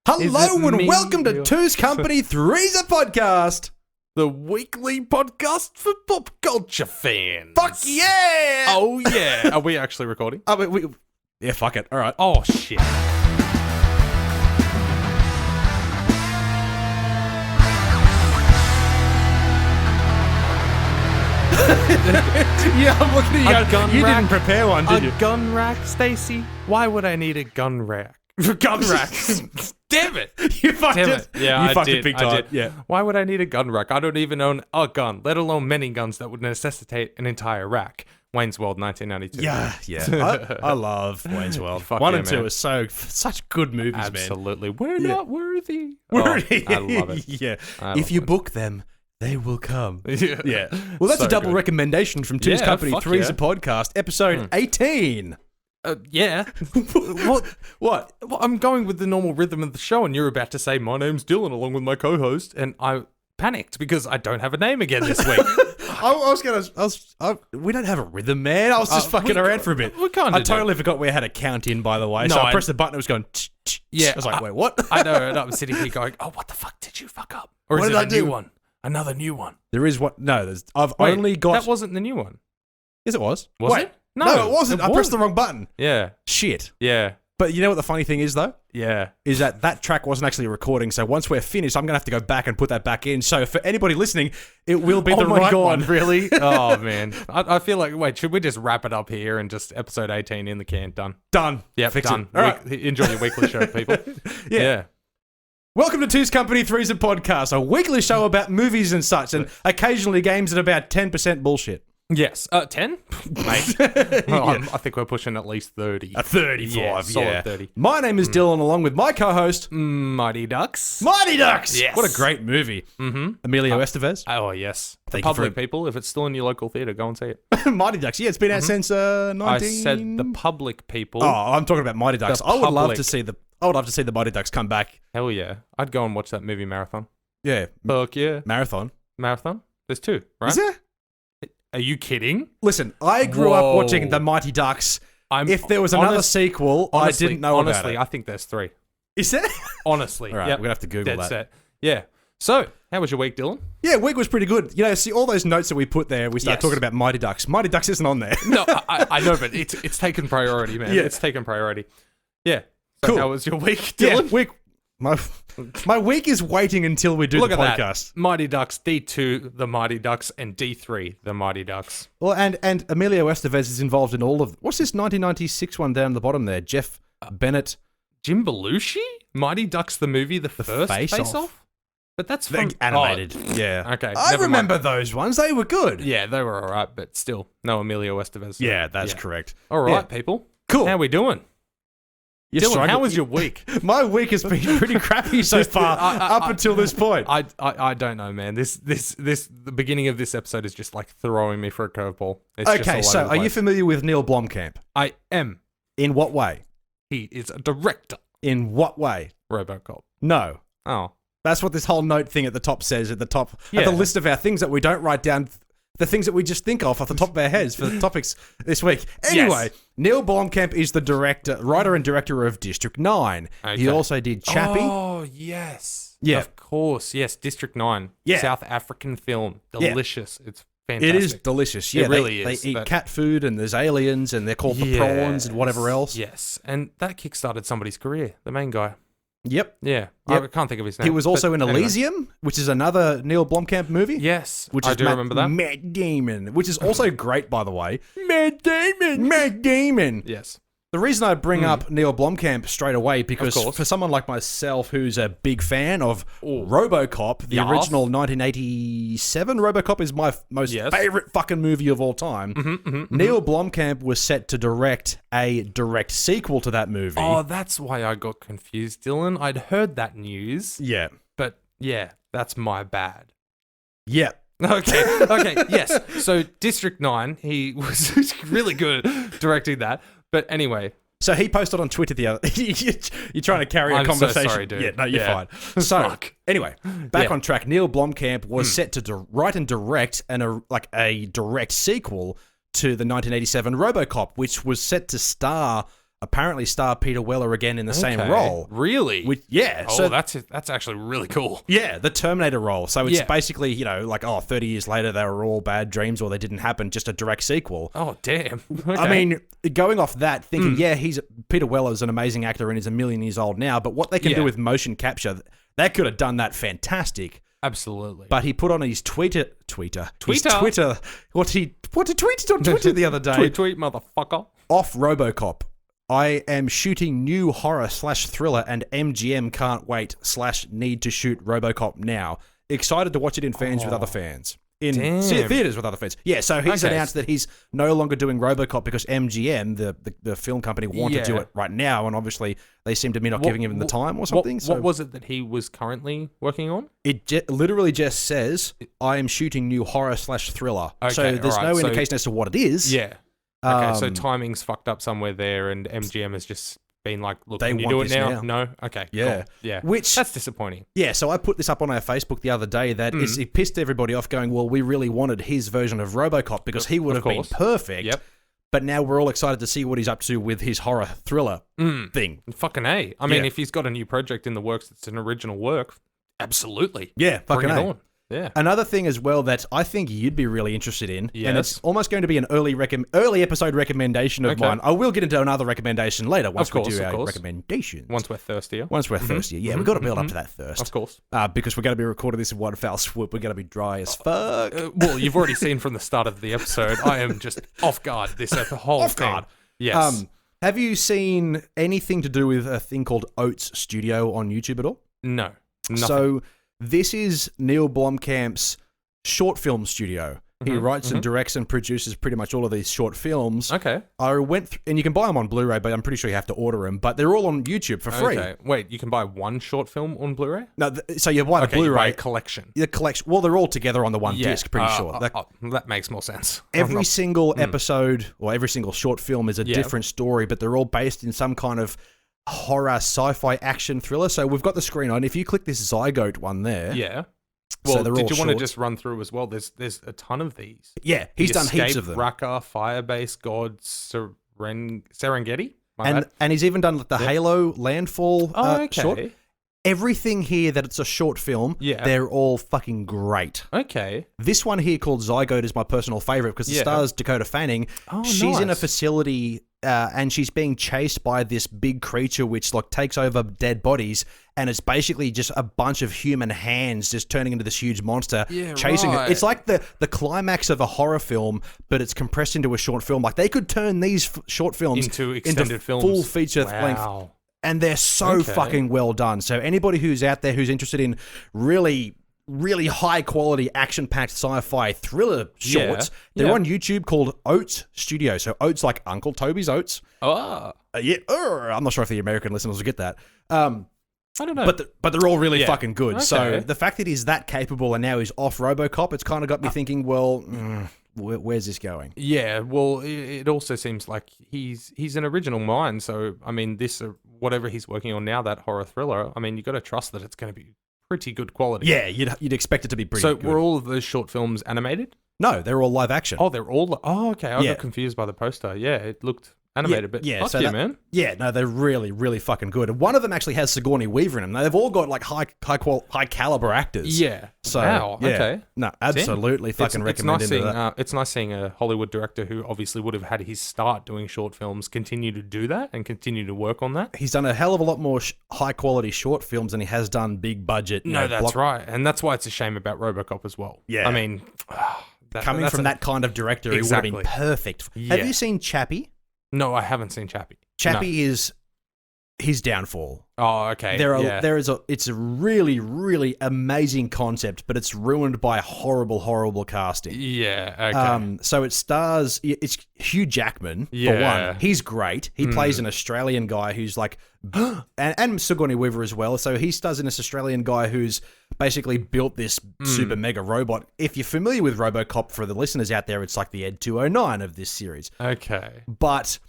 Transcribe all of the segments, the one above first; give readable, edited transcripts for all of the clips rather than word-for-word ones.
Hello and welcome to Two's Company, Three's a Podcast. The weekly podcast for pop culture fans. Fuck yeah! Oh yeah. Are we actually recording? Yeah, fuck it. All right. Oh shit. Yeah, I'm looking at you. gun You rack. didn't prepare one, did you? A gun rack, Stacy? Why would I need a gun rack? Gun rack. Damn it. You fucked Damn it. it. Yeah, you I fucked did. it big I time. did. Yeah. Why would I need a gun rack? I don't even own a gun, let alone many guns that would necessitate an entire rack. Wayne's World, 1992. Yeah. I love Wayne's World. Fuck 1 yeah, and 2 man. are such good movies, man. Absolutely. We're not worthy. Worthy. I love it. Yeah. I If love you it. book them, they will come. Yeah. Yeah. Well, that's So a double good. recommendation from Two's Yeah, Company, fuck Three's yeah. a Podcast, episode 18. Yeah. What? What? Well, I'm going with the normal rhythm of the show, and you're about to say, my name's Dylan, along with my co-host, and I panicked because I don't have a name again this week. We don't have a rhythm, man. I was just fucking around for a bit. We kind of I totally forgot we had a count in, by the way. No, So I I- pressed the button, it was going, tch. Yeah, I was like, wait, what? I know, and I'm sitting here going, oh, what the fuck did you fuck up? Or What is did it I a do? new one? Another new one. There is what? No, I've Wait, only got. That wasn't the new one. Yes, it was. Was Wait. it? No, it wasn't. I pressed the wrong button. Yeah. Shit. Yeah. But you know what the funny thing is, though? Yeah. Is that track wasn't actually recording. So once we're finished, I'm going to have to go back and put that back in. So for anybody listening, it will be the right one. Really? Oh, man. I feel like, wait, should we just wrap it up here and just episode 18 in the can? Done. Done. Yeah, Fix done. it. All right. Enjoy your weekly show, people. Yeah. Welcome to Two's Company, Three's a Podcast, a weekly show about movies and such, and occasionally games at about 10% bullshit. Yes. 10? Mate. Well, I think we're pushing at least 30. A 35, Yeah, solid 30. My name is Dylan, along with my co-host, Mighty Ducks. Mighty Ducks! Yes. What a great movie. Mm-hmm. Emilio Estevez. Oh, yes. The Thank you public for- people, if it's still in your local theatre, go and see it. Mighty Ducks. Yeah, it's been out since 19... I said the public people. Oh, I'm talking about Mighty Ducks. The I would love public. to see the Mighty Ducks come back. Hell yeah. I'd go and watch that movie marathon. Yeah. Fuck yeah. Marathon. Marathon? There's 2, right? Is there? Are you kidding? Listen, I grew up Whoa. watching the Mighty Ducks. I'm If there was another honest- sequel, honestly, I didn't know honestly, about I think there's 3. it. Is there? Honestly. All right, Yep. we're going to have to Google Dead that. set. Yeah. So, how was your week, Dylan? Yeah, week was pretty good. You know, see all those notes that we put there, we start Yes. talking about Mighty Ducks. Mighty Ducks isn't on there. No, I know, but it's taken priority, man. Yeah. It's taken priority. Yeah. So Cool. how was your week, Yeah, Dylan? week. My week is waiting until we do Look the at podcast. that. Mighty Ducks D2, the Mighty Ducks, and D3, the Mighty Ducks. Well, and Emilio Estevez is involved in all of... What's this 1996 one down the bottom there? Jeff Bennett. Jim Belushi? Mighty Ducks, the movie, the first Face Face Off? Off? But that's They're from... animated. Oh, Yeah. okay. I never remember mind. those ones. They were good. Yeah, they were all right, but still, no Emilio Estevez. Yeah, that's correct. All right, Yeah. people. Cool. How we doing? You're Dylan, struggling. how was your week? My week has been pretty crappy so far, up until this point. I don't know, man. The beginning of this episode is just like throwing me for a curveball. It's just Okay, all so over the are you place. familiar with Neill Blomkamp? I am. In what way? He is a director. In what way? Robocop. No. Oh. That's what this whole note thing at the top says, at the top, Yeah. at the list of our things that we don't write down, the things that we just think of off the top of our heads for the topics this week. Anyway, Yes. Neill Blomkamp is the writer and director of District 9. Okay. He also did Chappie. Oh, yes. Yeah. Of course. Yes, District 9. Yeah. South African film. Yeah. Delicious. It's fantastic. It is delicious. Yeah, It really they is, eat but- cat food and there's aliens and they're called the prawns and whatever else. Yes. And that kickstarted somebody's career, the main guy. Yep. Yeah. Yep. I can't think of his name. He was also but in anyway. Elysium, which is another Neill Blomkamp movie. Yes. Which I is do remember that. Matt Damon, which is also great, by the way. Matt Damon. Matt Damon. Yes. The reason I bring up Neill Blomkamp straight away, because Of course. for someone like myself who's a big fan of Ooh. Robocop, the Yes. original 1987 Robocop is my most Yes. favorite fucking movie of all time. Neill Blomkamp was set to direct a direct sequel to that movie. Oh, that's why I got confused, Dylan. I'd heard that news, Yeah. but yeah, that's my bad. Yeah. Okay, yes. So District 9, he was really good at directing that. But anyway, So he posted on Twitter the other... You're trying to carry a I'm so conversation. sorry, dude. Yeah, no, you're Yeah. fine. So, Fuck. anyway, back Yeah. on track. Neill Blomkamp was set to write and direct a direct sequel to the 1987 Robocop, which was set to star apparently star Peter Weller again in the same Okay. role. Really? So that's actually really cool. yeah, the Terminator role. So it's Yeah. basically, 30 years later they were all bad dreams or they didn't happen, just a direct sequel. Oh, damn. Okay. I mean, going off that, thinking, Peter Weller's an amazing actor and he's a million years old now, but what they can do with motion capture, they could have done that fantastic. Absolutely. But he put on his Twitter. His Twitter? Twitter. What he tweeted on Twitter the other day. tweet, motherfucker. Off Robocop. I am shooting new horror/thriller and MGM can't wait /need to shoot Robocop now. Excited to watch it in fans with other fans. In theaters with other fans. Yeah, so he's announced that he's no longer doing Robocop because MGM, the film company, want to do it right now, and obviously they seem to be not giving him the time or something. What was it that he was currently working on? It literally just says, I am shooting new horror/thriller. Okay, so there's no indication as to what it is. Yeah. Okay, so timing's fucked up somewhere there, and MGM has just been like, look, They can you want do it this now? now. No? Okay, Yeah. cool. Yeah. Which- that's disappointing. Yeah, so I put this up on our Facebook the other day that it pissed everybody off going, well, we really wanted his version of Robocop because he would have been perfect. Yep. But now we're all excited to see what he's up to with his horror thriller thing. Fucking A. I mean, Yeah. if he's got a new project in the works that's an original work, absolutely. Yeah, fucking Bring it A. on. Yeah. Another thing as well that I think you'd be really interested in, and Yes. it's almost going to be an early episode recommendation of mine. I will get into another recommendation later once we do our recommendations. Once we're thirstier. Once we're thirstier. Yeah, we've got to build up to that thirst. Of course. Because we're going to be recording this in one foul swoop. We're going to be dry as fuck. Well, you've already seen from the start of the episode, I am just off guard this the whole Off thing. guard. Yes. Have you seen anything to do with a thing called Oats Studio on YouTube at all? No. Nothing. So this is Neill Blomkamp's short film studio. He writes and directs and produces pretty much all of these short films. Okay. I went and you can buy them on Blu-ray, but I'm pretty sure you have to order them. But they're all on YouTube for free. Okay. Wait, you can buy one short film on Blu-ray? No, so you buy the You buy Blu-ray a collection. The collection. Well, they're all together on the one disc. Pretty sure. That makes more sense. Every single episode or every single short film is a different story, but they're all based in some kind of horror, sci-fi, action thriller. So we've got the screen on. If you click this Zygote one there, Yeah. So Well, they're did all you want to short. just run through as well? There's a ton of these. yeah, he's The done heaps Escape, of them. Raqqa, Firebase, God, Serengeti. My bad. And he's even done like the Halo Landfall short. Okay. Everything here that it's a short film, Yeah. they're all fucking great. Okay. This one here called Zygote is my personal favorite because it stars Dakota Fanning. Oh, She's in a nice. facility and she's being chased by this big creature which like takes over dead bodies, and it's basically just a bunch of human hands just turning into this huge monster chasing her. right. It's like the climax of a horror film, but it's compressed into a short film. Like they could turn these short films Into extended films. full feature length. Wow. And they're so fucking well done. So anybody who's out there who's interested in really, really high quality action packed sci-fi thriller shorts, they're on YouTube called Oats Studio. So Oats like Uncle Toby's Oats. Oh. I'm not sure if the American listeners will get that. I don't know. But they're all really fucking good. So Okay. the fact that he's that capable and now he's off Robocop, it's kind of got me thinking, well, where's this going? Yeah, well, it also seems like he's an original mind. So, I mean, this whatever he's working on now, that horror thriller. I mean, you got to trust that it's going to be pretty good quality. Yeah, you'd expect it to be pretty So, good. were all of those short films animated? No, they're all live action. Oh, they're all. Oh, okay. I Yeah. got confused by the poster. Yeah, it looked animated, but fuck so yeah, that- man. Yeah, no, they're really, really fucking good. And one of them actually has Sigourney Weaver in them. They've all got like high caliber actors. Yeah. So Wow. yeah. Okay. No, absolutely fucking recommend nice into seeing, that. it's nice seeing a Hollywood director who obviously would have had his start doing short films continue to do that and continue to work on that. He's done a hell of a lot more high quality short films than he has done big budget. No, that's right. And that's why it's a shame about Robocop as well. Yeah. I mean, Coming from that kind of director, he would have been Exactly. perfect. Yeah. Have you seen Chappie? No, I haven't seen Chappie. Chappie is his downfall. Oh, okay. It's a really, really amazing concept, but it's ruined by horrible, horrible casting. Yeah, okay. So it stars, it's Hugh Jackman, for Yeah. one. He's great. He plays an Australian guy who's like, and Sigourney Weaver as well. So he stars in this Australian guy who's basically built this super mega robot. If you're familiar with Robocop, for the listeners out there, it's like the Ed 209 of this series. Okay. But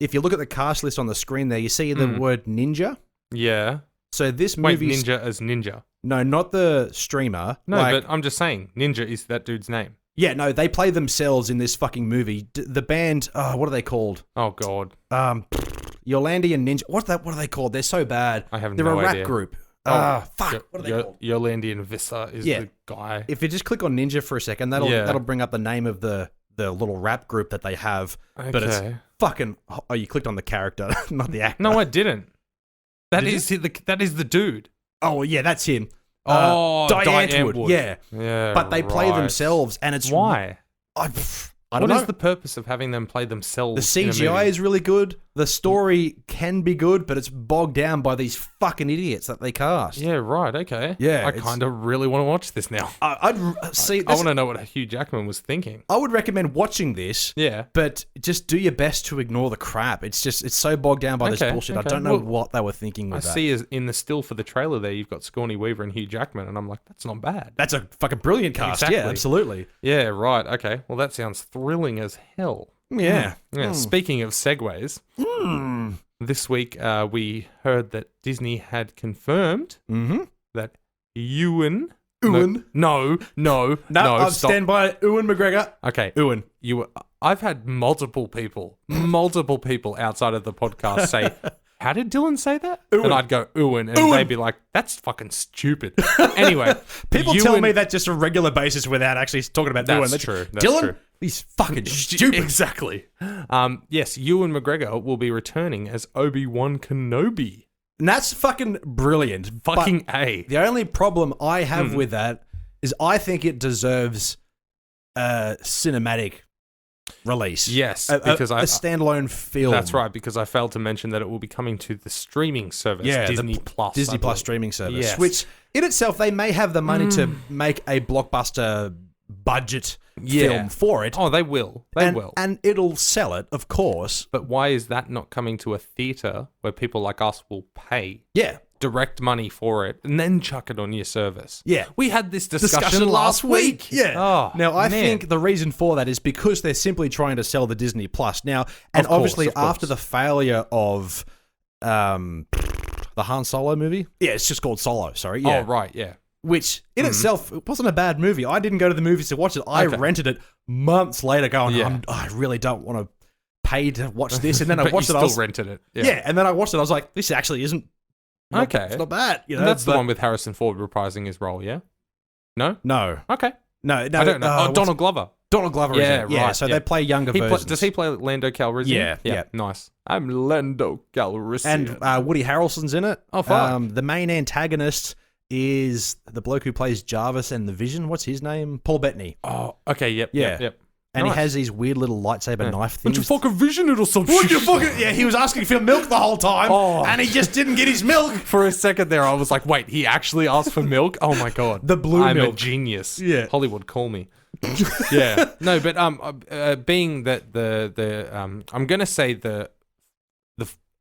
if you look at the cast list on the screen there, you see the word ninja. Yeah. So this Wait, movie... Ninja as Ninja. No, not the streamer. No, Like- but I'm just saying, Ninja is that dude's name. Yeah, no, they play themselves in this fucking movie. The band, what are they called? Oh, God. Yolandian Ninja. What are they called? They're so bad. I have They're no a rap idea. group. Fuck. What are they called? Yolandian Vissa is the guy. If you just click on Ninja for a second, that'll bring up the name of the little rap group that they have. Okay. But it's fucking. Oh, you clicked on the character, not the actor. No, I didn't. That is the dude. Oh yeah, that's him. Diane Wood. Yeah. But they play themselves, and it's why? I don't know. What is the purpose of having them play themselves? The CGI is really good. The story can be good, but it's bogged down by these fucking idiots that they cast. Yeah, right. Okay. Yeah, I kind of really want to watch this now. I'd see. I want to know what Hugh Jackman was thinking. I would recommend watching this. Yeah. But just do your best to ignore the crap. It's so bogged down by this bullshit. I don't know what they were thinking with that. I see in the still for the trailer there, you've got Sigourney Weaver and Hugh Jackman, and I'm like, that's not bad. That's a fucking brilliant cast. Exactly. Yeah, absolutely. Yeah, right. Okay. Well, that sounds thrilling as hell. Yeah. Speaking of segues, this week we heard that Disney had confirmed that Ewan. No, I'll stop. stand by Ewan McGregor. Okay, Ewan. I've had multiple people outside of the podcast say, how did Dylan say that? Ewan. And I'd go, Ewan, and they'd be like, that's fucking stupid. Anyway. People tell me that just on a regular basis without actually talking about Ewan. That's true. Dylan? True. He's fucking stupid. Exactly. Yes, Ewan McGregor will be returning as Obi-Wan Kenobi. And that's fucking brilliant. Fucking but A. The only problem I have with that is I think it deserves a cinematic release. Yes, because a standalone film. That's right, because I failed to mention that it will be coming to the streaming service, Disney Plus. Disney Plus streaming service, yes. which in itself, they may have the money to make a blockbuster budget film for it. Oh, they will. They will. And it'll sell it, of course. But why is that not coming to a theater where people like us will pay direct money for it and then chuck it on your service? Yeah. We had this discussion last week. Yeah. Oh, now, I think the reason for that is because they're simply trying to sell the Disney Plus. Now, and obviously after the failure of the Han Solo movie. Yeah, it's just called Solo, sorry. Yeah. Oh, right, yeah. Which in itself, it wasn't a bad movie. I didn't go to the movies to watch it. I rented it months later going, I really don't want to pay to watch this. And then I watched it. I still rented it. Yeah, and then I watched it. I was like, this actually isn't it's not bad. You know, and that's the one with Harrison Ford reprising his role, yeah? No? No. Okay. No, I don't know. Donald Glover. Donald Glover is it. Yeah, so they play younger versions. Does he play Lando Calrissian? Yeah. Nice. I'm Lando Calrissian. And Woody Harrelson's in it. Oh, fuck. The main antagonist is the bloke who plays Jarvis and the Vision. What's his name? Paul Bettany. Oh, okay, yep. And he has these weird little lightsaber knife things. Would you fucking vision it or something? Would you fucking... Yeah, he was asking for milk the whole time, and he just didn't get his milk. For a second there, I was like, wait, he actually asked for milk? Oh, my God. The blue milk. I'm a genius. Yeah. Hollywood, call me. Yeah. No, but being that I'm going to say the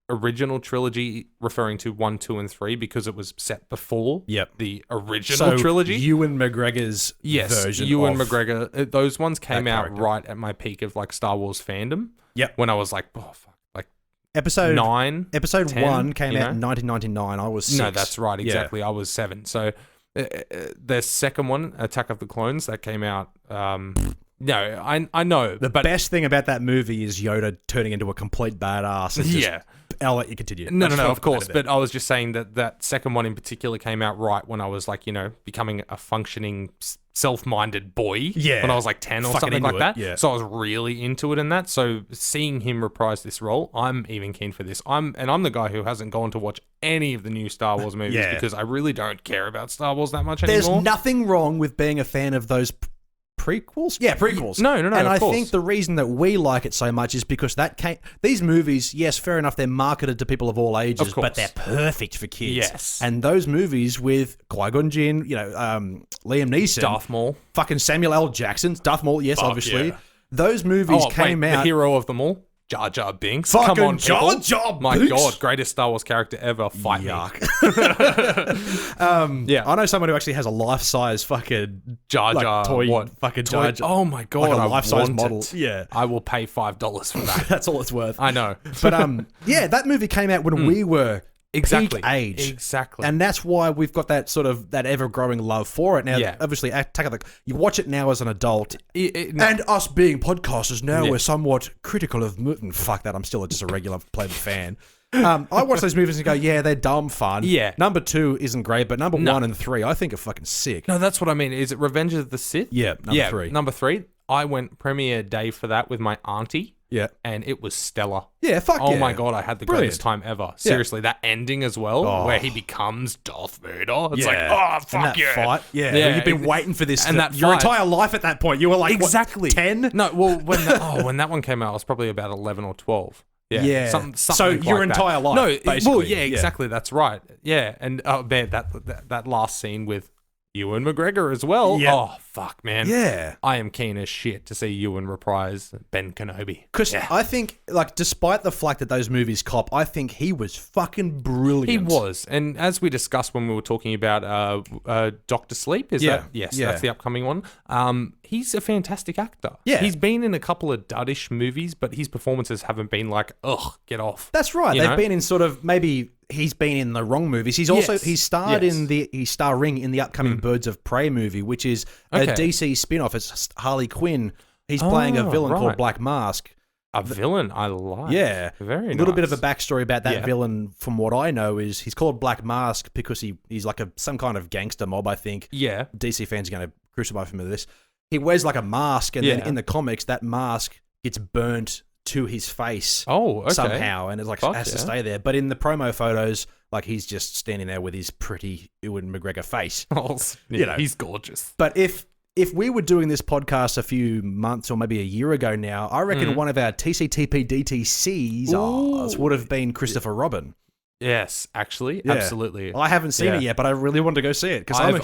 original trilogy, referring to 1, 2, and 3, because it was set before the original trilogy. Ewan McGregor's version. Ewan McGregor. Those ones came out right at my peak of like Star Wars fandom. Yep. When I was like, oh fuck, like episode 9, episode 10, 1 came out in 1999. I was 6. No, that's right, exactly. I was 7. So the second one, Attack of the Clones, that came out. No, I know. The best thing about that movie is Yoda turning into a complete badass. And I'll let you continue. No, of course. But I was just saying that second one in particular came out right when I was like, becoming a functioning, self-minded boy. Yeah. When I was like 10 or something like that. Yeah. So I was really into it in that. So seeing him reprise this role, I'm even keen for this. I'm the guy who hasn't gone to watch any of the new Star Wars movies because I really don't care about Star Wars that much anymore. There's nothing wrong with being a fan of those prequels? Yeah, prequels. No. And I think the reason that we like it so much is because these movies, yes, fair enough, they're marketed to people of all ages, but they're perfect for kids. Yes. And those movies with Qui-Gon Jinn, Liam Neeson, Darth Maul, fucking Samuel L. Jackson, Darth Maul, yes, obviously. Yeah. Those movies came out. The hero of them all. Jar Jar Binks. Fucking Come on, Jar Jar Binks. My God, greatest Star Wars character ever. Fight me. I know someone who actually has a life-size fucking Jar Jar toy. Fucking Jar Jar. Oh my God, like a life-size model. Yeah, I will pay $5 for that. That's all it's worth. I know, but that movie came out when we were exactly peak age, exactly, and that's why we've got that sort of that ever-growing love for it. Now, obviously, you watch it now as an adult, and us being podcasters now, we're somewhat critical of. Fuck that, I'm still just a regular played fan. I watch those movies and go, yeah, they're dumb fun. Yeah. Number 2 isn't great, but number 1 and 3 I think are fucking sick. No, that's what I mean. Is it Revenge of the Sith? Yeah, number 3. Number 3. I went premiere day for that with my auntie. Yeah. And it was stellar. Yeah, fuck yeah. Oh my God, I had the greatest time ever. Seriously, that ending as well, where he becomes Darth Vader. It's like, oh, fuck and that yeah. fight. Yeah. You've been waiting for this and that your fight. entire life at that point. You were like, exactly. 10? No, well, when that one came out, I was probably about 11 or 12. Yeah. Something so like your that. entire life, No, basically. well, yeah, exactly. That's right. Yeah, and man, that last scene with Ewan McGregor as well. Yeah. Oh, fuck, man. Yeah. I am keen as shit to see Ewan reprise Ben Kenobi. Because I think, like, despite the flack that those movies cop, I think he was fucking brilliant. He was. And as we discussed when we were talking about Dr. Sleep, is that? Yes, that's the upcoming one. He's a fantastic actor. Yeah. He's been in a couple of duddish movies, but his performances haven't been like, ugh, get off. That's right. You They've know? been in sort of, maybe he's been in the wrong movies. He's also, he's starring in the upcoming Birds of Prey movie, which is a DC spin-off. It's Harley Quinn. He's playing a villain called Black Mask. A villain I like. Yeah. Very nice. A little bit of a backstory about that villain, from what I know, is he's called Black Mask because he's like some kind of gangster mob, I think. Yeah. DC fans are going to crucify him for this. He wears like a mask, and then in the comics, that mask gets burnt to his face somehow, and it like has to stay there. But in the promo photos, like, he's just standing there with his pretty Ewan McGregor face. He's gorgeous. But if we were doing this podcast a few months or maybe a year ago now, I reckon one of our TCTP DTCs would have been Christopher Robin. Yes, actually, absolutely. I haven't seen it yet, but I really want to go see it because I've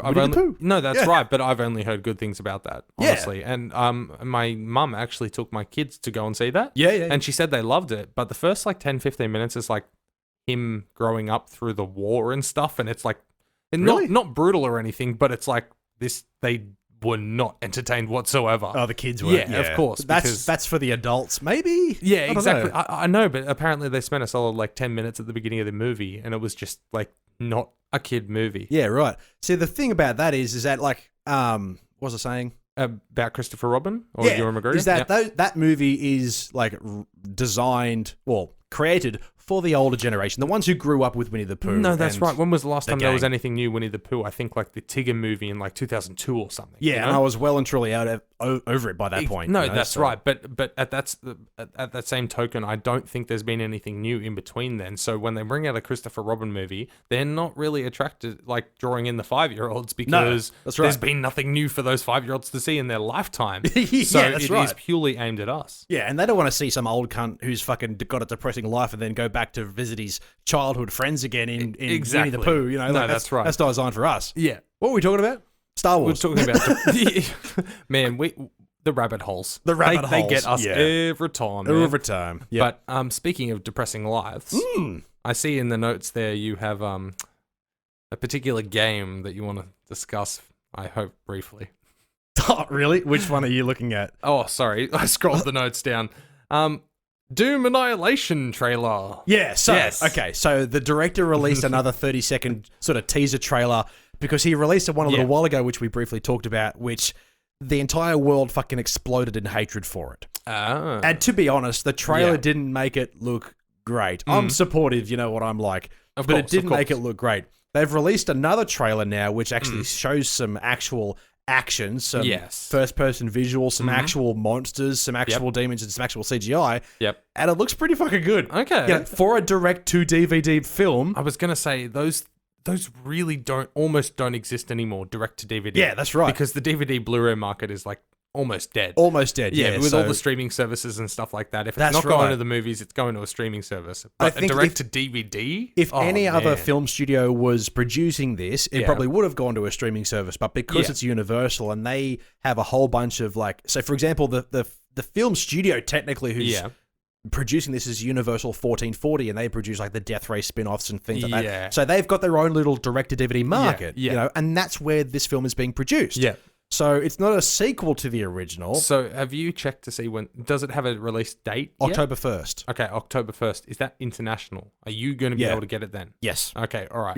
only that's right, but I've only heard good things about that, honestly. And my mum actually took my kids to go and see that. Yeah. And she said they loved it, but the first like 10-15 minutes is like him growing up through the war and stuff, and it's like not brutal or anything, but it's like they were not entertained whatsoever. Oh, the kids were. Yeah, of course. That's for the adults, maybe? Yeah, exactly. I know, but apparently they spent a solid like 10 minutes at the beginning of the movie, and it was just like not a kid movie. Yeah, right. See, the thing about that is that like, what was I saying? About Christopher Robin or Ewan McGregor? Is that that movie is like designed, created for the older generation, the ones who grew up with Winnie the Pooh. No, that's right. When was the last time there was anything new Winnie the Pooh? I think like the Tigger movie in like 2002 or something. Yeah, and I was well and truly over it by that point. No, that's right. But at that same token, I don't think there's been anything new in between then. So when they bring out a Christopher Robin movie, they're not really attracted, like drawing in the 5-year-olds because there's been nothing new for those 5-year-olds to see in their lifetime. So it is purely aimed at us. Yeah, and they don't want to see some old cunt who's fucking got a depressing life and then go back to visit his childhood friends again in Winnie the Pooh. You know, no, that's right. That's not designed for us. Yeah. What were we talking about? Star Wars. We're talking about man, the rabbit holes. The rabbit holes. They get us every time. Man. Every time. Yep. But speaking of depressing lives, I see in the notes there you have a particular game that you want to discuss. I hope briefly. Oh, really? Which one are you looking at? Oh, sorry, I scrolled the notes down. Doom Annihilation trailer. Yeah, okay, so the director released another 30-second sort of teaser trailer because he released one a little while ago, which we briefly talked about, which the entire world fucking exploded in hatred for it. And to be honest, the trailer didn't make it look great. I'm supportive, you know what I'm like, but it didn't make it look great. They've released another trailer now, which actually shows some actual action, some first-person visuals, some actual monsters, some actual demons, and some actual CGI. Yep. And it looks pretty fucking good. Okay. You know, for a direct-to-DVD film. I was going to say, those really almost don't exist anymore, direct-to-DVD. Yeah, that's right. Because the DVD Blu-ray market is like almost dead. Almost dead, yeah. With all the streaming services and stuff like that. If it's not going to the movies, it's going to a streaming service. But a direct-to-DVD? If any other film studio was producing this, it probably would have gone to a streaming service. But because it's Universal and they have a whole bunch of like... So, for example, the film studio technically who's producing this is Universal 1440, and they produce like the Death Ray spin-offs and things like that. So they've got their own little direct-to-DVD market, you know, and that's where this film is being produced. Yeah. So it's not a sequel to the original. So have you checked to see when... Does it have a release date yet? October 1st. Okay, October 1st. Is that international? Are you going to be able to get it then? Yes. Okay, all right.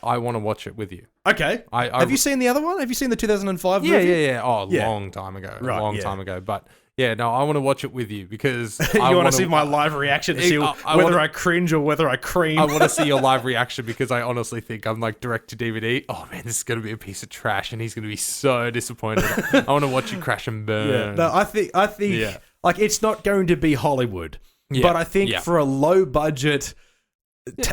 I want to watch it with you. Okay. Have you seen the other one? Have you seen the 2005 movie? Yeah. Oh, long time ago. Long time ago. But Yeah, no, I want to watch it with you because You want to see my live reaction to see whether I cringe or whether I cream. I want to see your live reaction because I honestly think I'm like direct to DVD. Oh man, this is going to be a piece of trash and he's going to be so disappointed. I want to watch you crash and burn. Yeah. No, I think like it's not going to be Hollywood, Yeah. but I think for a low budget,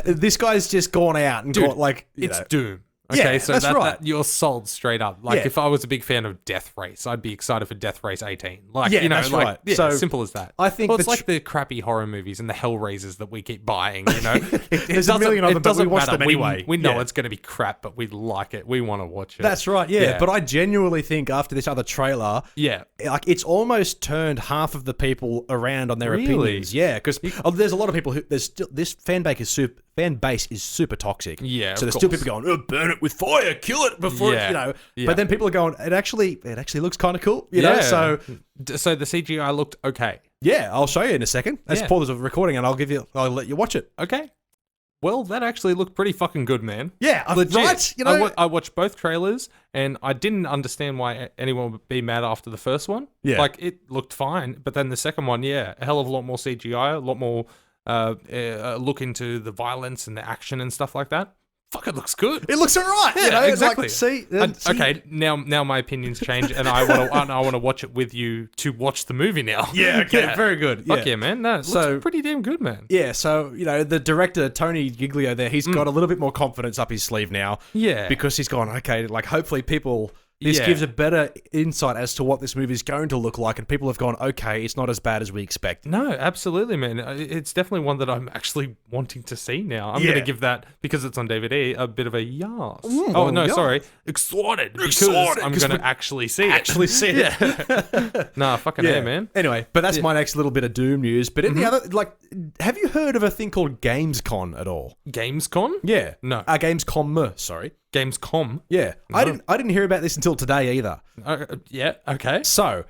this guy's just gone out and got like it's Doom. Okay, Yeah, so that's right. You're sold straight up. Like Yeah. if I was a big fan of Death Race, I'd be excited for Death Race 18. Like Yeah, you know, that's like right. yeah, So, simple as that. I think well, it's like the crappy horror movies and the Hellraisers that we keep buying. You know, There's a million of them, but we watch them anyway. We know Yeah. it's going to be crap, but we like it. We want to watch it. That's right, yeah. But I genuinely think after this other trailer, yeah. like it's almost turned half of the people around on their Really? opinions. Yeah, because there's a lot of people who there's still this fan base is super toxic. Yeah, so of there's still course. people going, oh, burn it with fire, kill it before Yeah. you know. Yeah. But then people are going, it actually looks kind of cool, you know. So So the CGI looked okay. yeah, I'll show you in a second. Let's Yeah. pause the recording and I'll let you watch it. Okay. Well, that actually looked pretty fucking good, man. Yeah, Legit. right. You know, I watched both trailers and I didn't understand why anyone would be mad after the first one. Yeah. Like it looked fine, but then the second one, yeah, a hell of a lot more CGI, a lot more look into the violence and the action and stuff like that. Fuck, it looks good. it looks alright. Yeah, you know? exactly. Like, see, Okay, now my opinions change, and I want to watch it with you to watch the movie now. Yeah, okay, very good. Fuck yeah, man. No, it looks pretty damn good, man. Yeah, so, you know, the director, Tony Giglio there, he's got a little bit more confidence up his sleeve now. Yeah. Because he's gone, okay, like, hopefully this Yeah. gives a better insight as to what this movie is going to look like, and people have gone, okay, it's not as bad as we expected. No, absolutely, man. It's definitely one that I'm actually wanting to see now. I'm Yeah. going to give that, because it's on DVD, a bit of a YAAAS. yeah. Sorry. Excited. Because Excited, I'm 'cause going to actually see it. Actually see it. Nah, fucking yeah, man. Anyway, but that's my next little bit of Doom news. But any other, like, have you heard of a thing called Gamescom at all? Gamescom? Yeah. No. Gamescom, sorry. Gamescom? Yeah. No. I didn't hear about this until today either. Yeah, okay. So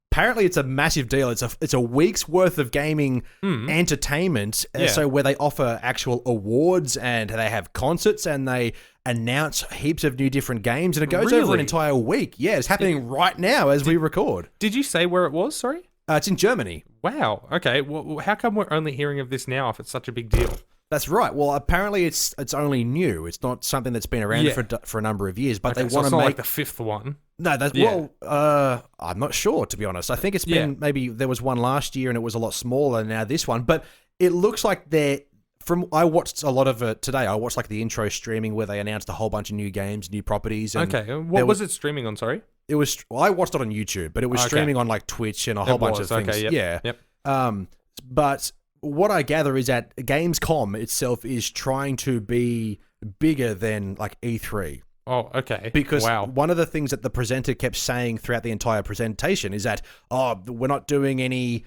apparently it's a massive deal. It's a week's worth of gaming entertainment. Yeah. So where they offer actual awards and they have concerts and they announce heaps of new different games and it goes over an Really? entire week. Yeah, it's happening right now as we record. Did you say where it was? Sorry? It's in Germany. Wow. Okay. Well, how come we're only hearing of this now if it's such a big deal? That's right. Well, apparently it's only new. It's not something that's been around Yeah. for a number of years. But Okay, they so want it's to not make like the fifth one. No, that's I'm not sure, to be honest. I think it's been maybe there was one last year and it was a lot smaller than now this one. But it looks like I watched a lot of it today. I watched like the intro streaming where they announced a whole bunch of new games, new properties. And Okay. What was it streaming on? Sorry. it was. I watched it on YouTube, but it was Okay. streaming on like Twitch and a whole bunch of things. Okay, yep. Yeah. Yep. But what I gather is that Gamescom itself is trying to be bigger than like E3. Oh, okay. Because wow. one of the things that the presenter kept saying throughout the entire presentation is that, we're not doing any...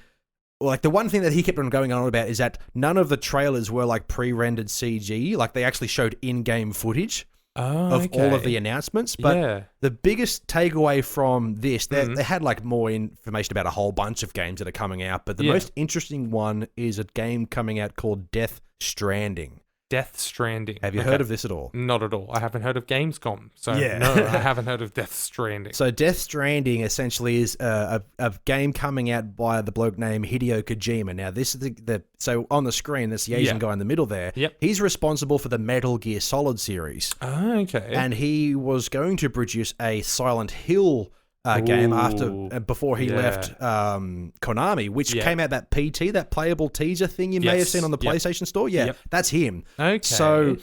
Like, the one thing that he kept on going on about is that none of the trailers were, like, pre-rendered CG. Like, they actually showed in-game footage of all of the announcements. But the biggest takeaway from this, they had, like, more information about a whole bunch of games that are coming out. But the most interesting one is a game coming out called Death Stranding. Death Stranding. Have you heard of this at all? Not at all. I haven't heard of Gamescom. So, Yeah. no, I haven't heard of Death Stranding. So Death Stranding essentially is a game coming out by the bloke named Hideo Kojima. Now, this is so on the screen, this Asian guy in the middle there. Yep. He's responsible for the Metal Gear Solid series. Oh, okay. And he was going to produce a Silent Hill game before he left Konami, which came out that PT, that playable teaser thing you may have seen on the PlayStation Store. Yeah, that's him. Okay. So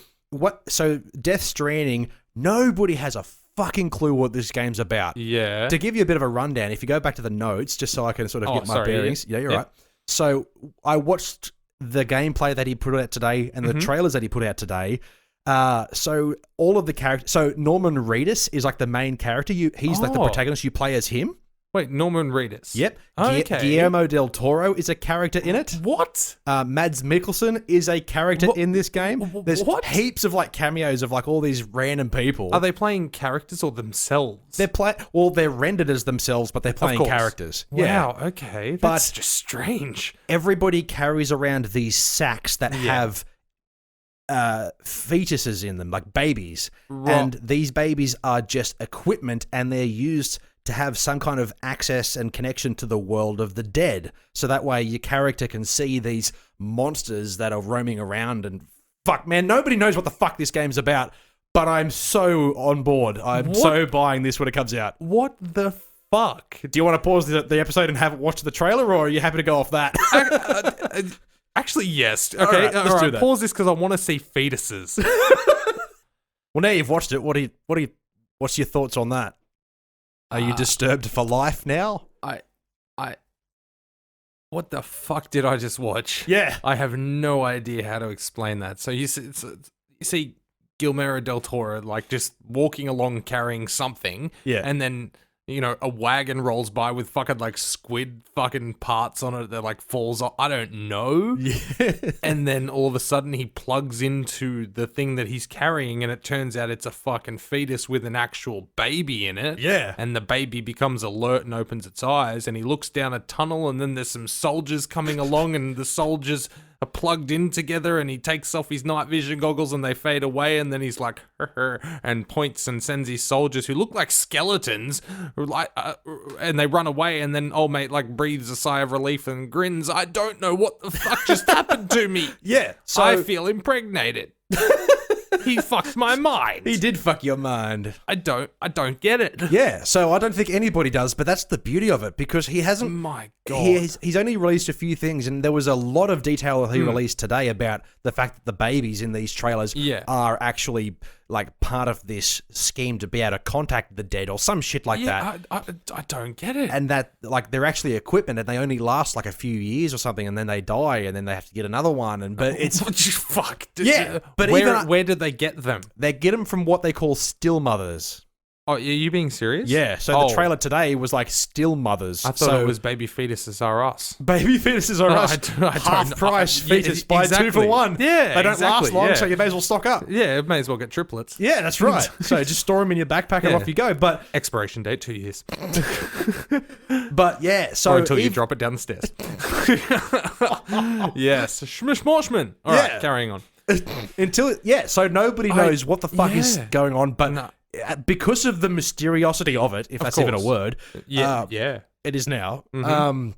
Death Stranding, nobody has a fucking clue what this game's about. Yeah. To give you a bit of a rundown, if you go back to the notes, just so I can sort of get my bearings. Yeah, you're right. So I watched the gameplay that he put out today and the trailers that he put out today. So all of the characters. So Norman Reedus is like the main character. He's like the protagonist. You play as him. Wait, Norman Reedus. Yep. Okay. Guillermo del Toro is a character in it. What? Mads Mikkelsen is a character in this game. There's heaps of like cameos of like all these random people. Are they playing characters or themselves? They're rendered as themselves, but they're playing characters. Wow. Okay. That's just strange. Everybody carries around these sacks that have fetuses in them, like babies, and these babies are just equipment, and they're used to have some kind of access and connection to the world of the dead. So that way your character can see these monsters that are roaming around and fuck, man, nobody knows what the fuck this game's about, but I'm so on board. I'm so buying this when it comes out. What the fuck? Do you want to pause the episode and have it watch the trailer, or are you happy to go off that? Actually, yes. Okay, All right, let's do that. Pause this because I want to see fetuses. Well, now you've watched it. What's your thoughts on that? Are you disturbed for life now? What the fuck did I just watch? Yeah. I have no idea how to explain that. So you see Guillermo del Toro like just walking along carrying something, and then a wagon rolls by with fucking like squid fucking parts on it that like falls off. I don't know. Yeah. And then all of a sudden he plugs into the thing that he's carrying and it turns out it's a fucking fetus with an actual baby in it. Yeah. And the baby becomes alert and opens its eyes and he looks down a tunnel and then there's some soldiers coming along and the soldiers are plugged in together and he takes off his night vision goggles and they fade away and then he's like and points and sends his soldiers who look like skeletons and they run away and then old mate like breathes a sigh of relief and grins. I don't know what the fuck just happened to me. Yeah. So I feel impregnated. He fucked my mind. He did fuck your mind. I don't get it. Yeah, so I don't think anybody does, but that's the beauty of it because he hasn't. My God. He's only released a few things, and there was a lot of detail he released today about the fact that the babies in these trailers are actually like part of this scheme to be able to contact the dead or some shit like that. I don't get it. And that like they're actually equipment and they only last like a few years or something, and then they die, and then they have to get another one. But it's fuck. Yeah, but where did they get them? They get them from what they call still mothers. Oh, are you being serious? Yeah, so the trailer today was like still mothers. I thought it was baby fetuses are us. Baby fetuses are us. Half price fetus buy 2 for 1. Yeah, they don't last long, so you may as well stock up. Yeah, may as well get triplets. Yeah, that's right. So just store them in your backpack and off you go. But expiration date 2 years. But yeah, so or until you drop it down the stairs. Yes, schmishmoshman. All right, carrying on. So nobody knows what the fuck is going on, but because of the mysteriosity of it, if that's even a word, it is now. Mm-hmm.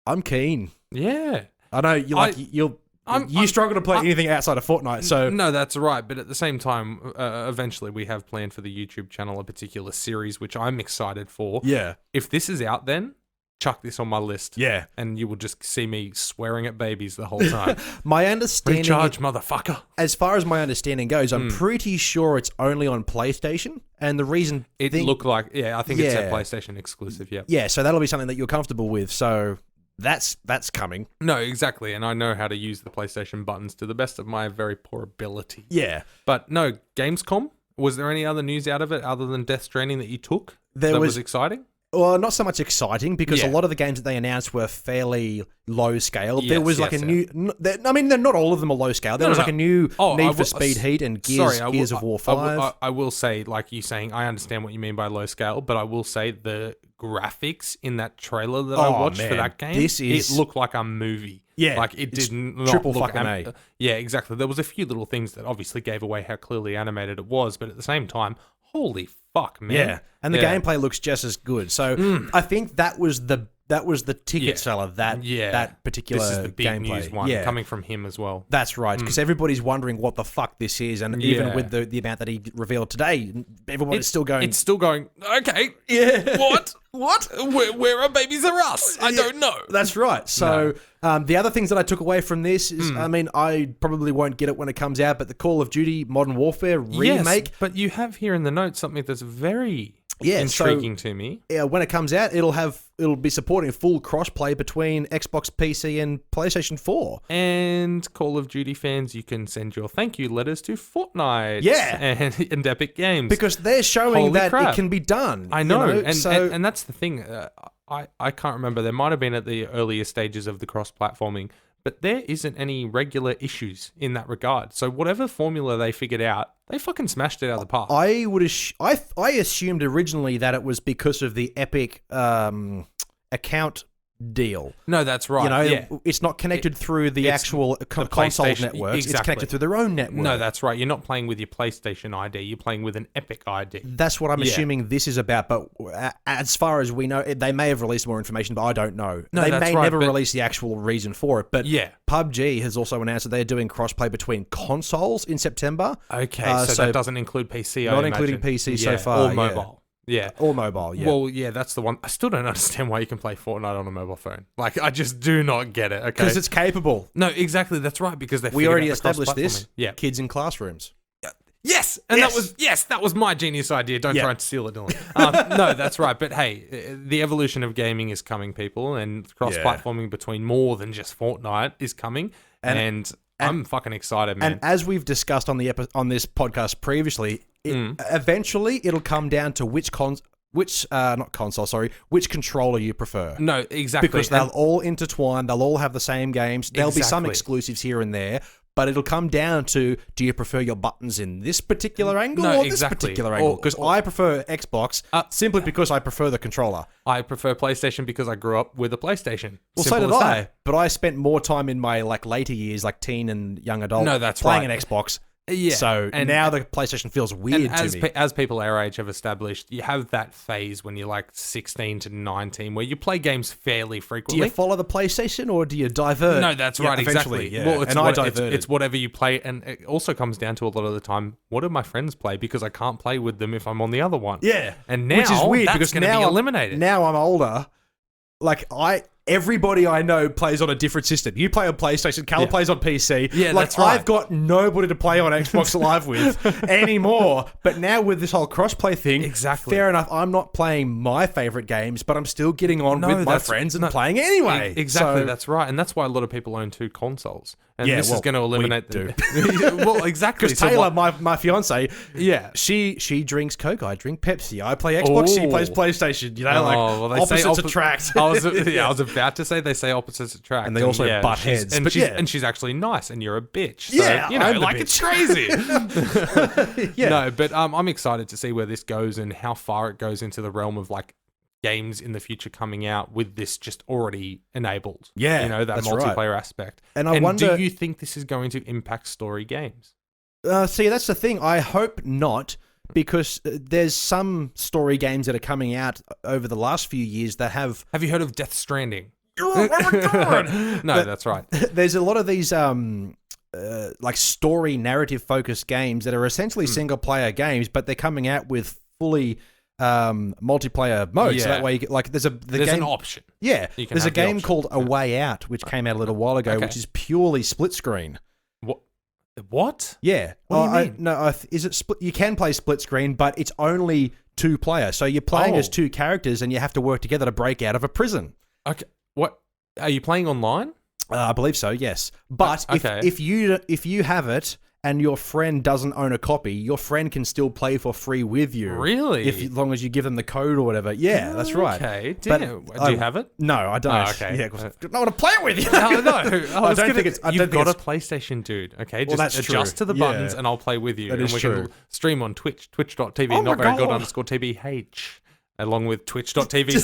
I'm keen. Yeah, I know you struggle to play anything outside of Fortnite. So no, that's right. But at the same time, eventually we have planned for the YouTube channel a particular series, which I'm excited for. Yeah, if this is out, then chuck this on my list. Yeah. And you will just see me swearing at babies the whole time. My understanding... Recharge, motherfucker. As far as my understanding goes, I'm pretty sure it's only on PlayStation. And the reason... It looked like... Yeah, I think it's a PlayStation exclusive, yeah. Yeah, so that'll be something that you're comfortable with. So that's coming. No, exactly. And I know how to use the PlayStation buttons to the best of my very poor ability. Yeah. But no, Gamescom, was there any other news out of it other than Death Stranding that you took that was exciting? Well, not so much exciting because a lot of the games that they announced were fairly low scale. There was like a new... I mean, not all of them are low scale. There was like a new Need for Speed Heat and Gears of War 5. I will say, like you saying, I understand what you mean by low scale, but I will say the graphics in that trailer that I watched for that game, it looked like a movie. Yeah. Like it didn't triple look fucking A. Yeah, exactly. There was a few little things that obviously gave away how clearly animated it was, but at the same time, holy fuck, man. Yeah, and the gameplay looks just as good. So I think that was the ticket seller, that particular this is the big gameplay. News one coming from him as well. That's right, because everybody's wondering what the fuck this is, and even with the amount that he revealed today, everybody's still going... It's still going, okay, what? Where are babies are us? I don't know. That's right. So the other things that I took away from this is, I mean, I probably won't get it when it comes out, but the Call of Duty Modern Warfare remake... Yes, but you have here in the notes something that's very... intriguing to me. Yeah, when it comes out, it'll be supporting full crossplay between Xbox, PC, and PlayStation 4. And Call of Duty fans, you can send your thank you letters to Fortnite, and Epic Games because they're showing that crap. It can be done. I know, and that's the thing. I can't remember. There might have been at the earlier stages of the cross-platforming. But there isn't any regular issues in that regard. So whatever formula they figured out, they fucking smashed it out of the park. I assumed originally that it was because of the Epic account deal. No, that's right. It's not connected through the actual console networks. It's connected through their own network. No, that's right. You're not playing with your PlayStation ID. You're playing with an Epic ID. That's what I'm assuming this is about. But as far as we know, they may have released more information, but I don't know. No, they that's may right, never but- release the actual reason for it. But PUBG has also announced that they're doing crossplay between consoles in September. Okay, so that doesn't include PC, Not I including imagine. PC so far. Or mobile. Yeah. Or mobile, yeah. Well, yeah, that's the one. I still don't understand why you can play Fortnite on a mobile phone. Like, I just do not get it, okay? Because it's capable. No, exactly, that's right, because we already established this. Yeah. Kids in classrooms. Yes! And that was my genius idea. Don't try and steal it, Dylan. No, that's right. But hey, the evolution of gaming is coming, people, and cross-platforming between more than just Fortnite is coming. And I'm fucking excited, man. And as we've discussed on this podcast previously, eventually it'll come down to which controller you prefer. No, exactly. Because they'll all intertwine, they'll all have the same games. There'll be some exclusives here and there, but it'll come down to, do you prefer your buttons in this particular angle or this particular angle? Because I prefer Xbox simply because I prefer the controller. I prefer PlayStation because I grew up with a PlayStation. Well, so did I. But I spent more time in my later years, like teen and young adult, playing an Xbox. Yeah. So now the PlayStation feels weird to me. As people our age have established, you have that phase when you're like 16 to 19 where you play games fairly frequently. Do you follow the PlayStation or do you divert? No, that's right, exactly. Yeah. Well, I diverted. It's whatever you play, and it also comes down to a lot of the time, what do my friends play? Because I can't play with them if I'm on the other one. Yeah. And now, which is weird that's because going to be eliminated. Now I'm older. Everybody I know plays on a different system. You play on PlayStation, Cal plays on PC. Yeah, that's right. I've got nobody to play on Xbox Live with anymore. But now with this whole crossplay thing, fair enough, I'm not playing my favorite games, but I'm still getting on with my friends and playing anyway. Exactly, So- that's right. And that's why a lot of people own 2 consoles. And Yeah, this is well, going to eliminate we do. Well, exactly. Because Taylor, my fiance, Yeah. she drinks Coke, I drink Pepsi. I play Xbox, she plays PlayStation. You know, they say opposites attract. I was about to say they say opposites attract, And they also butt heads. And she's actually nice, and you're a bitch. So, Yeah, I'm the like bitch. it's crazy. Yeah. No, but I'm excited to see where this goes and how far it goes into the realm of like games in the future coming out with this just already enabled. Yeah, that that's multiplayer aspect. And I wonder, do you think this is going to impact story games? see, that's the thing. I hope not, because there's some story games that are coming out over the last few years that have. Have you heard of Death Stranding? Oh my God! No, that's right. There's a lot of these like story narrative focused games that are essentially single player games, but they're coming out with fully multiplayer mode. So that way, you get, there's an option. Yeah, You can there's a have the game option. called A Way Out, which came out a little while ago, which is purely split screen. What? Yeah. What do you mean? Is it split? You can play split screen, but it's only 2 player. So you're playing as 2 characters, and you have to work together to break out of a prison. Okay. What? Are you playing online? I believe so. Yes. But if you have it and your friend doesn't own a copy, your friend can still play for free with you. Really? As long as you give them the code or whatever. Yeah, that's right. Okay. But, do you have it? No, I don't. Oh, okay. Yeah, 'cause I don't want to play it with you. No. I don't think it's. You've got a PlayStation, dude. Okay, just that's adjust true. to the buttons, and I'll play with you. That and is we true. can stream on Twitch, twitch.tv, Oh not my very good God. _TBH, along with twitch.tv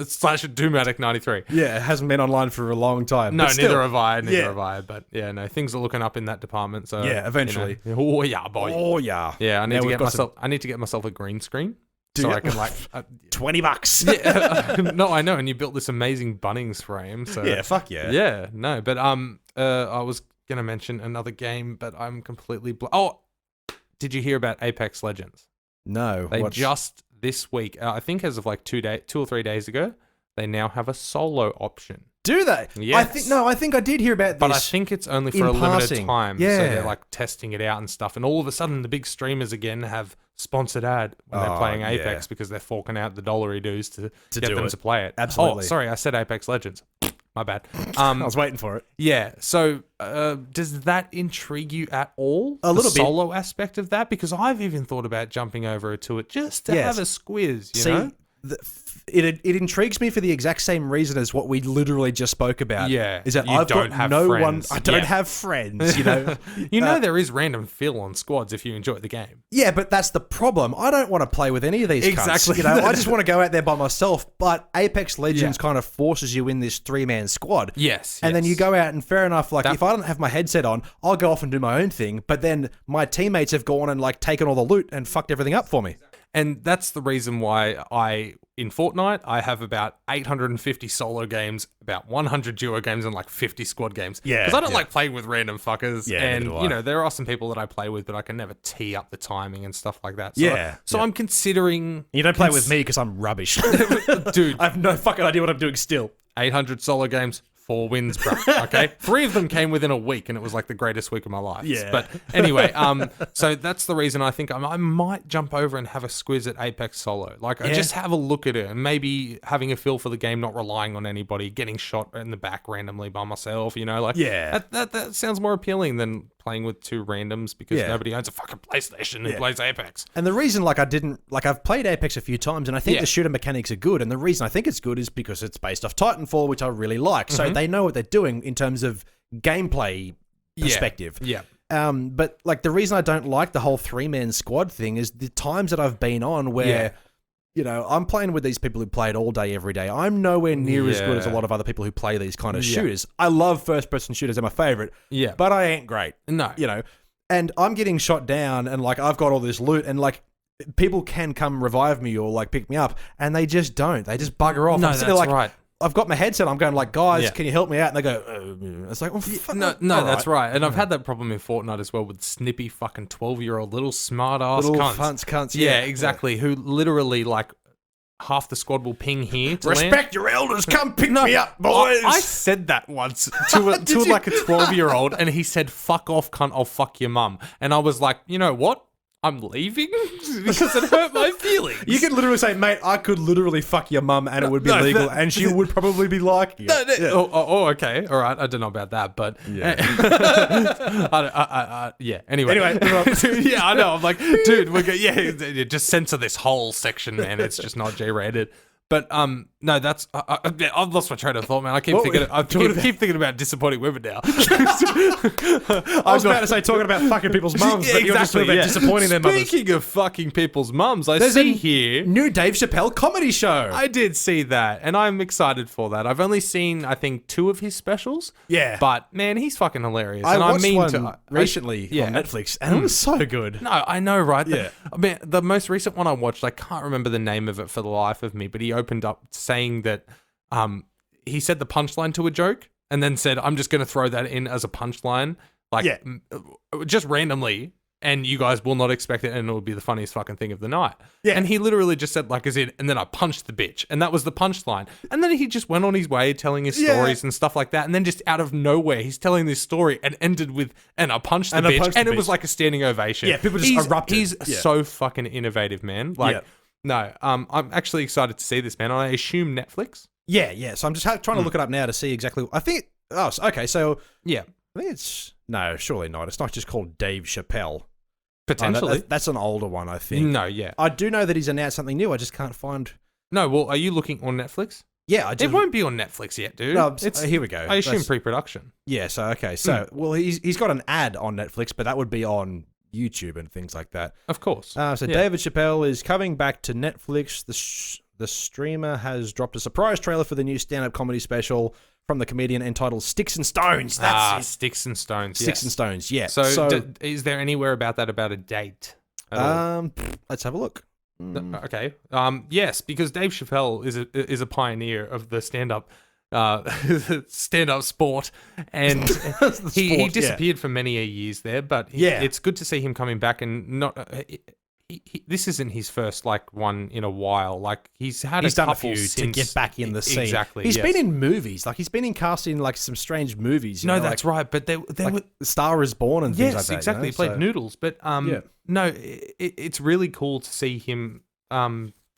slash DoomAddict93. Yeah, it hasn't been online for a long time. No, but still. neither have I. Neither have I. But yeah, no, things are looking up in that department. So Yeah, eventually. Oh yeah, boy. Oh yeah. Yeah, I need Now to we've get got myself. I need to get myself a green screen. Do So you? I can like $20. yeah, no, I know, and you built this amazing Bunnings frame. So Yeah, fuck yeah. yeah, no, but I was gonna mention another game, but I'm completely did you hear about Apex Legends? No. They just this week, I think as of like 2 or 3 days ago, they now have a solo option. Do they? Yes. I think I did hear about this. But I think it's only for in a limited passing. time. Yeah. So they're like testing it out and stuff. And all of a sudden, the big streamers again have sponsored ad when they're playing Apex because they're forking out the dollary dues to get do them it. to play it. Absolutely. Oh, sorry, I said Apex Legends. My bad. I was waiting for it. Yeah. So does that intrigue you at all? A little the bit. solo aspect of that? Because I've even thought about jumping over to it just to have a squiz, you know? it intrigues me for the exact same reason as what we literally just spoke about. Yeah, is that you I've don't got have no friends. one. I don't Yeah. have friends. You know, there is random fill on squads if you enjoy the game. yeah, but that's the problem. I don't want to play with any of these. Exactly. Cunts, you know, I just want to go out there by myself. But Apex Legends kind of forces you in this 3-man squad. Yes, and then you go out and fair enough. Like if I don't have my headset on, I'll go off and do my own thing. But then my teammates have gone and like taken all the loot and fucked everything up for me. And that's the reason why in Fortnite, I have about 850 solo games, about 100 duo games, and like 50 squad games. Yeah, because I don't like playing with random fuckers. Yeah, and neither do I. there are some people that I play with, but I can never tee up the timing and stuff like that. So, so I'm considering. You don't play with me because I'm rubbish, dude. I have no fucking idea what I'm doing still. 800 solo games. 4 wins, bro. Okay, 3 of them came within a week, and it was like the greatest week of my life. Yeah. But anyway, so that's the reason I think I might jump over and have a squiz at Apex Solo. Like, just have a look at it, and maybe having a feel for the game, not relying on anybody, getting shot in the back randomly by myself. You know, like that sounds more appealing than playing with 2 randoms because nobody owns a fucking PlayStation who plays Apex. And the reason, I've played Apex a few times, and I think the shooter mechanics are good. And the reason I think it's good is because it's based off Titanfall, which I really like. So they know what they're doing in terms of gameplay perspective. Yeah. But like the reason I don't like the whole 3-man squad thing is the times that I've been on where, you know, I'm playing with these people who play it all day, every day. I'm nowhere near as good as a lot of other people who play these kind of shooters. I love first-person shooters; they're my favorite. Yeah, but I ain't great. No, you know, and I'm getting shot down, and like I've got all this loot, and like people can come revive me or like pick me up, and they just don't. They just bugger off. No, I'm that's like, right. I've got my headset. I'm going like, guys, can you help me out? And they go, it's like, oh, fuck. No, that's right. And I've had that problem in Fortnite as well with snippy fucking 12-year-old little smart ass little cunts. Yeah, exactly. Who literally like half the squad will ping here to respect land. your elders. Come pick me up, boys. I said that once to like a 12-year-old, and he said, "Fuck off, cunt. I'll fuck your mum." And I was like, you know what? I'm leaving because it hurt my feelings. You could literally say, mate, I could literally fuck your mum and it would be legal and she would probably be liking it. Okay. All right. I don't know about that, but yeah. Anyway. Yeah, I know. I'm like, dude, just censor this whole section, man. It's just not J-rated. But no, that's I've lost my train of thought, man. I keep thinking about disappointing women now. I was about to say talking about fucking people's mums, but you're just talking about disappointing their mothers. Speaking of fucking people's mums, There's see here new Dave Chappelle comedy show. I did see that, and I'm excited for that. I've only seen I think 2 of his specials. Yeah, but man, he's fucking hilarious. I watched one recently on Netflix, and it was so good. No, I know, right? Yeah. I mean, the most recent one I watched, I can't remember the name of it for the life of me, but he opened up saying that he said the punchline to a joke and then said, I'm just going to throw that in as a punchline, just randomly, and you guys will not expect it, and it will be the funniest fucking thing of the night. Yeah. And he literally just said, like, and then I punched the bitch, and that was the punchline. And then he just went on his way telling his stories and stuff like that, and then just out of nowhere, he's telling this story and ended with, and I punched the bitch, and it was like a standing ovation. Yeah, people just erupted. He's so fucking innovative, man. Like, no, I'm actually excited to see this, man. I assume Netflix. Yeah. So I'm just trying to look it up now to see exactly. I think. Oh, okay. So yeah, I think it's no, surely not. It's not just called Dave Chappelle. Potentially, that's an older one, I think. No, yeah, I do know that he's announced something new. I just can't find. No, well, are you looking on Netflix? Yeah, I do. It won't be on Netflix yet, dude. No, here we go. I assume pre-production. Yeah. So okay. So well, he's got an ad on Netflix, but that would be on YouTube and things like that. Of course. David Chappelle is coming back to Netflix. The streamer has dropped a surprise trailer for the new stand-up comedy special from the comedian entitled Sticks and Stones. That's it. Sticks and Stones. Sticks and Stones, yeah. So is there anywhere about a date? Let's have a look. Okay. Yes, because Dave Chappelle is a pioneer of the stand-up sport, and he disappeared for many years there, but it's good to see him coming back, and not this isn't his first one in a while. Like he's done a few to get back in the scene. Exactly. He's been in movies, he's been in casting some strange movies. That's right. But they were Star is Born and things like that. Yes, exactly. He played Noodles, but no, it's really cool to see him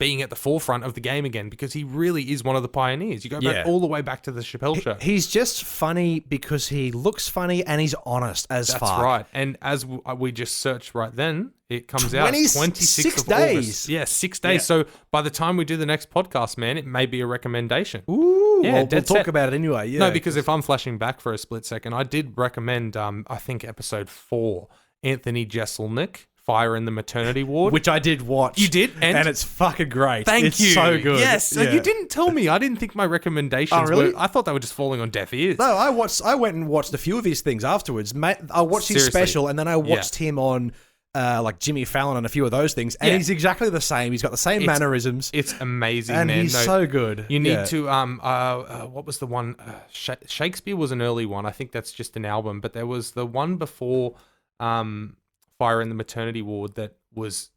being at the forefront of the game again, because he really is one of the pioneers. You go back all the way back to the Chappelle Show. He's just funny because he looks funny and he's honest as fuck. That's right. And as we just searched right then, it comes out 26 of days. August. Yeah, 6 days. Yeah. So by the time we do the next podcast, man, it may be a recommendation. Ooh, yeah, we'll talk about it anyway. Yeah. No, because if I'm flashing back for a split second, I did recommend, I think episode 4, Anthony Jeselnik, Fire in the Maternity Ward. Which I did watch. You did? And it's fucking great. Thank you. It's so good. Yes. So you didn't tell me. I didn't think my recommendations were... I thought they were just falling on deaf ears. No, I went and watched a few of his things afterwards. I watched his special, and then I watched him on... like Jimmy Fallon and a few of those things, and he's exactly the same. He's got the same mannerisms. It's amazing, and man. He's so good. You need to what was the one? Shakespeare was an early one. I think that's just an album, but there was the one before Fire in the Maternity Ward that was.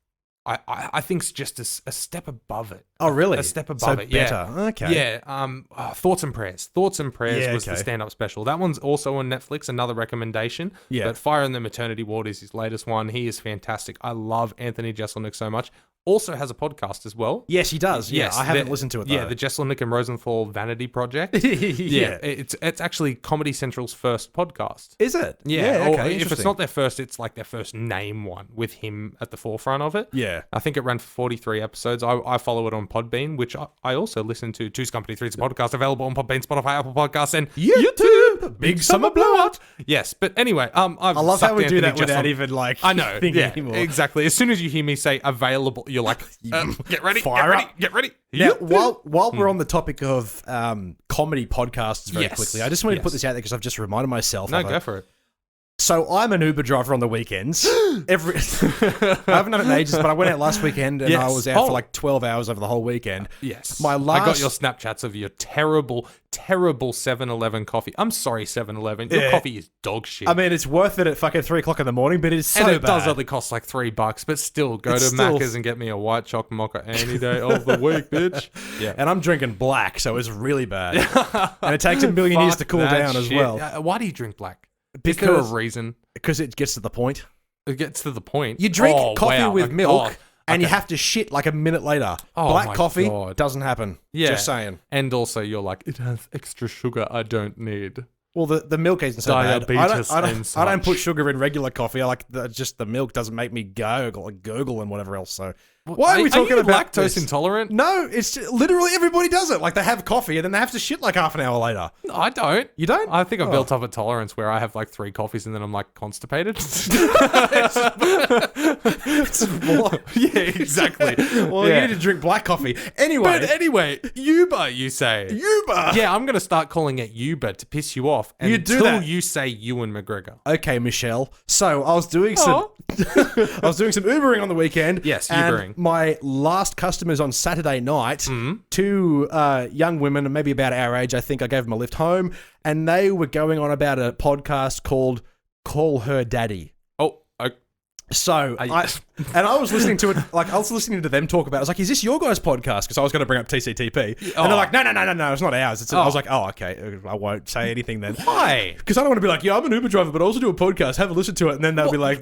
I think it's just a step above it. Oh, really? A step above it. Better. Yeah. Okay. Yeah. Thoughts and Prayers. Thoughts and Prayers was the stand-up special. That one's also on Netflix. Another recommendation. Yeah. But Fire in the Maternity Ward is his latest one. He is fantastic. I love Anthony Jeselnik so much. Also has a podcast as well. Yes, he does. Yes, I haven't listened to it though. Yeah, the Jeselnik and Rosenthal Vanity Project. Yeah, it's actually Comedy Central's first podcast. Is it? Yeah. Okay. If it's not their first, it's like their first name one with him at the forefront of it. Yeah. I think it ran for 43 episodes. I follow it on Podbean, which I also listen to. Two's Company, Three's a podcast, available on Podbean, Spotify, Apple Podcasts, and YouTube. Big summer blowout. Yes, but anyway, I love how we do that without even like. I know. Thinking Yeah, anymore. Exactly. As soon as you hear me say available, you're like, get ready, Fire up. get ready. Now, while we're on the topic of comedy podcasts very quickly, I just wanted to put this out there because I've just reminded myself. No, go for it. So I'm an Uber driver on the weekends. I haven't done it in ages, but I went out last weekend and I was out for like 12 hours over the whole weekend. Yes. I got your Snapchats of your terrible 7-Eleven coffee. I'm sorry, 7-Eleven. Your coffee is dog shit. I mean, it's worth it at fucking 3 o'clock in the morning, but it's so bad. And it does only cost like $3, but still, go to Macca's and get me a white choc mocha any day of the week, bitch. Yeah. And I'm drinking black, so it's really bad. And it takes a million years to cool down as well. Why do you drink black? Because, is there a reason? Because it gets to the point. It gets to the point. You drink coffee with milk, and you have to shit like a minute later. Black coffee doesn't happen. Yeah. Just saying. And also, you're like, it has extra sugar I don't need. Well, the milk isn't so bad. I don't put sugar in regular coffee. I like just the milk doesn't make me gurgle and whatever else. So why are we talking about lactose intolerant? No, it's literally everybody does it. Like they have coffee and then they have to shit like half an hour later. No, I don't. You don't? I think I've built up a tolerance where I have like 3 coffees and then I'm like constipated. It's more. Yeah, exactly. Well, you need to drink black coffee. Anyway, Uber, you say. Uber. Yeah, I'm going to start calling it Uber to piss you off until you say Ewan McGregor. Okay, Michelle. So I was doing some Ubering on the weekend. Yes, Ubering. My last customers on Saturday night, 2 young women, maybe about our age, I think I gave them a lift home, and they were going on about a podcast called Call Her Daddy. So, I was listening to it, like, I was listening to them talk about it. I was like, is this your guys' podcast? Because I was going to bring up TCTP. And they're like, no, it's not ours. I was like, oh, okay, I won't say anything then. Why? Because I don't want to be like, yeah, I'm an Uber driver, but I also do a podcast. Have a listen to it. And then they'll be like,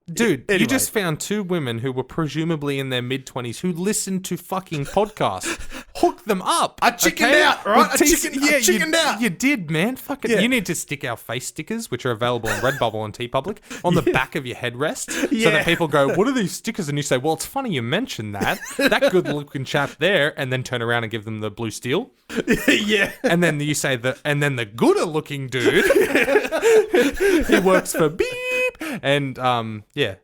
Dude, anyway. You just found 2 women who were presumably in their mid-20s who listened to fucking podcasts. Hook them up. I chickened out, right? I chickened out. You did, man. Fucking. Yeah. You need to stick our face stickers, which are available on Redbubble and TeePublic, on the back of your headrest, so that people go, what are these stickers? And you say, well, it's funny you mentioned that. That good-looking chap there, and then turn around and give them the blue steel. Yeah. And then you say and then the gooder-looking dude, he works for Beep. And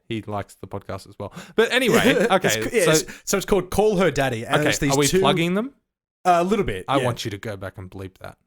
he likes the podcast as well. But anyway, okay. So it's called Call Her Daddy. And it's these are we plugging them? A little bit. I want you to go back and bleep that.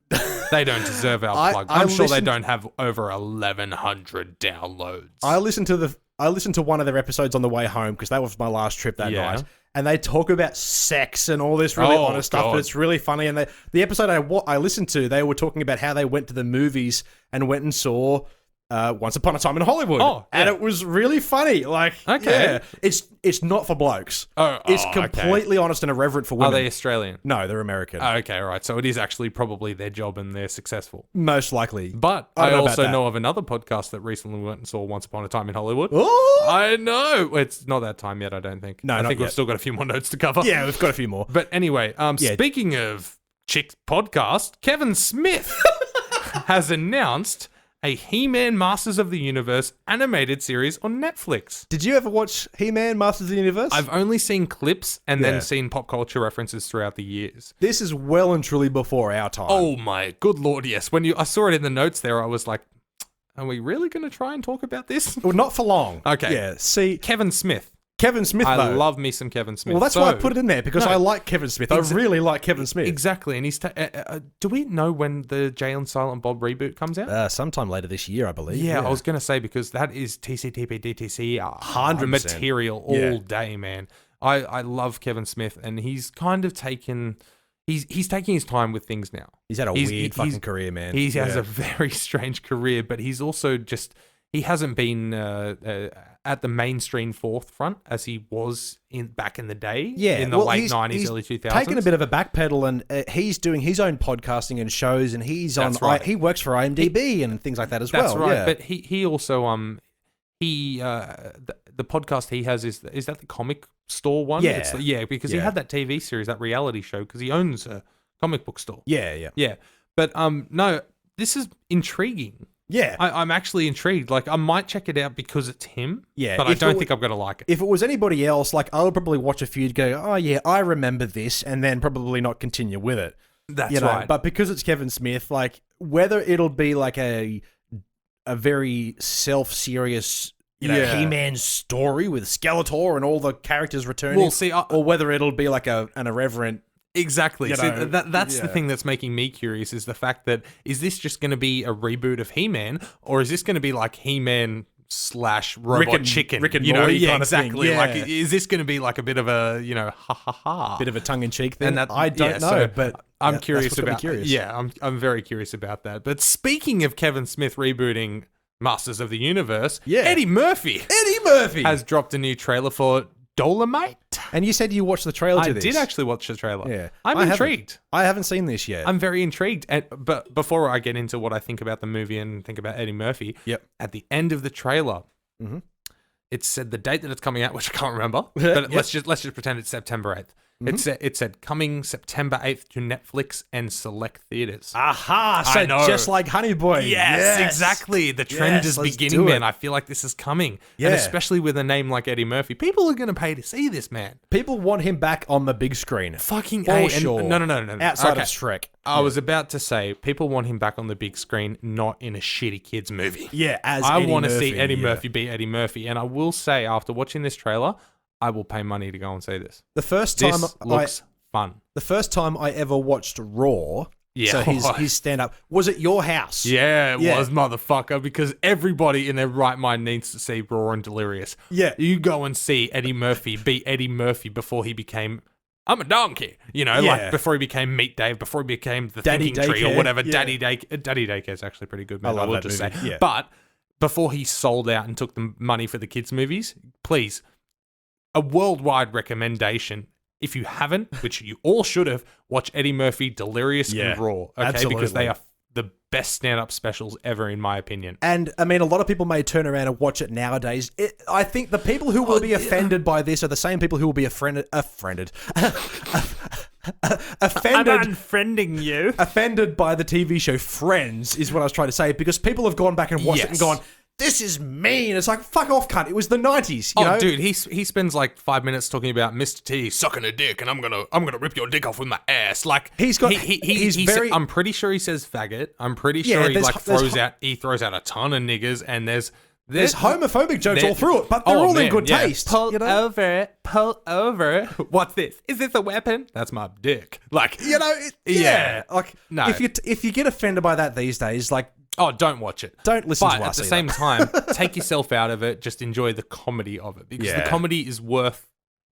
They don't deserve our plug. I'm sure they don't have over 1,100 downloads. I listened to one of their episodes on the way home because that was my last trip that night. And they talk about sex and all this really honest stuff, but it's really funny. And the episode I listened to, they were talking about how they went to the movies and went and saw Once Upon a Time in Hollywood. Oh, yeah. And it was really funny. Like, Okay. yeah. It's not for blokes. Oh, It's okay. completely honest and irreverent for Are women. they Australian? No, they're American. Oh, okay, right. So it is actually probably their job and they're successful. Most likely. But I I don't know also about that. know of another podcast that recently went and saw Once Upon a Time in Hollywood. Oh! I know. It's not that time yet, I don't think. No, I not think we've yet. still got a few more notes to cover. Yeah, we've got a few more. But anyway, speaking of Chick's podcast, Kevin Smith has announced a He-Man Masters of the Universe animated series on Netflix. Did you ever watch He-Man Masters of the Universe? I've only seen clips and Yeah. then seen pop culture references throughout the years. This is well and truly before our time. Oh my good lord, yes. When I saw it in the notes there, I was like, are we really going to try and talk about this? Well, not for long. Okay. Yeah, see, Kevin Smith. Kevin Smith, I though. love me some Kevin Smith. Well, that's why I put it in there, because No. I like Kevin Smith. I really like Kevin Smith. Exactly. And he's... do we know when the Jay and Silent Bob reboot comes out? Sometime later this year, I believe. Yeah, I was going to say, because that is TCTP DTC 100%. material all day, man. I love Kevin Smith, and he's kind of taken... He's taking his time with things now. He's had a weird fucking career, man. He has a very strange career, but he's also just... He hasn't been at the mainstream forefront as he was back in the day, in the late 90s, early 2000s. Taking a bit of a backpedal, and he's doing his own podcasting and shows, and he's on. right. He works for IMDb and things like that as That's well. right. Yeah. But he also the podcast he has is that the comic store one? Yeah. Because he had that TV series, that reality show, because he owns a comic book store. Yeah. But no, this is intriguing. Yeah. I'm actually intrigued. Like, I might check it out because it's him. Yeah, But I if don't it think I'm going to like it. If it was anybody else, like, I would probably watch a few, go, oh yeah, I remember this, and then probably not continue with it. That's right. But because it's Kevin Smith, like, whether it'll be like a very self-serious, He-Man story with Skeletor and all the characters returning, Well, see, or whether it'll be like an irreverent. Exactly. You See, know, that's the thing that's making me curious, is the fact that, is this just going to be a reboot of He-Man, or is this going to be like He-Man / Robot Chicken? Rick and you know, Morty yeah, kind of thing. exactly. Yeah. Like, is this going to be like a bit of a, ha ha ha, Bit of a tongue-in-cheek thing. And that, I don't know, so but I'm curious that's what's got me about. curious. Yeah, I'm very curious about that. But speaking of Kevin Smith rebooting Masters of the Universe, Eddie Murphy has dropped a new trailer for Dolemite. And you said you watched the trailer to I this. did actually watch the trailer. Yeah. I'm I intrigued. I haven't seen this yet. I'm very intrigued. But before I get into what I think about the movie and think about Eddie Murphy, at the end of the trailer, it said the date that it's coming out, which I can't remember. But let's just pretend it's September 8th. It said coming September 8th to Netflix and select theaters. Aha! I So know. just like Honey Boy. Yes, exactly. The trend is let's beginning, do it. man. I feel like this is coming. Yeah. And especially with a name like Eddie Murphy. People are going to pay to see this, man. People want him back on the big screen. Fucking For A. sure. No. Outside Okay. of Shrek. I was about to say, people want him back on the big screen, not in a shitty kids movie. Yeah, as I Eddie want to Murphy, see Eddie yeah. Murphy be Eddie Murphy. And I will say, after watching this trailer, I will pay money to go and see this. The first This time looks fun. the first time I ever watched Raw, Yeah. so his stand-up, was at your house. Yeah, it was, motherfucker, because everybody in their right mind needs to see Raw and Delirious. Yeah. You go and see Eddie Murphy be Eddie Murphy before he became, I'm a donkey, like before he became Meat Dave, before he became the Daddy Thinking Tree or Daycare, whatever. yeah. Daddy Daycare is actually pretty good, man. I love will that just movie, say. yeah. But before he sold out and took the money for the kids' movies, please, a worldwide recommendation. If you haven't, which you all should have, watch Eddie Murphy, Delirious, and Raw. Okay, absolutely. because they are the best stand-up specials ever, in my opinion. And, I mean, a lot of people may turn around and watch it nowadays. I think the people who will be offended by this are the same people who will be offended. Offended I'm unfriending you. offended by the TV show Friends is what I was trying to say, because people have gone back and watched it and gone, this is mean. It's like, fuck off, cunt. It was the 90s, you know? Dude, he spends like 5 minutes talking about Mr. T sucking a dick, and I'm gonna rip your dick off with my ass. Like He's got- he's very- I'm pretty sure he says faggot. I'm pretty sure he there's- like throws out a ton of niggers, and there's homophobic jokes all through it, but they're all in good taste. Pull you know? over. What's this? Is this a weapon? That's my dick. Like, You know, like, No. if you get offended by that these days, like, oh, don't watch it. Don't listen but to us at the either. same time, take yourself out of it. Just enjoy the comedy of it, because the comedy is worth,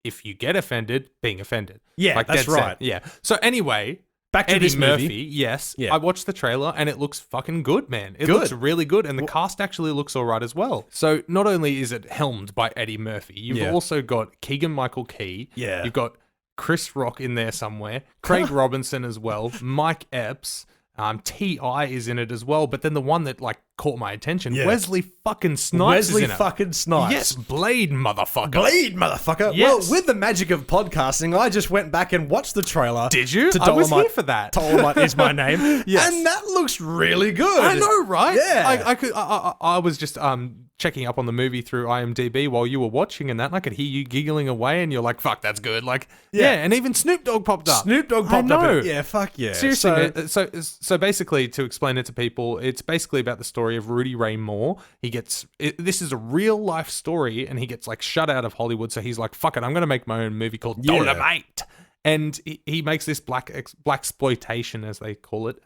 if you get offended, being offended. Yeah, like, that's dead set. right. Yeah. So anyway, Back to Eddie this movie. Murphy, yes. Yeah. I watched the trailer and it looks fucking good, man. It Good. looks really good, and the cast actually looks all right as well. So not only is it helmed by Eddie Murphy, you've also got Keegan-Michael Key. Yeah. You've got Chris Rock in there somewhere. Craig Robinson as well. Mike Epps. T.I. is in it as well, but then the one that like caught my attention, Wesley fucking Snipes is in it. Fucking Snipes. Yes, Blade, motherfucker. Blade, motherfucker. Yes. Well, with the magic of podcasting, I just went back and watched the trailer. Did you? To I was Dolemite. here for that. Dolemite is my name. Yes. And that looks really good. I know, right? Yeah. I was just checking up on the movie through IMDb while you were watching and that, and I could hear you giggling away, and you're like, fuck, that's good. Like, and even Snoop Dogg popped up. Snoop Dogg popped I up. know. Yeah, fuck yeah. Seriously, man. So basically, to explain it to people, it's basically about the story of Rudy Ray Moore. This is a real life story, and he gets like shut out of Hollywood, so he's like, fuck it, I'm going to make my own movie called Dolemite. And he makes this blaxploitation, as they call it,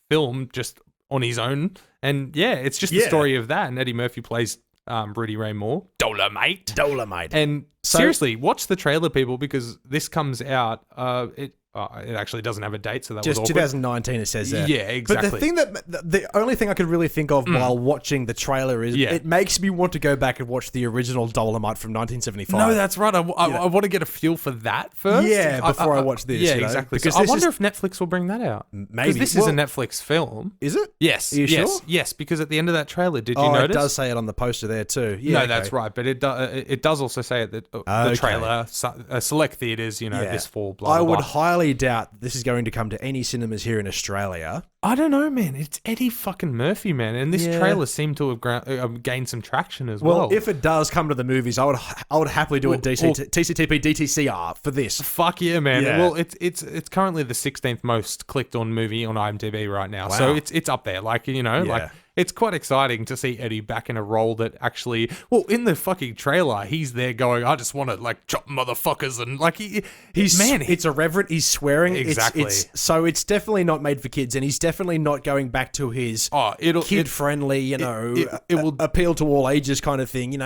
film just on his own. And it's just the story of that. And Eddie Murphy plays Rudy Ray Moore. Dolemite. And seriously, watch the trailer, people, because this comes out. It actually doesn't have a date, so that just was awkward. 2019. It says there. Yeah, exactly. But the thing the only thing I could really think of while watching the trailer is it makes me want to go back and watch the original Dolemite from 1975. No, that's right. I want to get a feel for that first. Yeah, before I watch this. Yeah, you know? exactly. Because I wonder if Netflix will bring that out. Maybe. Because this is a Netflix film. Is it? Yes. Are you sure? Yes, because at the end of that trailer, did you notice? It does say it on the poster there too. Yeah, no, that's right. But it does also say that the trailer, select theaters, this fall, blah, blah, I would blah. highly doubt this is going to come to any cinemas here in Australia. I don't know, man. It's Eddie fucking Murphy, man. And this trailer seemed to have gained some traction as well. Well, if it does come to the movies, I would happily do a TCTP DTCR for this. Fuck yeah, man. Yeah. Well, it's currently the 16th most clicked on movie on IMDb right now. Wow. So it's up there. Like, like it's quite exciting to see Eddie back in a role that actually, well, in the fucking trailer, he's there going, I just want to like chop motherfuckers, and like it's irreverent. He's swearing. Exactly. So it's definitely not made for kids, and he's definitely not going back to his kid friendly, it will appeal to all ages kind of thing.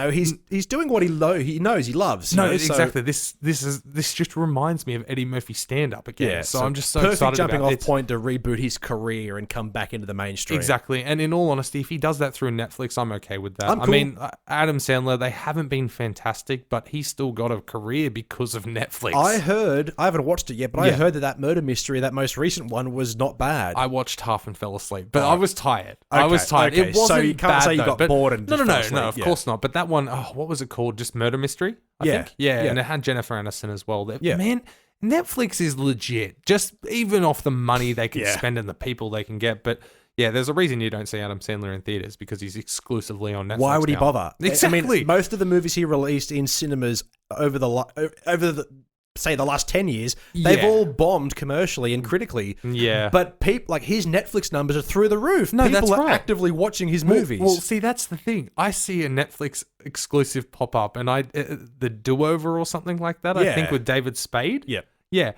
He's doing what he knows he loves. Exactly. This just reminds me of Eddie Murphy's stand up again. Yeah, so I'm just so perfect excited jumping about off point to reboot his career and come back into the mainstream. Exactly. And in all honesty, if he does that through Netflix, I'm okay with that. I'm cool. I mean, Adam Sandler, they haven't been fantastic, but he's still got a career because of Netflix. I haven't watched it yet, but I heard that murder mystery, that most recent one, was not bad. I watched half and fell asleep, but I was tired. I was tired. Okay. It wasn't so you can't bad, say you got bored and just fell No, asleep. of course not. But that one, what was it called? Just Murder Mystery, I think. Yeah, and it had Jennifer Aniston as well. Man, Netflix is legit. Just even off the money they can spend and the people they can get, but. Yeah, there's a reason you don't see Adam Sandler in theaters, because he's exclusively on Netflix. Why would he now. bother? Exactly. I mean, most of the movies he released in cinemas over the last 10 years, they've all bombed commercially and critically. Yeah. But his Netflix numbers are through the roof. No, people that's are right. actively watching his movies. Well, see, that's the thing. I see a Netflix exclusive pop up, and the Do-Over or something like that. I think with David Spade. Yeah.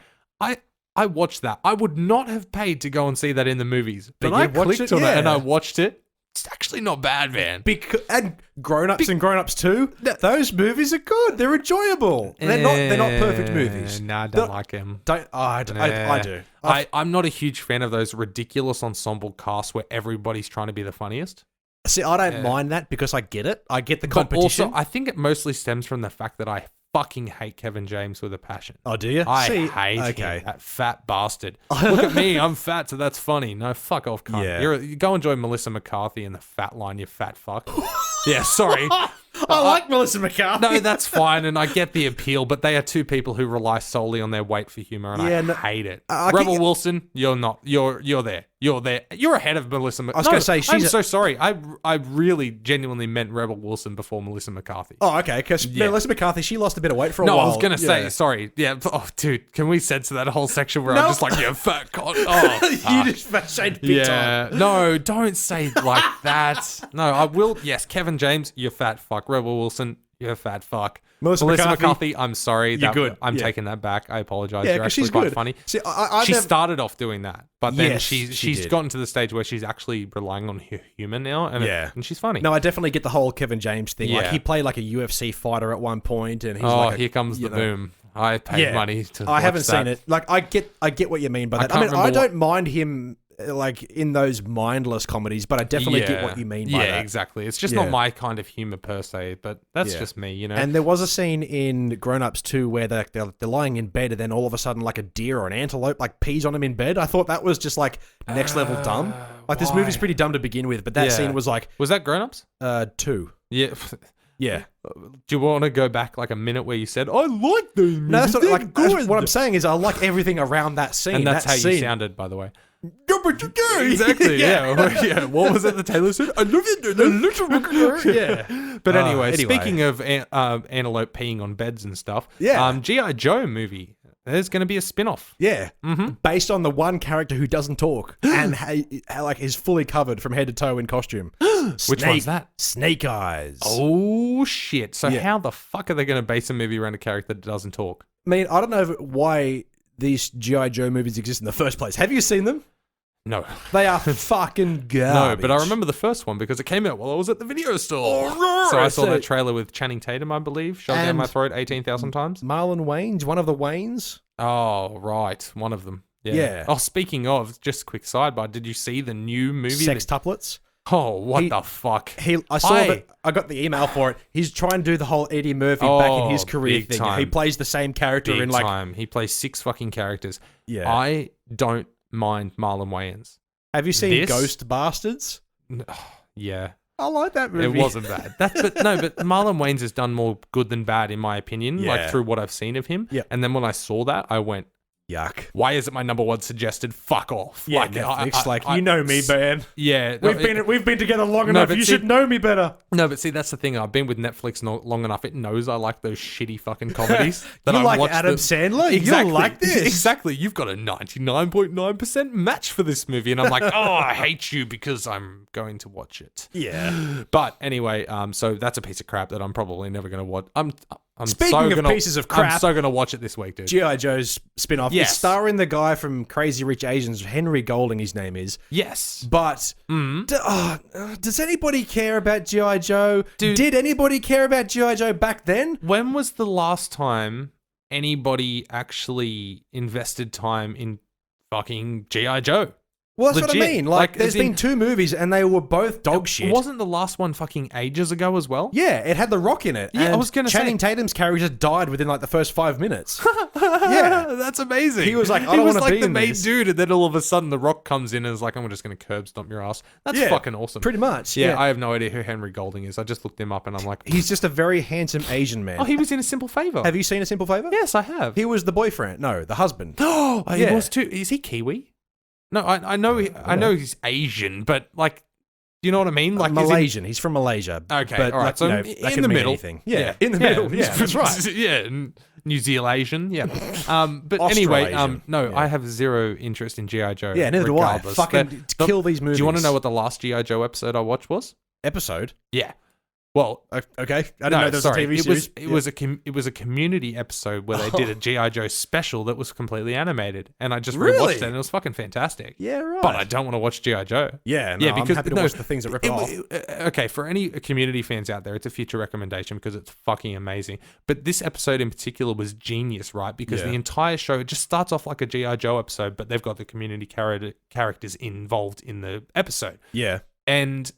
I watched that. I would not have paid to go and see that in the movies, but I clicked on it and I watched it. It's actually not bad, man. And Grown Ups and Grown Ups 2, those movies are good. They're enjoyable. They're not perfect movies. Nah, I don't like them. I do. I'm not a huge fan of those ridiculous ensemble casts where everybody's trying to be the funniest. See, I don't mind that because I get it. I get the competition. But also, I think it mostly stems from the fact that I fucking hate Kevin James with a passion. Oh, do you? I hate him, that fat bastard. Look at me, I'm fat, so that's funny. No, fuck off, cunt. Yeah. You go enjoy Melissa McCarthy in the fat line, you fat fuck. Yeah, sorry. I like Melissa McCarthy. No, that's fine, and I get the appeal, but they are two people who rely solely on their weight for humor, and I hate it. Rebel Wilson, you're not. You're there. You're there. You're ahead of Melissa McCarthy. I was going to say, I'm so sorry. I really genuinely meant Rebel Wilson before Melissa McCarthy. Oh, okay, because Melissa McCarthy, she lost a bit of weight for a while. No, I was going to say, sorry. Yeah, dude, can we censor that whole section where I'm just like, you fat cunt? Oh, you just fat shamed big time. No, don't say like that. No, I will. Yes, Kevin James, you fat fuck. Rebel Wilson, you fat fuck. Melissa McCarthy, I'm sorry. You're good. I'm taking that back. I apologize. Yeah, you're actually she's quite good. funny. See, she started off doing that, but then Yes, she's she did. gotten to the stage where she's actually relying on her humor now, and she's funny. No, I definitely get the whole Kevin James thing. Yeah. Like, he played like a UFC fighter at one point, and he's like here comes the boom. I paid money to I haven't watch that. seen it. Like, I get what you mean by that. can't I remember don't mind him like in those mindless comedies, but I definitely get what you mean by that. Yeah, exactly. It's just not my kind of humor per se, but that's just me, you know. And there was a scene in Grown Ups 2 where they're lying in bed, and then all of a sudden, like a deer or an antelope like pees on him in bed. I thought that was just like next level dumb. Like this movie's pretty dumb to begin with, but that scene was like, was that Grown Ups? 2. Yeah. Yeah. Do you want to go back like a minute where you said, I like those movies? No, that's not, like good. what I'm saying is I like everything around that scene. And that's that how scene. you sounded, by the way. Exactly. Yeah. What was it that Taylor said? I love it. Yeah. But anyway, speaking of antelope peeing on beds and stuff, G.I. Joe movie. There's going to be a spin-off. Yeah. Based on the one character who doesn't talk and like is fully covered from head to toe in costume. Which one's that? Snake Eyes. Oh, shit. So how the fuck are they going to base a movie around a character that doesn't talk? I mean, I don't know why these G.I. Joe movies exist in the first place. Have you seen them? No. They are fucking garbage. No, but I remember the first one because it came out while I was at the video store. So I saw that trailer with Channing Tatum, I believe, shoved down my throat 18,000 times. Marlon Wayans, one of the Wayans. Oh, right. One of them. Yeah. Oh, speaking of, just a quick sidebar, did you see the new movie? Sextuplets? Oh, what the fuck? I saw that. I got the email for it. He's trying to do the whole Eddie Murphy back in his career thing. Time. He plays the same character big in like time. He plays 6 fucking characters. Yeah. I don't mind Marlon Wayans. Have you seen Ghost Bastards? Yeah. I like that movie. It wasn't bad. But Marlon Wayans has done more good than bad in my opinion, like through what I've seen of him. Yeah. And then when I saw that, I went, yuck. Why is it my number one suggested? Fuck off. Yeah, Netflix, you know me, man. Yeah. We've been together long enough. You should know me better. No, but see, that's the thing. I've been with Netflix long enough. It knows I like those shitty fucking comedies. That you like Adam Sandler? Exactly. You like this? Exactly. You've got a 99.9% match for this movie. And I'm like, oh, I hate you because I'm going to watch it. Yeah. But anyway, so that's a piece of crap that I'm probably never going to watch. Speaking of pieces of crap, I'm so going to watch it this week, dude. G.I. Joe's spin-off. Yes. It's starring the guy from Crazy Rich Asians, Henry Golding, his name is. Yes. But does anybody care about G.I. Joe? Dude, did anybody care about G.I. Joe back then? When was the last time anybody actually invested time in fucking G.I. Joe? Well, that's Legit. what I mean. Like there's been 2 movies and they were both dog shit. Wasn't the last one fucking ages ago as well? Yeah, it had The Rock in it. Yeah, and I was going to say. Channing Tatum's character died within like the first 5 minutes. Yeah. That's amazing. He was like, I don't want to be in the main this. dude, and then all of a sudden The Rock comes in and is like, I'm just going to curb stomp your ass. That's fucking awesome. Pretty much. Yeah, I have no idea who Henry Golding is. I just looked him up and I'm like... He's just a very handsome Asian man. Oh, he was in A Simple Favor. Have you seen A Simple Favor? Yes, I have. He was the boyfriend. No, the husband. Oh, he was too. Is he Kiwi? No, I know he's Asian, but like, do you know what I mean? Like Malaysian. He's from Malaysia. Okay, but, all right. like, So that in can the mean middle. anything. Yeah, in the middle. Yeah, that's right. Yeah, New Zealand. Yeah. But anyway, no, Yeah. I have zero interest in G.I. Joe. Yeah, neither do I. regardless. Fucking kill these movies. Do you want to know what the last G.I. Joe episode I watched was? Episode? Yeah. Well, okay. I didn't know there was a TV series. It was a community episode where they did a G.I. Joe special that was completely animated, and I just Really? rewatched it, and it was fucking fantastic. Yeah, right. But I don't want to watch G.I. Joe. Yeah, no, I'm happy to watch the things that rip it off. Okay, for any community fans out there, it's a future recommendation because it's fucking amazing. But this episode in particular was genius, right? Because the entire show, it just starts off like a G.I. Joe episode, but they've got the community characters involved in the episode. Yeah. And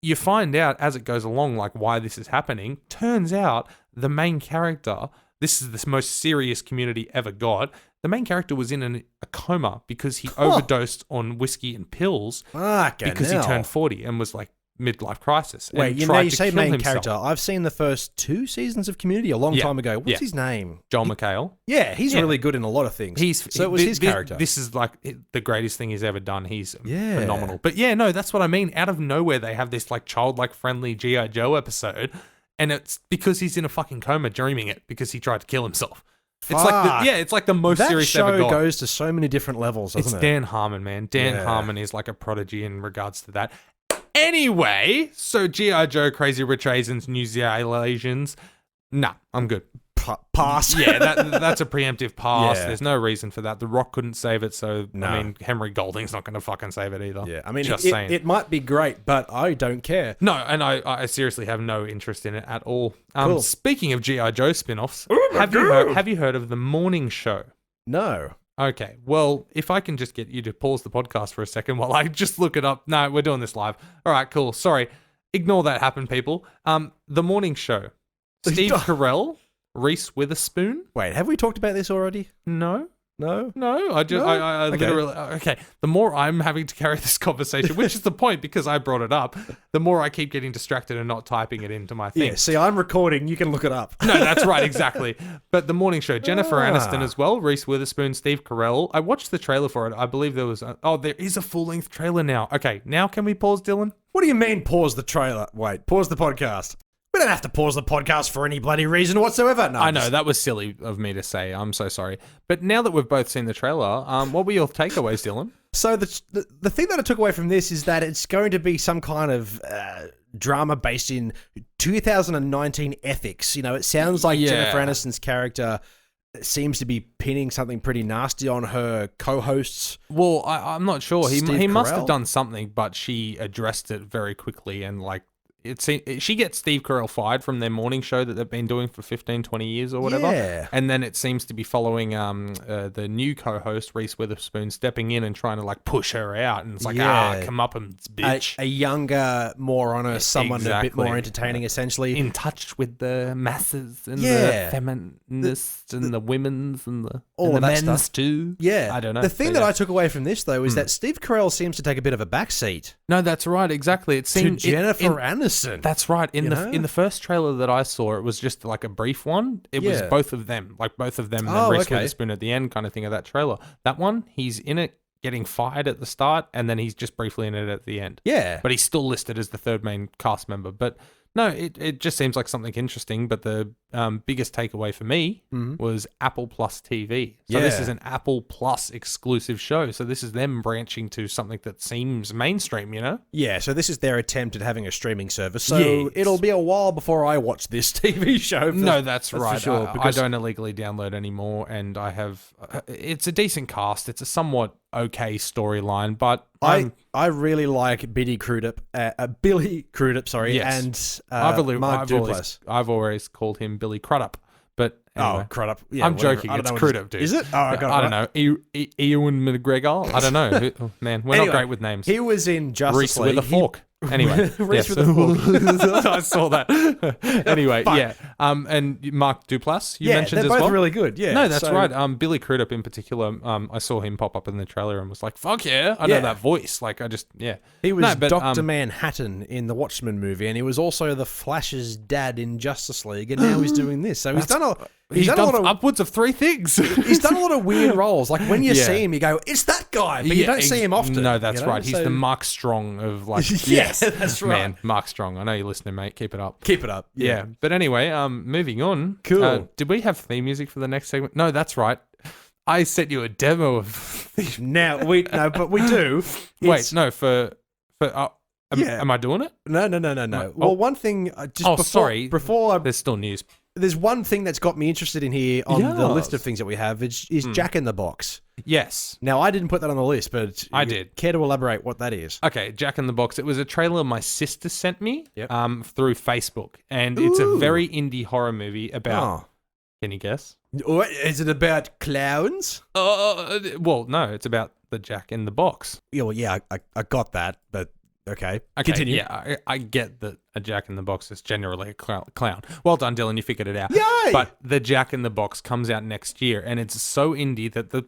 you find out as it goes along, like, why this is happening. Turns out the main character, this is the most serious community ever got. The main character was in a coma because he overdosed on whiskey and pills because he turned 40 and was like midlife crisis. Wait, you know, you say main character. I've seen the first 2 seasons of Community a long time ago. What's his name? Joel McHale. Yeah, he's really good in a lot of things. So it was his character. This is like the greatest thing he's ever done. He's phenomenal. But yeah, no, that's what I mean. Out of nowhere, they have this like childlike friendly G.I. Joe episode, and it's because he's in a fucking coma dreaming it because he tried to kill himself. It's like it's like the most serious ever got. That show goes to so many different levels, doesn't it? It's Dan Harmon, man. Dan Harmon is like a prodigy in regards to that. Anyway, so G.I. Joe, Crazy Rich Asians, New Zealand Asians. Nah, I'm good. pass. Yeah, that's a preemptive pass. Yeah. There's no reason for that. The Rock couldn't save it, so No. I mean, Henry Golding's not going to fucking save it either. Yeah, I mean, Just saying. it might be great, but I don't care. No, and I seriously have no interest in it at all. Cool. Speaking of G.I. Joe spin-offs, Oh have you heard of The Morning Show? No. Okay, well, if I can just get you to pause the podcast for a second while I just look it up. No, we're doing this live. All right, cool. Sorry. Ignore that happen, people. The Morning Show. Steve Carell, Reese Witherspoon. Wait, have we talked about this already? No. No? No, I Okay. literally... Okay, the more I'm having to carry this conversation, which is the point because I brought it up, the more I keep getting distracted and not typing it into my thing. Yeah, see, I'm recording. You can look it up. No, that's right, exactly. But The Morning Show, Jennifer Aniston as well, Reese Witherspoon, Steve Carell. I watched the trailer for it. I believe there was... there is a full-length trailer now. Okay, now can we pause, Dylan? What do you mean, pause the trailer? Wait, pause the podcast. We don't have to pause the podcast for any bloody reason whatsoever. No, I know, that was silly of me to say. I'm so sorry. But now that we've both seen the trailer, what were your takeaways, Dylan? So the thing that I took away from this is that it's going to be some kind of drama based in 2019 ethics. You know, it sounds like Jennifer Aniston's character seems to be pinning something pretty nasty on her co-hosts. Well, I'm not sure. He must have Carell? done something, but she addressed it very quickly and she gets Steve Carell fired from their morning show that they've been doing for 15, 20 years or whatever. Yeah. And then it seems to be following the new co-host, Reese Witherspoon, stepping in and trying to push her out. And it's like, come up and bitch. A younger, more honest, someone a bit more entertaining, essentially. In touch with the masses and the feminists and the women's and the men's stuff too. Yeah. I don't know. The thing that I took away from this, though, is that Steve Carell seems to take a bit of a backseat. No, that's right. Exactly. It seemed to Jennifer Aniston. That's right. In the first trailer that I saw, it was just like a brief one. It was both of them, and then Reese Witherspoon at the end, kind of thing of that trailer. That one, he's in it, getting fired at the start, and then he's just briefly in it at the end. Yeah, but he's still listed as the third main cast member. But no, it just seems like something interesting. But the biggest takeaway for me was Apple Plus TV. So this is an Apple Plus exclusive show. So this is them branching to something that seems mainstream, you know? Yeah, so this is their attempt at having a streaming service. So it'll be a while before I watch this TV show. That's right. For sure, I don't illegally download anymore, and I have... it's a decent cast. It's a somewhat okay storyline, but... I really like Billy Crudup, sorry, and Mark Duplass. I've always called him Billy Crudup, but anyway. Crudup. Yeah, I'm joking. It's Crudup, dude. Is it? Oh, I don't know. Ewan McGregor. I don't know. Man, we're not great with names. He was in Justice League with a fork. Anyway, Reese with a fork. I saw that. Anyway, and Mark Duplass, you mentioned as well. They're both really good. Yeah, no, that's right. Billy Crudup in particular. I saw him pop up in the trailer and was like, "Fuck yeah, I know that voice." He was Dr. Manhattan in the Watchmen movie, and he was also the Flash's dad in Justice League, and now he's doing this. So he's done upwards of 3 things. He's done a lot of weird roles. Like when you see him, you go, "It's that guy," but you don't see him often. No, that's right. He's the Mark Strong of Yes, that's right. Man, Mark Strong. I know you're listening, mate. Keep it up. Keep it up. Yeah. But anyway, moving on. Cool. Did we have theme music for the next segment? No, that's right. I sent you a demo of but we do. Wait, no, am I doing it? No. Well, one thing. Before there's still news. There's one thing that's got me interested in here on the list of things that we have is Jack in the Box. Yes. Now, I didn't put that on the list, but I did. Care to elaborate what that is? Okay, Jack in the Box. It was a trailer my sister sent me through Facebook, and it's a very indie horror movie about... Can you guess? Is it about clowns? Well, no, it's about the Jack in the Box. Yeah, well, I got that, but... Okay, continue. Yeah, I get that a Jack in the Box is generally a clown. Well done, Dylan, you figured it out. Yay! But the Jack in the Box comes out next year, and it's so indie that the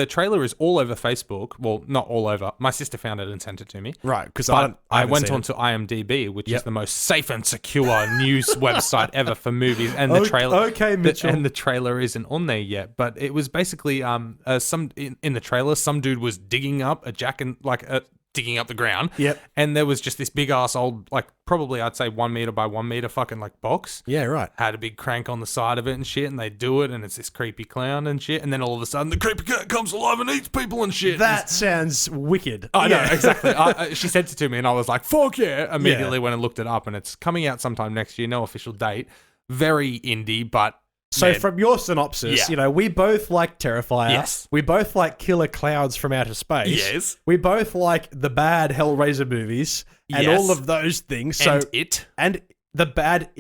trailer is all over Facebook. Well, not all over. My sister found it and sent it to me. Right, because I went onto IMDb, which is the most safe and secure news website ever for movies. And the trailer, and the trailer isn't on there yet. But it was basically in the trailer, some dude was digging up a Jack in digging up the ground. Yep. And there was just this big ass old, probably I'd say 1 meter by 1 meter fucking box. Yeah, right. Had a big crank on the side of it and shit, and they do it, and it's this creepy clown and shit, and then all of a sudden the creepy cat comes alive and eats people and shit. That sounds wicked. I know, exactly. She sent it to me and I was like, fuck yeah, immediately when I looked it up, and it's coming out sometime next year, no official date. Very indie, but So man. from your synopsis, Yeah. we both like Terrifier. Yes. We both like Killer Clowns from Outer Space. Yes. We both like the bad Hellraiser movies and Yes. all of those things. So and the bad.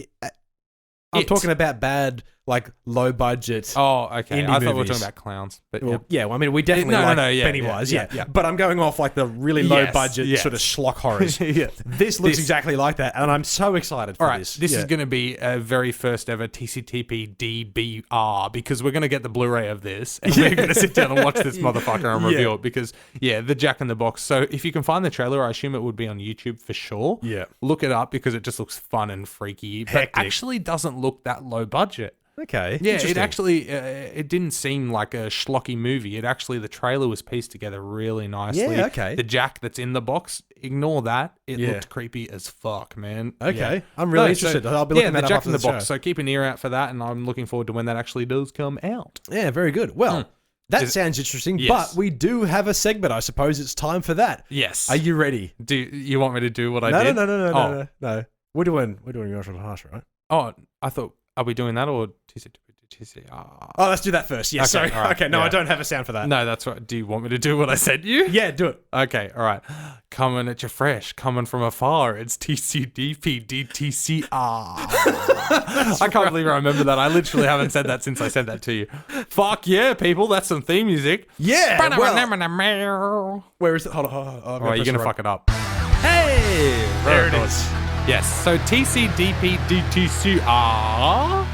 I'm It. talking about bad, like low budget. Oh, okay. Indie I thought we were movies. talking about clowns, but Well, well, I mean, we definitely No, like yeah, Pennywise, yeah. But I'm going off like the really low Yes, budget yes. sort of schlock horrors. yeah. This looks exactly like that, and I'm so excited for All right, this. this is going to be a very first ever TCTP DBR because we're going to get the Blu-ray of this and we're going to sit down and watch this motherfucker and review it because, the Jack in the Box. So if you can find the trailer, I assume it would be on YouTube for sure. Yeah. Look it up because it just looks fun and freaky, but Hectic. actually doesn't look that low budget. Okay. Yeah, it interesting. actually it didn't seem like a schlocky movie. It actually, the trailer was pieced together really nicely. Yeah, okay. The Jack that's in the box, ignore that. It Yeah. looked creepy as fuck, man. Okay. Yeah. I'm really No, interested. so- I'll be looking the that up Jack after in the the Box. show. So keep an ear out for that, and I'm looking forward to when that actually does come out. Yeah, very good. Well, that Is- sounds interesting, Yes. but we do have a segment. I suppose it's time for that. Yes. Are you ready? Do you want me to do what I No, did? no. We're doing Yours with Harsh, right? Oh, I thought, are we doing that or TC? Oh, let's do that first. Yeah, Okay, sorry. all right, Okay, no, yeah. I don't have a sound for that. No, that's right. Do you want me to do what I said you? Yeah, do it. Okay, all right. Coming at you fresh, coming from afar. It's TCDPDTCR. I can't believe I remember that. I literally haven't said that since I said that to you. Fuck yeah, people. That's some theme music. Yeah, well, All where is it? Hold on. Oh, right, you're going to fuck it up. Hey! There it is. Yes, so TCDPDTCR.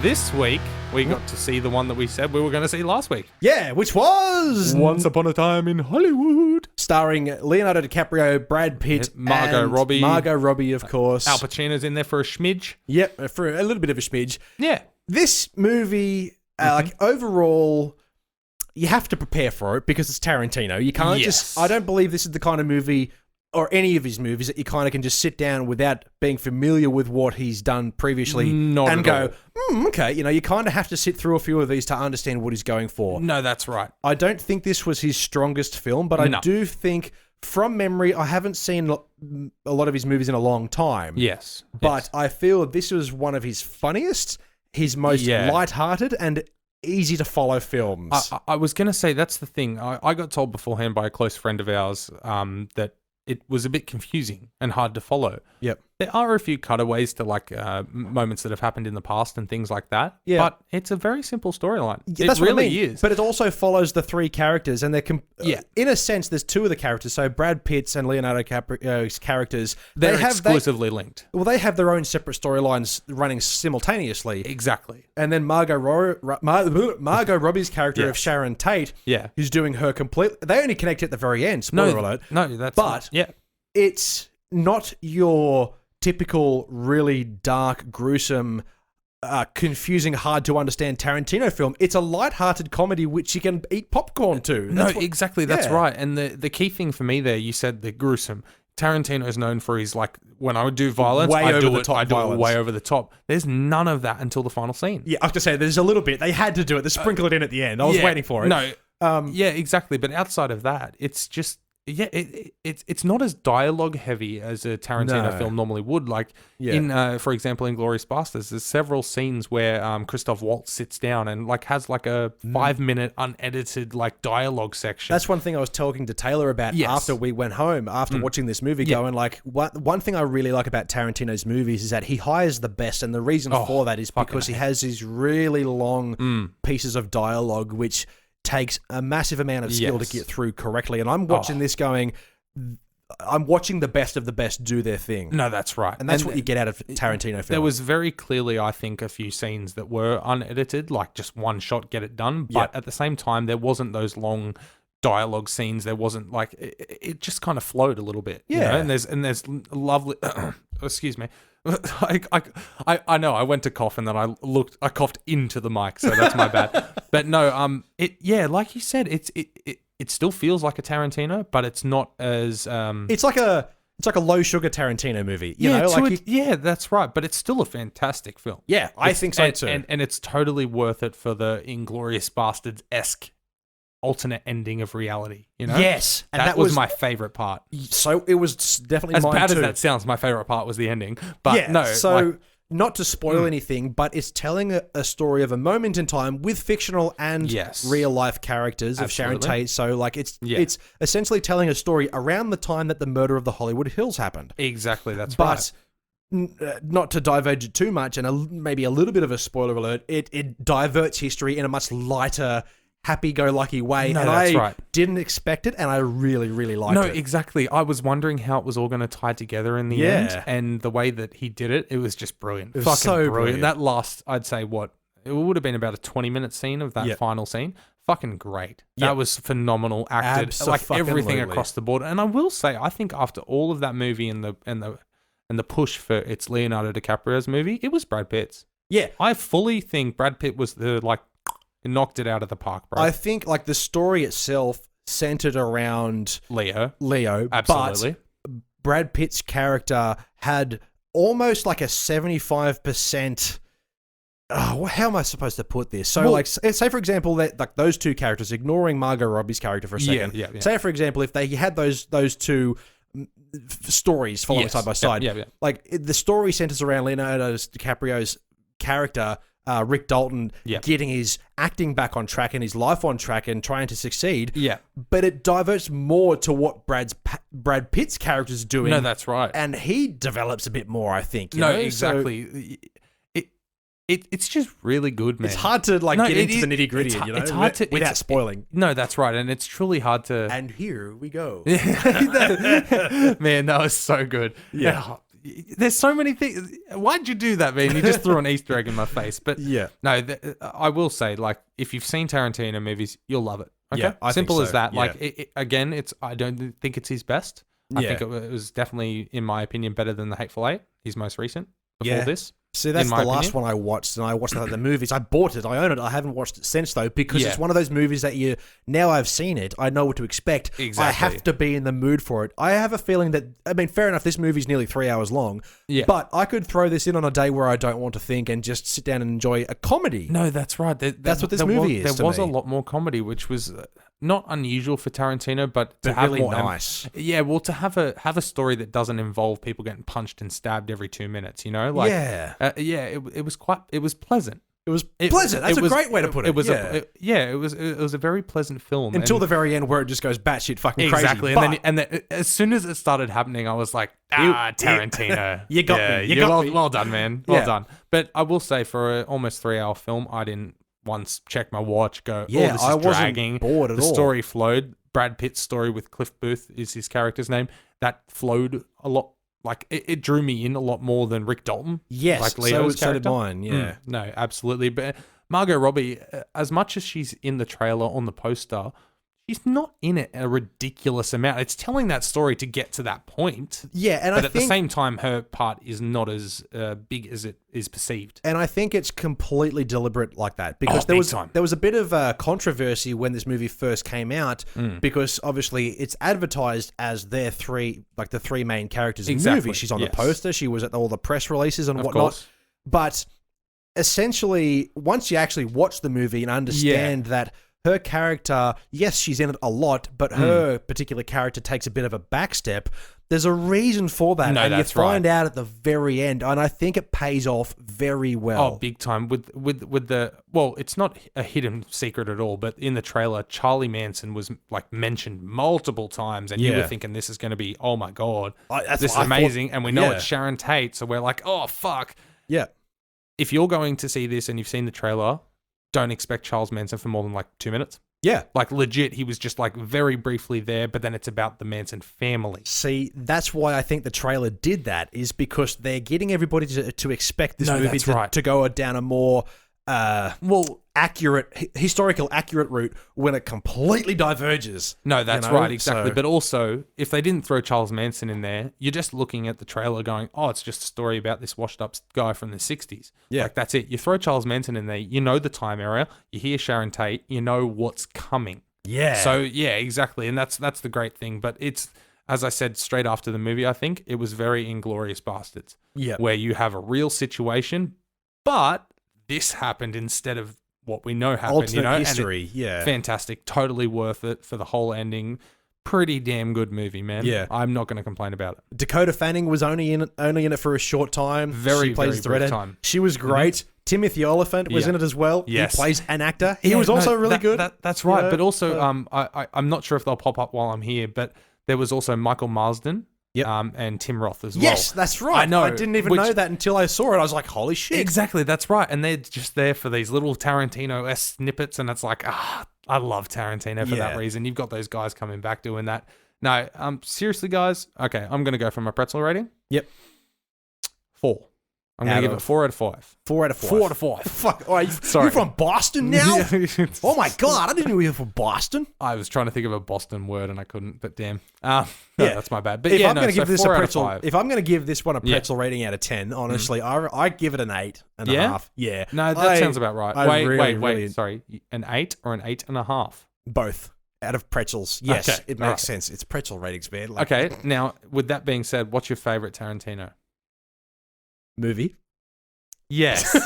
This week, we got to see the one that we said we were going to see last week. Yeah, which was Once Upon a Time in Hollywood. starring Leonardo DiCaprio, Brad Pitt, Margot and Robbie. Margot Robbie, of course. Al Pacino's in there for a schmidge. Yep, for a little bit of a smidge. Yeah. This movie, like overall, you have to prepare for it because it's Tarantino. You can't Yes. I don't believe this is the kind of movie, or any of his movies, that you kind of can just sit down without being familiar with what he's done previously Not and at go, okay, you kind of have to sit through a few of these to understand what he's going for. No, that's right. I don't think this was his strongest film, but I No. do think, from memory, I haven't seen a lot of his movies in a long time. Yes. But I feel this was one of his funniest, his most lighthearted, and easy to follow films. I was going to say, that's the thing. I got told beforehand by a close friend of ours that it was a bit confusing and hard to follow. Yep. There are a few cutaways to moments that have happened in the past and things like that. Yeah. But it's a very simple storyline. Yeah, it that's really what I mean. is. But it also follows the three characters, and they're in a sense, there's two of the characters. So Brad Pitt's and Leonardo DiCaprio's characters, They're exclusively linked. Well, they have their own separate storylines running simultaneously. Exactly. And then Margot Robbie's character of Sharon Tate, who's doing her complete. They only connect at the very end. Spoiler alert. No, that's. But yeah, it's not your typical, really dark, gruesome, confusing, hard to understand Tarantino film. It's a light-hearted comedy which you can eat popcorn to. Exactly. That's right. And the key thing for me there, you said the gruesome. Tarantino is known for his, when I would do violence, I do it way over the top. There's none of that until the final scene. Yeah, I have to say, there's a little bit. They had to do it. They sprinkle it in at the end. I was waiting for it. No. Yeah, exactly. But outside of that, it's just... Yeah, it's not as dialogue heavy as a Tarantino film normally would. In, for example, in Inglourious Basterds, there's several scenes where Christoph Waltz sits down and has a 5-minute unedited dialogue section. That's one thing I was talking to Taylor about after we went home after watching this movie. Going one thing I really like about Tarantino's movies is that he hires the best, and the reason for that is because he has these really long pieces of dialogue which takes a massive amount of skill to get through correctly. And I'm watching this going, I'm watching the best of the best do their thing. No, that's right. And that's what you get out of Tarantino films. There was very clearly, I think, a few scenes that were unedited, just one shot, get it done. But at the same time, there wasn't those long dialogue scenes. There wasn't it just kind of flowed a little bit. Yeah. And there's lovely, excuse me. I know I went to cough and then I coughed into the mic, so that's my bad. But no, like you said, it still feels like a Tarantino, but it's not as It's like a low sugar Tarantino movie. You know, that's right. But it's still a fantastic film. Yeah, I think so too. And it's totally worth it for the Inglourious Basterds-esque alternate ending of reality, you know? Yes. And that was my favorite part. So it was definitely as mine bad too. as that sounds, my favorite part was the ending. But not to spoil anything, but it's telling a story of a moment in time with fictional and real life characters of Sharon Tate. So like it's essentially telling a story around the time that the murder of the Hollywood Hills happened. Exactly, that's right. But not to diverge it too much, and maybe a little bit of a spoiler alert, it diverts history in a much lighter, happy-go-lucky way, and I didn't expect it, and I really, really liked it. No, exactly. I was wondering how it was all going to tie together in the end, and the way that he did it, it was just brilliant. It was so brilliant. That last, I'd say, it would have been about a 20-minute scene of that final scene. Fucking great. That was phenomenal, acted, like everything across the board. And I will say, I think after all of that movie and the push for its Leonardo DiCaprio's movie, it was Brad Pitt's. Yeah. I fully think Brad Pitt was knocked it out of the park, bro. I think like the story itself centered around Leo. Absolutely. But Brad Pitt's character had almost like a 75%. Oh, how am I supposed to put this? So, say for example that like those two characters, ignoring Margot Robbie's character for a second. Yeah. Say for example, if they had those two stories following side by side, like the story centers around Leonardo DiCaprio's character. Rick Dalton getting his acting back on track and his life on track and trying to succeed. Yeah. But it diverts more to what Brad Pitt's character's doing. No, that's right. And he develops a bit more, I think. No, exactly. So, it's just really good, man. It's hard to get into the nitty gritty, it's hard to, without spoiling. No, that's right. And it's truly hard to... And here we go. Man, that was so good. Yeah. There's so many things. Why'd you do that, man? You just threw an Easter egg in my face. But no, I will say, like, if you've seen Tarantino movies, you'll love it. Okay, yeah, simple think as so. that. Yeah. Like, again, I don't think it's his best. I think it was definitely, in my opinion, better than The Hateful Eight, his most recent. Before this. See, that's the last one I watched, and I watched the movies. I bought it, I own it. I haven't watched it since, though, because it's one of those movies that now I've seen it, I know what to expect. Exactly. I have to be in the mood for it. I have a feeling that, I mean, fair enough, this movie's nearly 3 hours long, but I could throw this in on a day where I don't want to think and just sit down and enjoy a comedy. No, that's right. That's what this movie is. There was a lot more comedy, which was not unusual for Tarantino, but to have really more, nice. To have a story that doesn't involve people getting punched and stabbed every 2 minutes, you know? It was pleasant. It was pleasant. That's a great way to put it. It was it was a very pleasant film until the very end, where it just goes batshit fucking crazy. Exactly, and then as soon as it started happening, I was like, Tarantino, you got me. Well done, man. Well done. But I will say, for an almost 3 hour film, I didn't once check my watch. This is I wasn't dragging. bored at all. The story flowed. Brad Pitt's story with Cliff Booth is his character's name. That flowed a lot. Like, it drew me in a lot more than Rick Dalton. Yes, like Leo's so did mine, yeah. No, absolutely. But Margot Robbie, as much as she's in the trailer on the poster, she's not in it a ridiculous amount. It's telling that story to get to that point. Yeah, but at the same time, her part is not as big as it is perceived. And I think it's completely deliberate like that, because there was a bit of controversy when this movie first came out, because obviously it's advertised as the three main characters in the movie. She's on the poster, she was at all the press releases and whatnot. Course. But essentially, once you actually watch the movie and understand that her character, yes, she's in it a lot, but her particular character takes a bit of a backstep. There's a reason for that, and you find out at the very end, and I think it pays off very well. Oh, big time! With the it's not a hidden secret at all, but in the trailer, Charlie Manson was like mentioned multiple times, and you were thinking this is going to be, oh my god, this is amazing, and we know it's Sharon Tate, so we're like, oh fuck, yeah. If you're going to see this and you've seen the trailer, don't expect Charles Manson for more than like 2 minutes. Yeah. Like, legit, he was just like very briefly there, but then it's about the Manson family. See, that's why I think the trailer did that, is because they're getting everybody to expect this movie to go down a more historical accurate route when it completely diverges. No, that's right, exactly. So, but also, if they didn't throw Charles Manson in there, you're just looking at the trailer going, oh, it's just a story about this washed up guy from the 60s. Yeah. Like, that's it. You throw Charles Manson in there, you know the time area, you hear Sharon Tate, you know what's coming. Yeah. So, yeah, exactly. And that's the great thing. But it's, as I said straight after the movie, I think, it was very Inglourious Bastards. Yeah. Where you have a real situation, but this happened instead of what we know happened. Alternate history, fantastic, totally worth it for the whole ending. pretty damn good movie, man. Yeah. I'm not going to complain about it. Dakota Fanning was only in it for a short time. She plays the brief redhead. time. She was great. Timothy Oliphant was in it as well. Yes. He plays an actor. He was also really good. That's right. But also, I'm not sure if they'll pop up while I'm here, but there was also Michael Marsden. Yep. And Tim Roth as well. Yes, that's right. I know. I didn't even know that until I saw it. I was like, holy shit. Exactly, that's right. And they're just there for these little Tarantino-esque snippets, and it's like, I love Tarantino for that reason. You've got those guys coming back doing that. No, seriously, guys. Okay, I'm going to go for my pretzel rating. Yep. 4. I'm going to give it 4 out of 5. 4 out of 5. 4 out of 5. Fuck. Oh, Sorry. You're from Boston now? Oh my God, I didn't know you were from Boston. I was trying to think of a Boston word and I couldn't, but damn. No, that's my bad. But if yeah, I'm going to give this a 4 out of pretzel, 5. if I'm going to give this one a pretzel rating out of 10, honestly, I give it an 8.5. Yeah. No, that sounds about right. Wait. Sorry. An 8 or an 8.5? Both. Out of pretzels. Yes, Okay. it makes sense. It's pretzel ratings, man. Like, Okay, now, with that being said, what's your favorite Tarantino? Movie. Yes.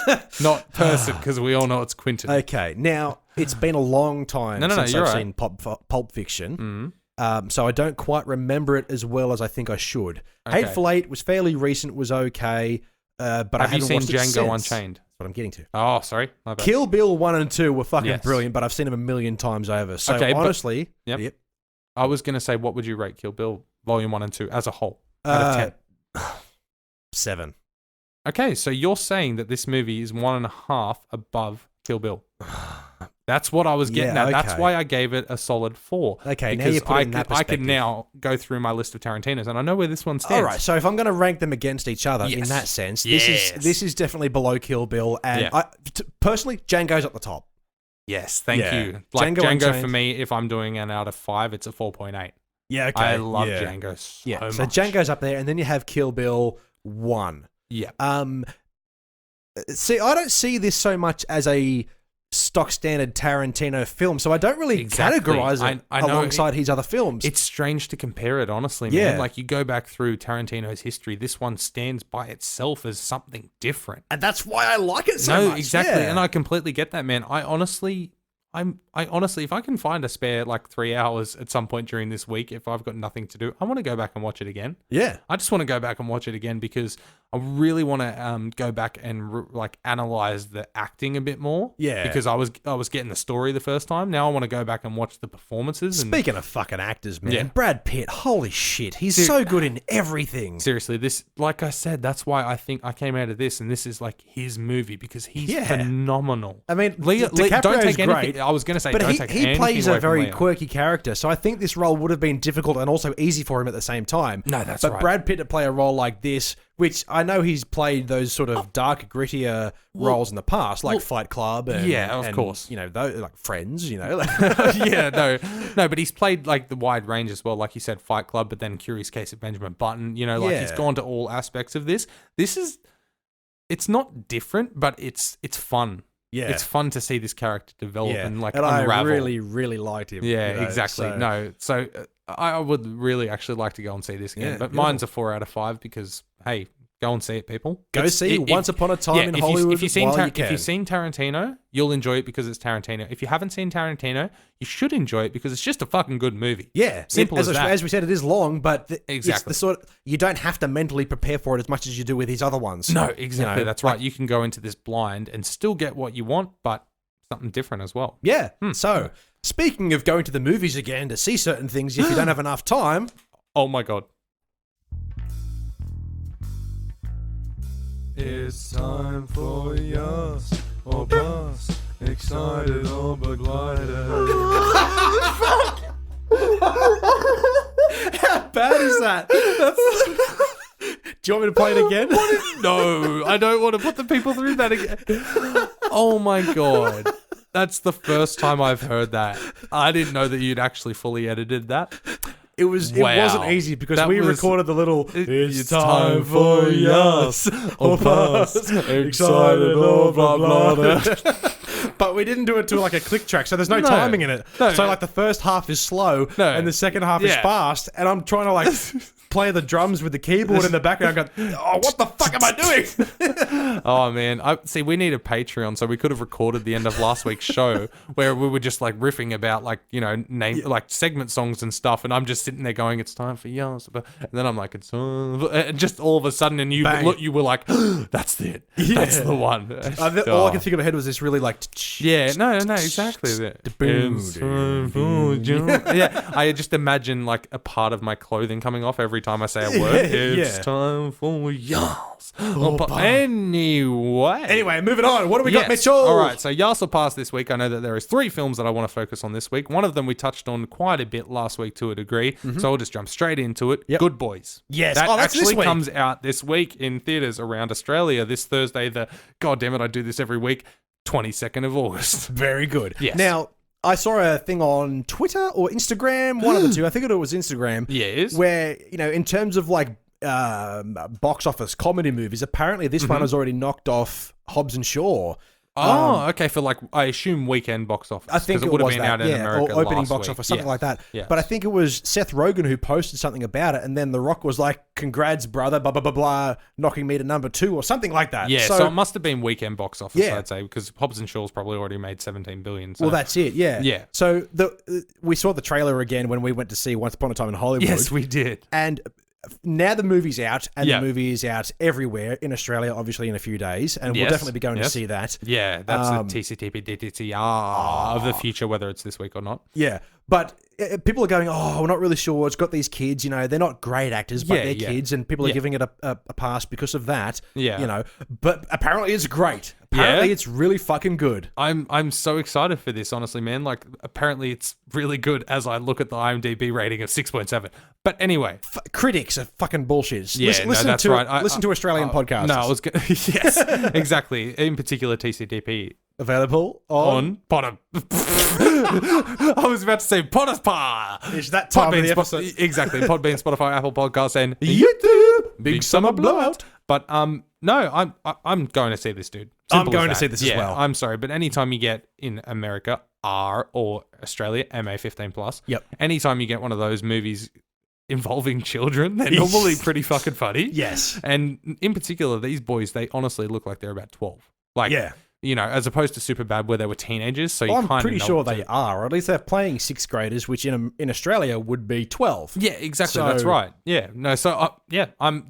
Not person, because we all know it's Quentin. Okay, now, it's been a long time since I've seen Pulp Fiction, so I don't quite remember it as well as I think I should. Okay. Hateful Eight was fairly recent, was okay, but I Have you haven't seen watched it Django since. Unchained? That's what I'm getting to. Oh, sorry. My bad. Kill Bill 1 and 2 were fucking Yes. brilliant, but I've seen them a million times over. So Okay, but- honestly, Yep. I was going to say, what would you rate Kill Bill Volume 1 and 2 as a whole? Out of 10. 7. Okay, so you're saying that this movie is 1.5 above Kill Bill. That's what I was getting at. That's okay. why I gave it a solid 4. Okay, now because you put it in that I perspective. could now go through my list of Tarantinos, and I know where this one stands. All right, so if I'm going to rank them against each other in Yes. that sense, Yes. this is definitely below Kill Bill, and personally, Django's at the top. Yes, thank Yeah. you. Like Django Django Unchained. for me, if I'm doing an out of 5, it's a 4.8. Yeah, okay. I love Django so Yeah, much. so Django's up there, and then you have Kill Bill 1. Yeah. See, I don't see this so much as a stock standard Tarantino film, so I don't really Exactly. categorize it I know alongside his other films. It's strange to compare it, honestly, Yeah. man. Like, you go back through Tarantino's history, this one stands by itself as something different. and that's why I like it so much. Exactly. Yeah. And I completely get that, man. I honestly, if I can find a spare, like, 3 hours at some point during this week, if I've got nothing to do, I want to go back and watch it again. Yeah. I just want to go back and watch it again because I really want to go back and analyze the acting a bit more. Yeah. Because I was getting the story the first time. Now I want to go back and watch the performances. And Speaking of fucking actors, man, Yeah. Brad Pitt, holy shit, he's so good in everything. seriously, this, like I said, that's why I think I came out of this, and this is like his movie because he's phenomenal. I mean, Don't DiCaprio's take anything. great, I was going to say, but don't he take anything plays away a from very Leo. quirky character, so I think this role would have been difficult and also easy for him at the same time. No, that's but right. Brad Pitt to play a role like this, which I know he's played those sort of dark, grittier roles in the past, like Fight Club, and of course, you know, those, like Friends, you know. Yeah, no, but he's played like the wide range as well, like you said, Fight Club, but then Curious Case of Benjamin Button, you know, like he's gone to all aspects of this. It's not different, but it's fun. Yeah. It's fun to see this character develop and like and unravel. I really, really liked him. Yeah, you know, exactly. So I would really actually like to go and see this again, Yeah, but beautiful. mine's a 4 out of 5 because, hey, go and see it, people. Go see Once Upon a Time in Hollywood If you've seen while you can. if you've seen Tarantino, you'll enjoy it because it's Tarantino. If you haven't seen Tarantino, you should enjoy it because it's just a fucking good movie. Yeah, Simple as that. As we said, it is long, but it's Exactly. the sort of, you don't have to mentally prepare for it as much as you do with his other ones. No, exactly. You know, That's right. You can go into this blind and still get what you want, but something different as well. Yeah. So, speaking of going to the movies again to see certain things if you don't have enough time. Oh my god. It's time for YAAAS or Bus, excited or begleited. How bad is that? Do you want me to play it again? No, I don't want to put the people through that again. Oh my god. That's the first time I've heard that. I didn't know that you'd actually fully edited that. It wasn't easy because That we was- recorded the little It's time for YAAAS or Bus, excited or blah blah. But we didn't do it to like a click track, so there's no No. timing in it. No. So like the first half is slow No. and the second half is Yeah. fast, and I'm trying to like play the drums with the keyboard in the background. Going, oh, what the fuck am I doing? Oh man, see. We need a Patreon, so we could have recorded the end of last week's show where we were just like riffing about like like segment songs and stuff, and I'm just sitting there going, "It's time for YAAAS," and then I'm like, "It's just all of a sudden," and you were like, "That's it, that's the one." All I can think of in my head was this really like, no, exactly. Yeah, I just imagine like a part of my clothing coming off every time I say a word. It's time for YAAAS. Anyway, moving on. What do we got, Mitchell? All right, so YAAAS will pass this week. I know that there is 3 films that I want to focus on this week. One of them we touched on quite a bit last week to a degree, so I'll just jump straight into it. Yep. Good Boys. Yes. That that's actually this week. comes out this week in theaters around Australia this Thursday. God damn it, I do this every week. 22nd of August. Very good. Yes. Now, I saw a thing on Twitter or Instagram, one of the two. I think it was Instagram. Yes. Where, in terms of like box office comedy movies, apparently this one has already knocked off Hobbs and Shaw. Okay, for like, I assume weekend box office. I think it would have was been that, out in America or opening last box week. office, something like that. Yeah. But I think it was Seth Rogen who posted something about it, and then The Rock was like, "Congrats, brother, blah blah blah blah," knocking me to number 2 or something like that. Yeah, so it must have been weekend box office, Yeah. I'd say, because Hobbs and Shaw's probably already made 17 billion. So. Well, that's it. Yeah. Yeah. So we saw the trailer again when we went to see Once Upon a Time in Hollywood. Yes, we did. And now the movie's out, and Yeah. the movie is out everywhere in Australia, obviously in a few days, and we'll Yes, definitely be going to yes. see that. Yeah, that's the TCTP DTTR of the future, whether it's this week or not. Yeah, but people are going, "Oh, we're not really sure. It's got these kids, they're not great actors, but they're kids," and people are giving it a pass because of that. Yeah. But apparently it's great. Apparently it's really fucking good. I'm so excited for this, honestly, man. Like, apparently it's really good as I look at the IMDb rating of 6.7. But anyway, critics are fucking bullshit. Yeah, listen that's to, right. Listen to Australian podcasts. No, I was gonna, yes, exactly. In particular, TCTP available on Potter. I was about to say PODBEAN. It's that time of the episode. Exactly. Podbean, Spotify, Apple Podcasts, and YouTube. Big summer blowout. But no, I'm going to see this, dude. I'm Simple going as to see that. this as well. I'm sorry, but anytime you get in America, R, or Australia, MA 15+. Yep. Anytime you get one of those movies involving children, they're normally pretty fucking funny. Yes. And in particular, these boys, they honestly look like they're about 12. Like, Yeah. As opposed to Superbad where they were teenagers. So I'm pretty sure they are, or at least they're playing 6th graders, which in Australia would be 12. Yeah, exactly. So- That's right. Yeah. No. So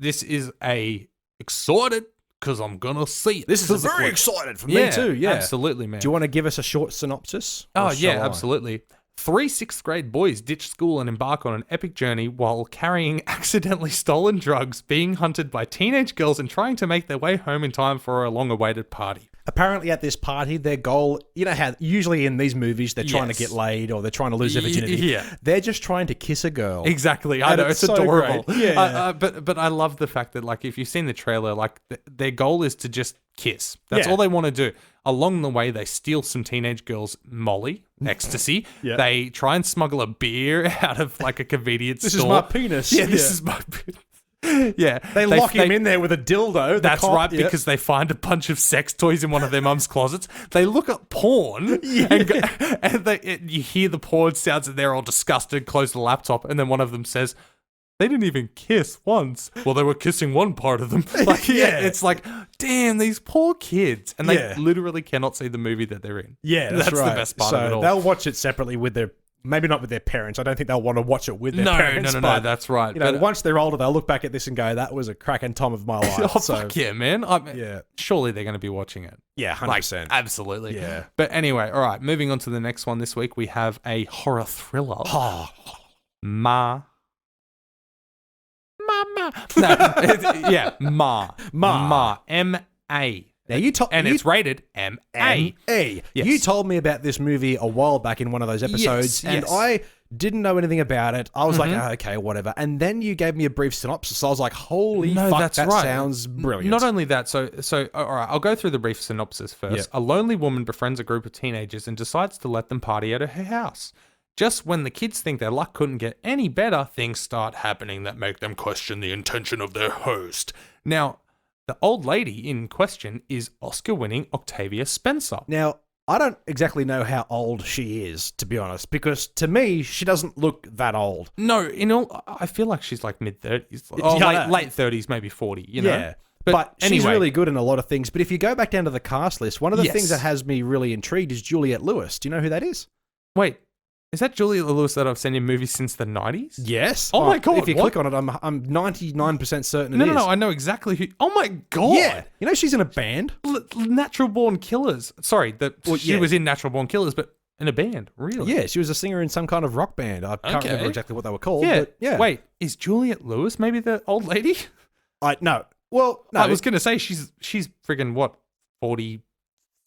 this is a excited because I'm gonna see it. This is very excited for me too. Yeah, absolutely, man. Do you want to give us a short synopsis? Oh Or yeah, shall I? absolutely. 3 6th grade boys ditch school and embark on an epic journey while carrying accidentally stolen drugs, being hunted by teenage girls, and trying to make their way home in time for a long-awaited party. Apparently, at this party, their goal, how usually in these movies they're trying to get laid or they're trying to lose their virginity. Yeah. They're just trying to kiss a girl. Exactly. I And know, it's it's so adorable. great. Yeah. But I love the fact that, like, if you've seen the trailer, like, their goal is to just kiss. That's Yeah. all they want to do. Along the way, they steal some teenage girls' Molly, ecstasy. Yeah. They try and smuggle a beer out of, like, a convenience This store. is my penis. Yeah, this is my penis. Yeah. They lock him in there with a dildo. That's right, because they find a bunch of sex toys in one of their mum's closets. They look at porn, and you hear the porn sounds, and they're all disgusted, close the laptop, and then one of them says, "They didn't even kiss once." Well, they were kissing one part of them. Like, Yeah. it's like, damn, these poor kids. And they Yeah. literally cannot see the movie that they're in. Yeah, that's right. the best part so of it all. They'll watch it separately with their, maybe not with their parents. I don't think they'll want to watch it with their No, parents. no, but, that's right. But once they're older, they'll look back at this and go, "That was a cracking time of my life." Oh, so, fuck yeah, man. yeah. Surely they're going to be watching it. Yeah, 100%. Absolutely. Yeah. But anyway, all right, moving on to the next one this week, we have a horror thriller. Ma. No, Ma. M-A. Now you told And it's rated M-A. M-A. Yes. You told me about this movie a while back in one of those episodes, and yes. I didn't know anything about it. I was like, oh, okay, whatever. And then you gave me a brief synopsis. I was like, holy No, fuck, that's that right. sounds brilliant. Not only that, so all right, I'll go through the brief synopsis first. Yep. A lonely woman befriends a group of teenagers and decides to let them party at her house. Just when the kids think their luck couldn't get any better, things start happening that make them question the intention of their host. Now, the old lady in question is Oscar-winning Octavia Spencer. Now, I don't exactly know how old she is, to be honest, because to me, she doesn't look that old. No, I feel like she's like mid-30s. Late 30s, maybe 40, you know? Yeah. But she's anyway. really good in a lot of things. But if you go back down to the cast list, one of the things that has me really intrigued is Juliette Lewis. Do you know who that is? Wait, is that Juliette Lewis that I've seen in movies since the 90s? Yes. Oh my God, If you what? click on it, I'm 99% certain it is. No, I know exactly who. Oh my God. Yeah. You know she's in a band? Natural Born Killers. Sorry, she yeah. was in Natural Born Killers, but in a band, really? Yeah, she was a singer in some kind of rock band. I can't remember exactly what they were called. Yeah. But yeah. Wait, is Juliette Lewis maybe the old lady? No. Well, no. I was going to say she's friggin' what, 46?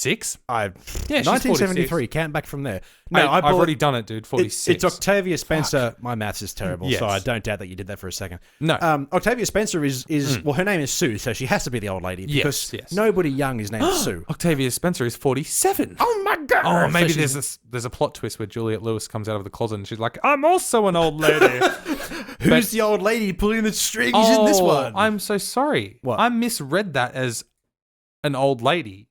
She's 1973. 1973. Count back from there. No, I've already done it, dude. 46. It's Octavia Spencer. My maths is terrible, Yes. so I don't doubt that you did that for a second. No. Octavia Spencer is well, her name is Sue, so she has to be the old lady because Yes. nobody young is named Sue. Octavia Spencer is 47. Oh my God! Oh, maybe So there's a plot twist where Juliette Lewis comes out of the closet and she's like, I'm also an old lady. who's the old lady pulling the strings in this one? I'm so sorry. What? I misread that as an old lady.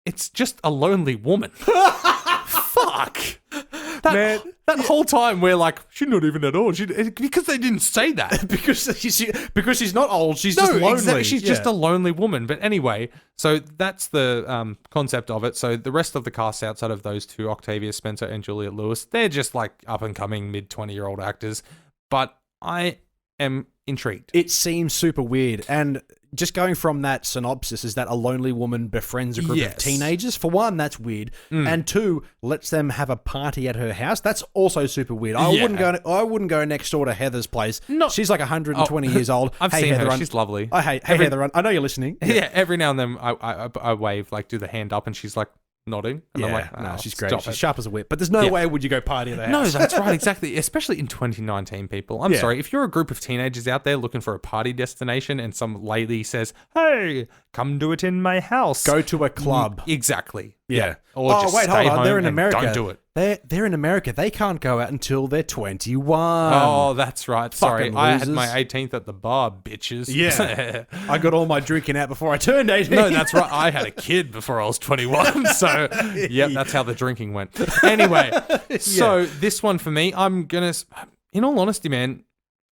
It's just a lonely woman. Fuck. That whole time we're like, she's not even that old. Because they didn't say that. because she's not old. She's just lonely. Exactly. She's just a lonely woman. But anyway, so that's the concept of it. So the rest of the cast outside of those two, Octavia Spencer and Juliette Lewis, they're just like up and coming mid-20-year-old actors. But I am intrigued. It seems super weird. And just going from that synopsis is that a lonely woman befriends a group of teenagers. For one, that's weird. And two, lets them have a party at her house. That's also super weird. I wouldn't go next door to Heather's place. She's like 120 years old. I've seen Heather, her. She's lovely. Hey Heather, I know you're listening. Yeah, every now and then I wave, like do the hand up, and she's like nodding. And I'm like, no, she's great. She's sharp as a whip. But there's no way would you go party at the house. No, that's right, exactly. Especially in 2019, people. I'm sorry. If you're a group of teenagers out there looking for a party destination and some lady says, hey, come do it in my house. Go to a club. Exactly. Yeah. Or just wait, stay hold on. home They're in and America. Don't do it. They're in America. They can't go out until they're 21. Oh, that's right. Sorry. Fucking I had losers. my 18th at the bar, bitches. Yeah. I got all my drinking out before I turned 18. No, that's right. I had a kid before I was 21. So, yep, that's how the drinking went. Anyway, so this one for me, I'm going to, in all honesty, man.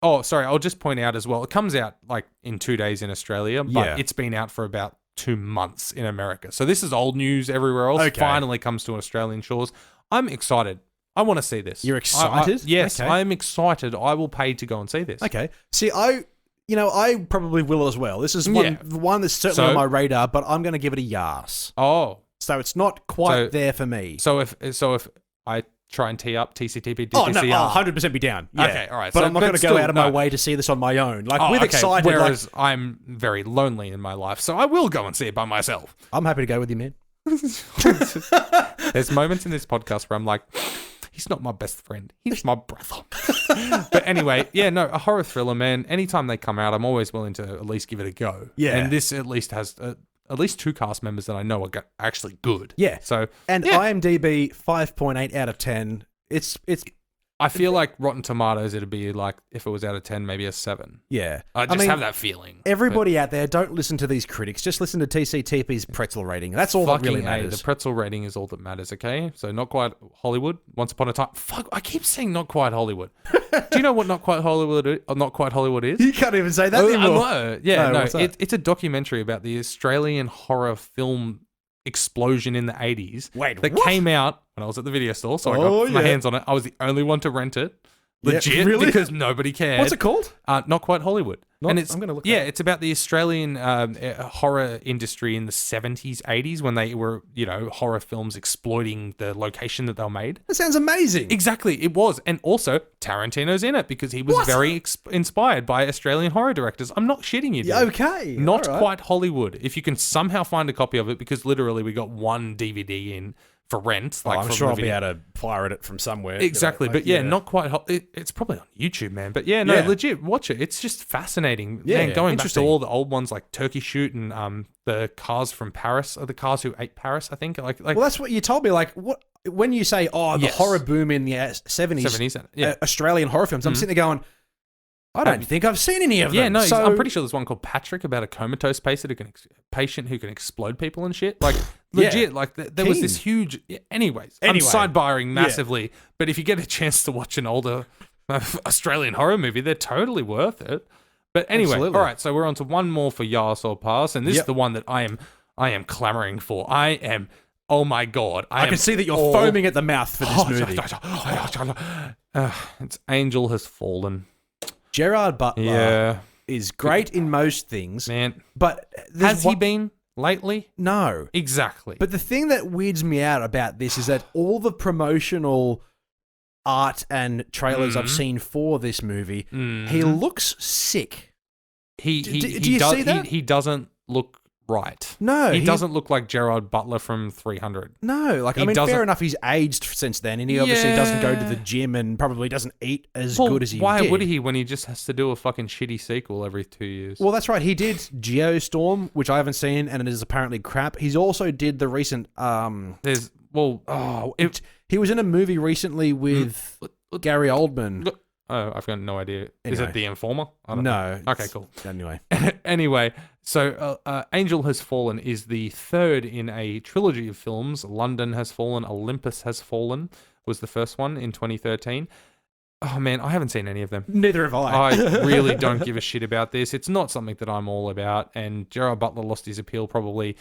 Oh, sorry. I'll just point out as well. It comes out like in 2 days in Australia, but it's been out for about 2 months in America. So this is old news everywhere else. Okay. Finally comes to Australian shores. I'm excited. I want to see this. You're excited? Yes, Okay. I'm excited. I will pay to go and see this. Okay. See, I probably will as well. This is one that's certainly on my radar, but I'm going to give it a YAAAS. Oh. So it's not quite there for me. So if I try and tee up TCTP, Oh, no, DCCR. I'll 100% be down. Yeah. Okay, all right. But So- I'm not but going to go still, out of my no. way to see this on my own. Like, Oh, with okay. excited. Whereas I'm very lonely in my life, so I will go and see it by myself. I'm happy to go with you, man. There's moments in this podcast where I'm like, he's not my best friend. He's my brother. But anyway, a horror thriller, man. Anytime they come out, I'm always willing to at least give it a go. Yeah. And this at least has at least 2 cast members that I know are actually good. Yeah. So IMDb 5.8 out of 10. It's I feel like Rotten Tomatoes, it'd be like, if it was out of 10, maybe a 7. yeah. I just have that feeling. Everybody out there, don't listen to these critics. Just listen to TCTP's pretzel rating. That's all that really matters. The pretzel rating is all that matters, okay? So Not Quite Hollywood, Once Upon a Time. Fuck, I keep saying Not Quite Hollywood. Do you know what Not Quite Hollywood is? You can't even say that anymore. It's a documentary about the Australian horror film explosion in the 80s. Wait, that what? came out when I was at the video store, so I got my hands on it. I was the only one to rent it. Legit, really? because nobody cared. What's it called? Not Quite Hollywood. And it's, I'm gonna look it up. it's about the Australian horror industry in the 70s, 80s, when they were, horror films exploiting the location that they were made. That sounds amazing. Exactly, it was. And also, Tarantino's in it because he was very inspired by Australian horror directors. I'm not shitting you, dude. Okay. Not all right. Quite Hollywood. If you can somehow find a copy of it, because literally we got one DVD in for rent. I'm sure I'll be able to fire it from somewhere. Exactly. But Not Quite it's probably on YouTube, man. But legit, watch it. It's just fascinating. Yeah, man, going back to interesting. all the old ones like Turkey Shoot and the Cars from Paris, or the Cars Who Ate Paris, I think. Like Well, that's what you told me. Like, what when you say, the horror boom in the 70s, 70s, Australian horror films, I'm sitting there going, I don't think I've seen any of them. Yeah, no, so I'm pretty sure there's one called Patrick about a comatose patient who can explode people and shit. Like, legit, like, there was this huge... Yeah, anyways, I'm sidebarring massively, but if you get a chance to watch an older Australian horror movie, they're totally worth it. But anyway, all right, so we're on to one more for YAAAS or Pass, and this is the one that I am clamoring for. Oh my God. I can see that you're foaming at the mouth for this movie. It's Angel Has Fallen. Gerard Butler is great in most things. Man. But has he been lately? No. Exactly. But the thing that weirds me out about this is that all the promotional art and trailers I've seen for this movie, he looks sick. Do you see that? He doesn't look right. No. He doesn't look like Gerard Butler from 300. No. Like, fair enough, he's aged since then, and he obviously doesn't go to the gym and probably doesn't eat as good as he did. Why would he when he just has to do a fucking shitty sequel every 2 years? Well, that's right. He did Geostorm, which I haven't seen, and it is apparently crap. He's also did the recent... he was in a movie recently with Gary Oldman. Oh, I've got no idea. Anyway. Is it The Informer? I don't know. Okay, cool. Anyway. So Angel Has Fallen is the third in a trilogy of films. London Has Fallen, Olympus Has Fallen was the first one in 2013. Oh, man, I haven't seen any of them. Neither have I. I really don't give a shit about this. It's not something that I'm all about, and Gerard Butler lost his appeal probably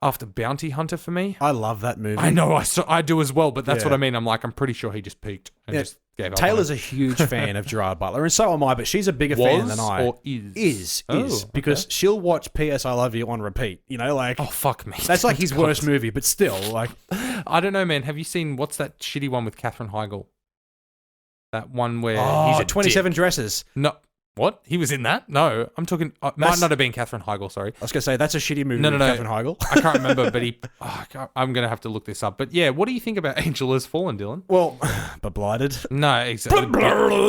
after Bounty Hunter for me. I love that movie. I know, I do as well, but that's what I mean. I'm pretty sure he just peaked and just gave up. Taylor's a huge fan of Gerard Butler, and so am I, but she's a bigger fan than I. Or is? Because she'll watch P.S. I Love You on repeat. You know, like... Oh, fuck me. That's like his worst movie, but still, like... I don't know, man. Have you seen, what's that shitty one with Katherine Heigl? That one where he's a 27 Dresses. No. What? He was in that? No. I'm talking... might not have been Katherine Heigl, sorry. I was going to say, that's a shitty movie with Katherine Heigl. I can't remember, but I'm going to have to look this up. But yeah, what do you think about Angel Has Fallen, Dylan? Well, but blighted. No, exactly.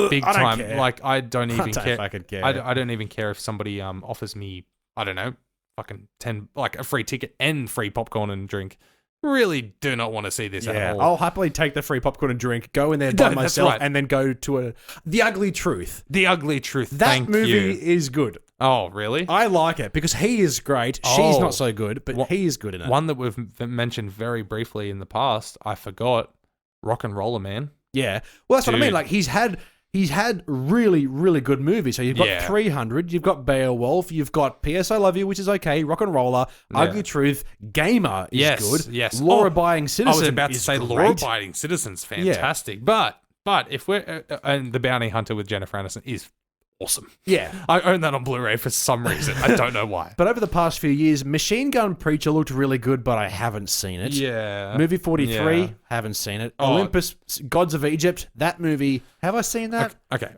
Big time. Care. Like, I don't even care. I could care. I don't even care if somebody offers me, I don't know, fucking 10, like a free ticket and free popcorn and drink. Really do not want to see this at all. I'll happily take the free popcorn and drink, go in there by myself, and then go to The Ugly Truth. The Ugly Truth. That movie is good. Oh, really? I like it because he is great. She's not so good, but he is good in it. One that we've mentioned very briefly in the past, I forgot, Rock and Roller Man. Yeah. Well, that's what I mean. Like, he's had really, really good movies. So you've got 300, you've got Beowulf, you've got P.S. I Love You, which is okay, Rock and Roller, Ugly Truth, Gamer is good. Yes. Law-Abiding Citizen. I was about to say Law-Abiding Citizen's fantastic. Yeah. But if we're and The Bounty Hunter with Jennifer Aniston is awesome. Yeah. I own that on Blu-ray for some reason. I don't know why. But over the past few years, Machine Gun Preacher looked really good, but I haven't seen it. Yeah. Movie 43, haven't seen it. Olympus, Gods of Egypt, that movie, have I seen that? Okay.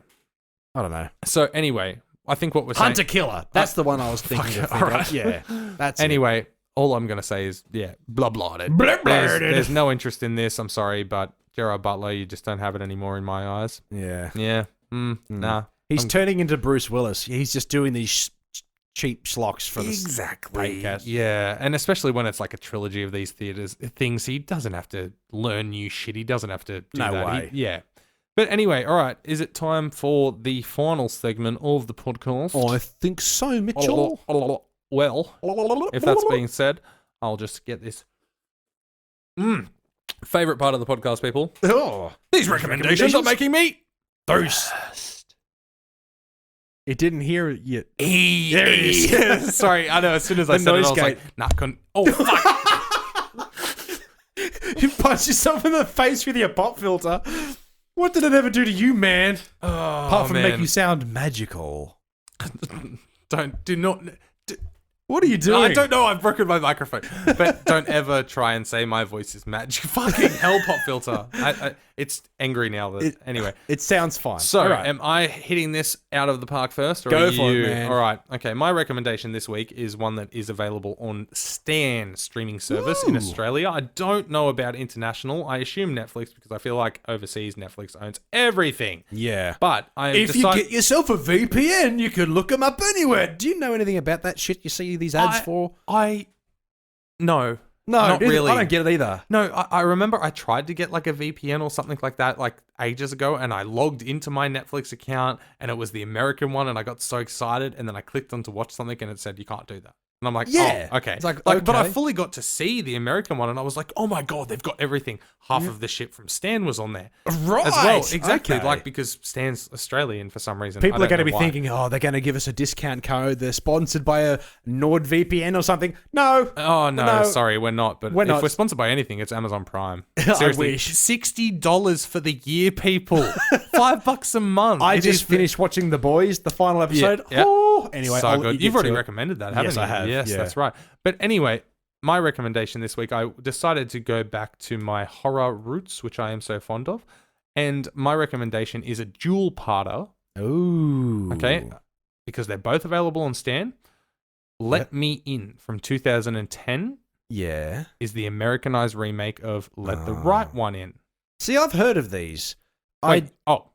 I don't know. So anyway, I think what we're saying... Hunter Killer. That's the one I was thinking of. Right. Yeah. That's anyway, all I'm going to say is, blah-blahded. There's no interest in this, I'm sorry, but Gerard Butler, you just don't have it anymore in my eyes. Yeah. Yeah. Nah. He's turning into Bruce Willis. He's just doing these cheap schlocks for exactly. Yeah, and especially when it's like a trilogy of these things, he doesn't have to learn new shit. He doesn't have to do that. No way. Yeah. But anyway, all right. Is it time for the final segment of the podcast? I think so, Mitchell. Well, if that's being said, I'll just get this. Favorite part of the podcast, people. These recommendations are making me thirst. It didn't hear it yet. There it is. Sorry, I know. As soon as I said it, I was like, nah, couldn't. Oh, fuck. You punched yourself in the face with your pop filter. What did it ever do to you, man? Apart from make you sound magical. Do not. What are you doing? I don't know. I've broken my microphone. But don't ever try and say my voice is magic. Fucking hell, pop filter. It's angry now. Anyway. It sounds fine. So, am I hitting this out of the park first? Or Go for it, man. All right. Okay. My recommendation this week is one that is available on Stan streaming service in Australia. I don't know about international. I assume Netflix because I feel like overseas Netflix owns everything. Yeah. But if you get yourself a VPN, you can look them up anywhere. Do you know anything about that shit you see these ads for? No. No, Not really. I don't get it either. No, I remember I tried to get like a VPN or something like that like ages ago, and I logged into my Netflix account and it was the American one, and I got so excited, and then I clicked on to watch something and it said you can't do that. And I'm like, Yeah. oh, okay. It's like, But I okay. fully got to see the American one, and I was like, oh my God, they've got everything. Half of the shit from Stan was on there. Right. As well. Exactly. Okay. Like, because Stan's Australian for some reason. People I are don't going to know be why. thinking, oh, they're going to give us a discount code. They're sponsored by a NordVPN or something. No. Oh, no, No. sorry, we're not. But We're if not. we're sponsored by anything, it's Amazon Prime. I Seriously, wish. $60 for the year, people. $5 a month. I It just is finished watching The Boys, the final episode. Yeah. Oh, anyway, so I'll good. get You've already to it. recommended that, haven't Yes, you? I have, Yes, yeah. that's right. But anyway, my recommendation this week, I decided to go back to my horror roots, which I am so fond of. And my recommendation is a dual-parter, Ooh. okay? Because they're both available on Stan. Let Me In from 2010 Yeah. is the Americanized remake of Let the Oh. Right One In. See, I've heard of these. Wait,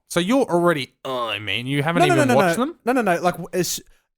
so you're already, I mean, you haven't even watched them? No. Like,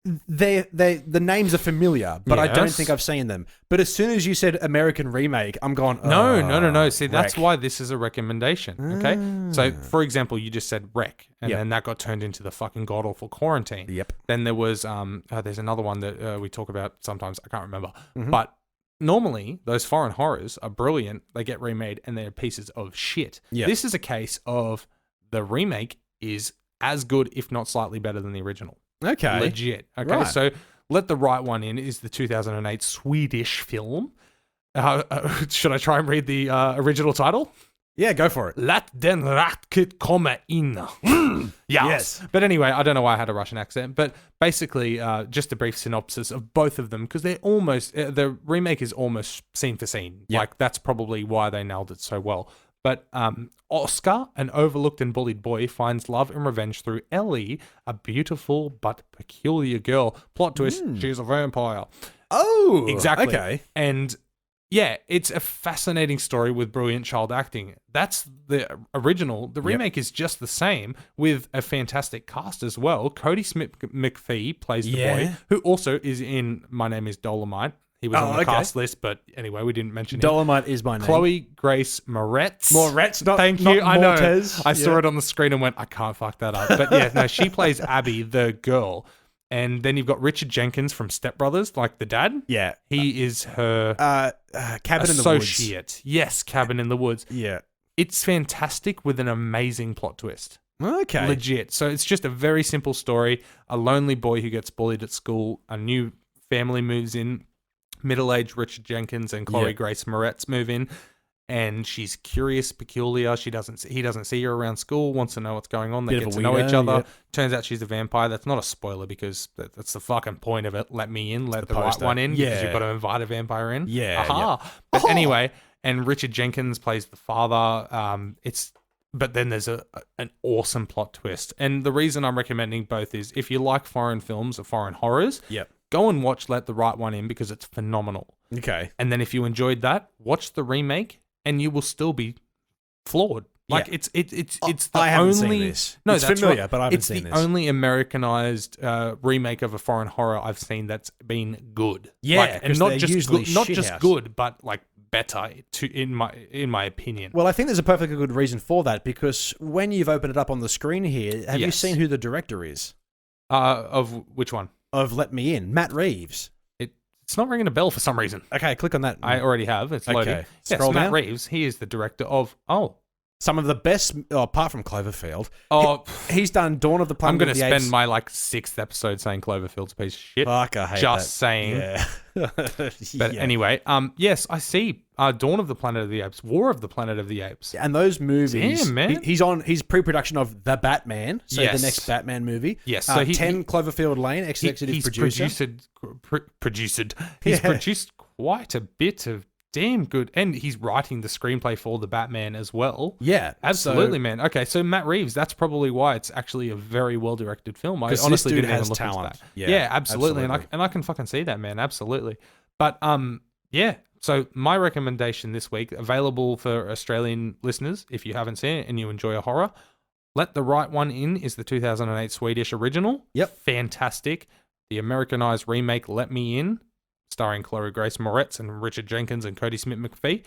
the names are familiar, but I don't Yes. think I've seen them. But as soon as you said American remake, I'm going, No. See, that's wreck. why this is a recommendation. Okay. So, for example, you just said Wreck, and Yep. then that got turned into the fucking god awful Quarantine. Yep. Then there was there's another one that we talk about sometimes. I can't remember, Mm-hmm. but normally those foreign horrors are brilliant. They get remade, and they're pieces of shit. Yep. This is a case of the remake is as good, if not slightly better than the original. Okay. Legit. Okay, Right. so Let the Right One In is the 2008 Swedish film. Should I try and read the original title? Yeah, go for it. Let den rätt komma in. Yes. But anyway, I don't know why I had a Russian accent, but basically, just a brief synopsis of both of them, because they're almost, the remake is almost scene for scene. Yep. Like, that's probably why they nailed it so well. But Oscar, an overlooked and bullied boy, finds love and revenge through Ellie, a beautiful but peculiar girl. Plot twist, she's a vampire. Oh, Exactly. Okay. And yeah, it's a fascinating story with brilliant child acting. That's the original. The remake is just the same with a fantastic cast as well. Cody Smith McPhee plays the boy, who also is in My Name is Dolemite. He was on the cast list, but anyway, we didn't mention him. Dolemite is my name. Chloe Grace Moretz. Moretz, not Thank not you. I know. Mortez. I saw it on the screen and went, I can't fuck that up. But yeah, no, she plays Abby, the girl. And then you've got Richard Jenkins from Step Brothers, like the dad. Yeah. He is her Cabin in the Woods. associate. Yes, Cabin in the Woods. Yeah. It's fantastic with an amazing plot twist. Okay. Legit. So it's just a very simple story. A lonely boy who gets bullied at school. A new family moves in. Middle-aged Richard Jenkins and Chloe Yeah. Grace Moretz move in. And she's curious, peculiar. He doesn't see her around school, wants to know what's going on. They Bit of get a to know each weirdo, other. yeah. Turns out she's a vampire. That's not a spoiler because that's the fucking point of it. Let me in, let the right poster. one in. Because Yeah. you've got to invite a vampire in. Yeah, Aha. But anyway, and Richard Jenkins plays the father. But then there's an awesome plot twist. And the reason I'm recommending both is if you like foreign films or foreign horrors, Yep. go and watch Let the Right One In because it's phenomenal. Okay. And then if you enjoyed that, watch the remake, and you will still be floored. Like Yeah. it's the I haven't only. seen this. No, It's that's familiar, right. but I haven't it's seen the this. only Americanized remake of a foreign horror I've seen that's been good. Yeah, like, and 'cause not they're just usually good, not just shithouse. good, but like better in my opinion. Well, I think there's a perfectly good reason for that because when you've opened it up on the screen here, have you Yes. seen who the director is Of which one? of Let Me In? Matt Reeves. It's not ringing a bell for some reason. Okay, click on that. I already have. It's loading. Okay. Yes, Scroll Matt down. Reeves. He is the director of. Some of the best, apart from Cloverfield. Oh, He's done Dawn of the Planet I'm going of to the spend Apes. my like 6th episode saying Cloverfield's a piece of shit. Fuck, I hate Just that. saying. Yeah. But anyway, yes, I see. Dawn of the Planet of the Apes, War of the Planet of the Apes. And those movies, Damn, man. he's pre-production of The Batman, so Yes. the next Batman movie. Yes, so he- 10 Cloverfield Lane, executive He's producer. produced. He's Yeah. produced quite a bit of damn good, and he's writing the screenplay for the Batman as well. Yeah, Absolutely, so- man. Okay, so Matt Reeves, that's probably why it's actually a very well-directed film. I 'Cause this honestly dude didn't even has look talent. into that. Yeah, Yeah, absolutely. absolutely. And I can fucking see that, man. Absolutely. But yeah. So my recommendation this week, available for Australian listeners, if you haven't seen it and you enjoy a horror, Let the Right One In is the 2008 Swedish original. Yep. Fantastic. The Americanized remake, Let Me In, starring Chloe Grace Moretz and Richard Jenkins and Cody Smith McPhee.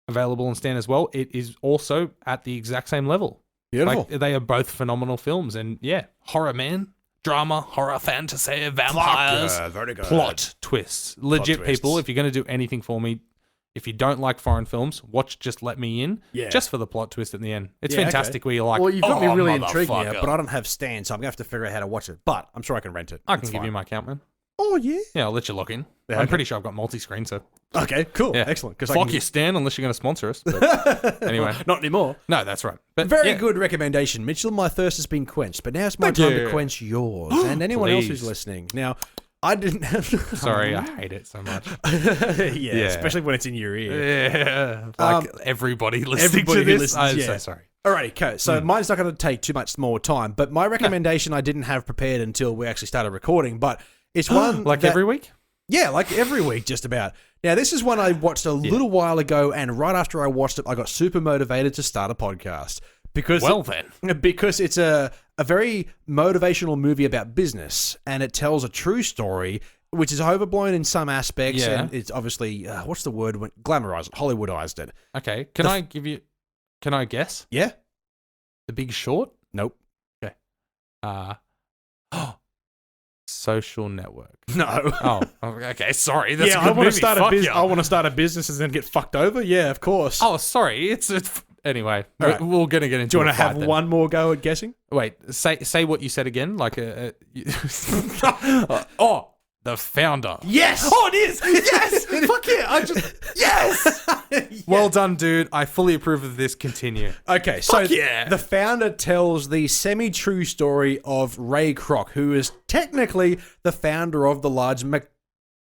Available on Stan as well. It is also at the exact same level. Beautiful. Like, they are both phenomenal films. And yeah, horror, man. Drama, horror, fantasy, vampires, very good. plot twists. Legit twists. people, if you're going to do anything for me, if you don't like foreign films, watch Just Let Me In. Yeah. Just for the plot twist at the end. It's Yeah, fantastic where you're like, Well, you've got me oh, really intrigued now, motherfucker. but I don't have Stan, so I'm going to have to figure out how to watch it. But I'm sure I can rent it. I can It's give fine. you my account, man. Oh, yeah? Yeah, I'll let you log in. Yeah, I'm okay. pretty sure I've got multi-screen, so Okay, cool. yeah. Excellent. Fuck you, Stan, unless you're going to sponsor us. But anyway. Not anymore. No, that's right. But Very yeah. good recommendation, Mitchell. My thirst has been quenched, but now it's my Thank time you. to quench yours and anyone else who's Please. listening. Now, I didn't have... Sorry, I hate it so much. yeah, especially when it's in your ear. Yeah. Like everybody listening everybody to who this. listens, I'm yeah. so sorry. Alrighty, okay. So mine's not going to take too much more time, but my recommendation I didn't have prepared until we actually started recording, but it's one Like that- every week? Yeah, like every week, just about. Now, this is one I watched a little while ago, and right after I watched it, I got super motivated to start a podcast. Because because it's a very motivational movie about business, and it tells a true story, which is overblown in some aspects, Yeah. and it's obviously, what's the word? Glamorized it, Hollywoodized it. Okay. Can I guess? Yeah? The Big Short? Nope. Social Network. No. Oh, okay. Sorry. That's Yeah, a good I want to movie. start a Fuck business. yeah. I want to start a business and then get fucked over. Yeah, of course. Oh, sorry. It's anyway. All right. We're gonna get into. Do you want to a fight have then. one more go at guessing? Wait. Say what you said again. Like oh, the founder. Yes. Oh, it is. Yes. Fuck yeah. Yes. Well done, dude. I fully approve of this. Continue. Okay, so yeah. the founder tells the semi-true story of Ray Kroc, who is technically the founder of the large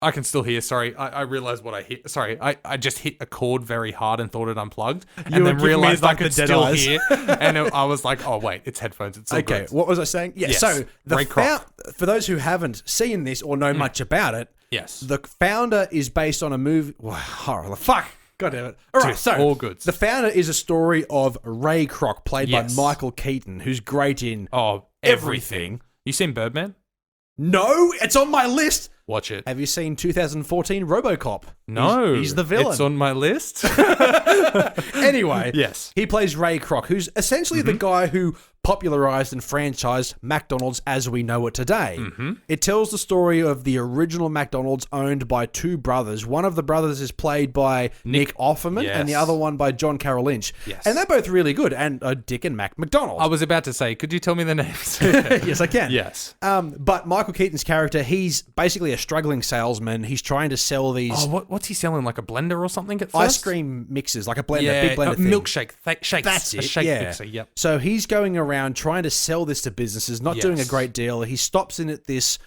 I can still hear. Sorry, I realized what I hit. Sorry, I just hit a chord very hard and thought it unplugged, and were then giving me, realized like, I could the dead still eyes. hear. And I was like, oh wait, it's headphones. It's all Okay, good. what was I saying? Yeah, Yes, so Ray Kroc. for those who haven't seen this or know much about it, Yes. the founder is based on a movie. Wow, fuck. God damn it. All right, Dude, so all goods. the founder is a story of Ray Kroc, played Yes. by Michael Keaton, who's great in Oh, everything. You seen Birdman? No, it's on my list. Watch it. Have you seen 2014 Robocop? No, He's the villain. It's on my list. Anyway, Yes. he plays Ray Kroc, who's essentially the guy who popularized and franchised McDonald's as we know it today. It tells the story of the original McDonald's owned by two brothers. One of the brothers is played by Nick Offerman and the Yes. other one by John Carroll Lynch. Yes. And they're both really good. And Dick and Mac McDonald. I was about to say, could you tell me the names? Yes, I can. Yes. But Michael Keaton's character, he's basically a struggling salesman. He's trying to sell these Oh, what's he selling? Like a blender or something at first? ice cream mixes, like a blender, Yeah, big blender thing. milkshake, shakes. That's A it. shake yeah. mixer. Yep. So he's going around trying to sell this to businesses, not doing a Yes. great deal. He stops in at this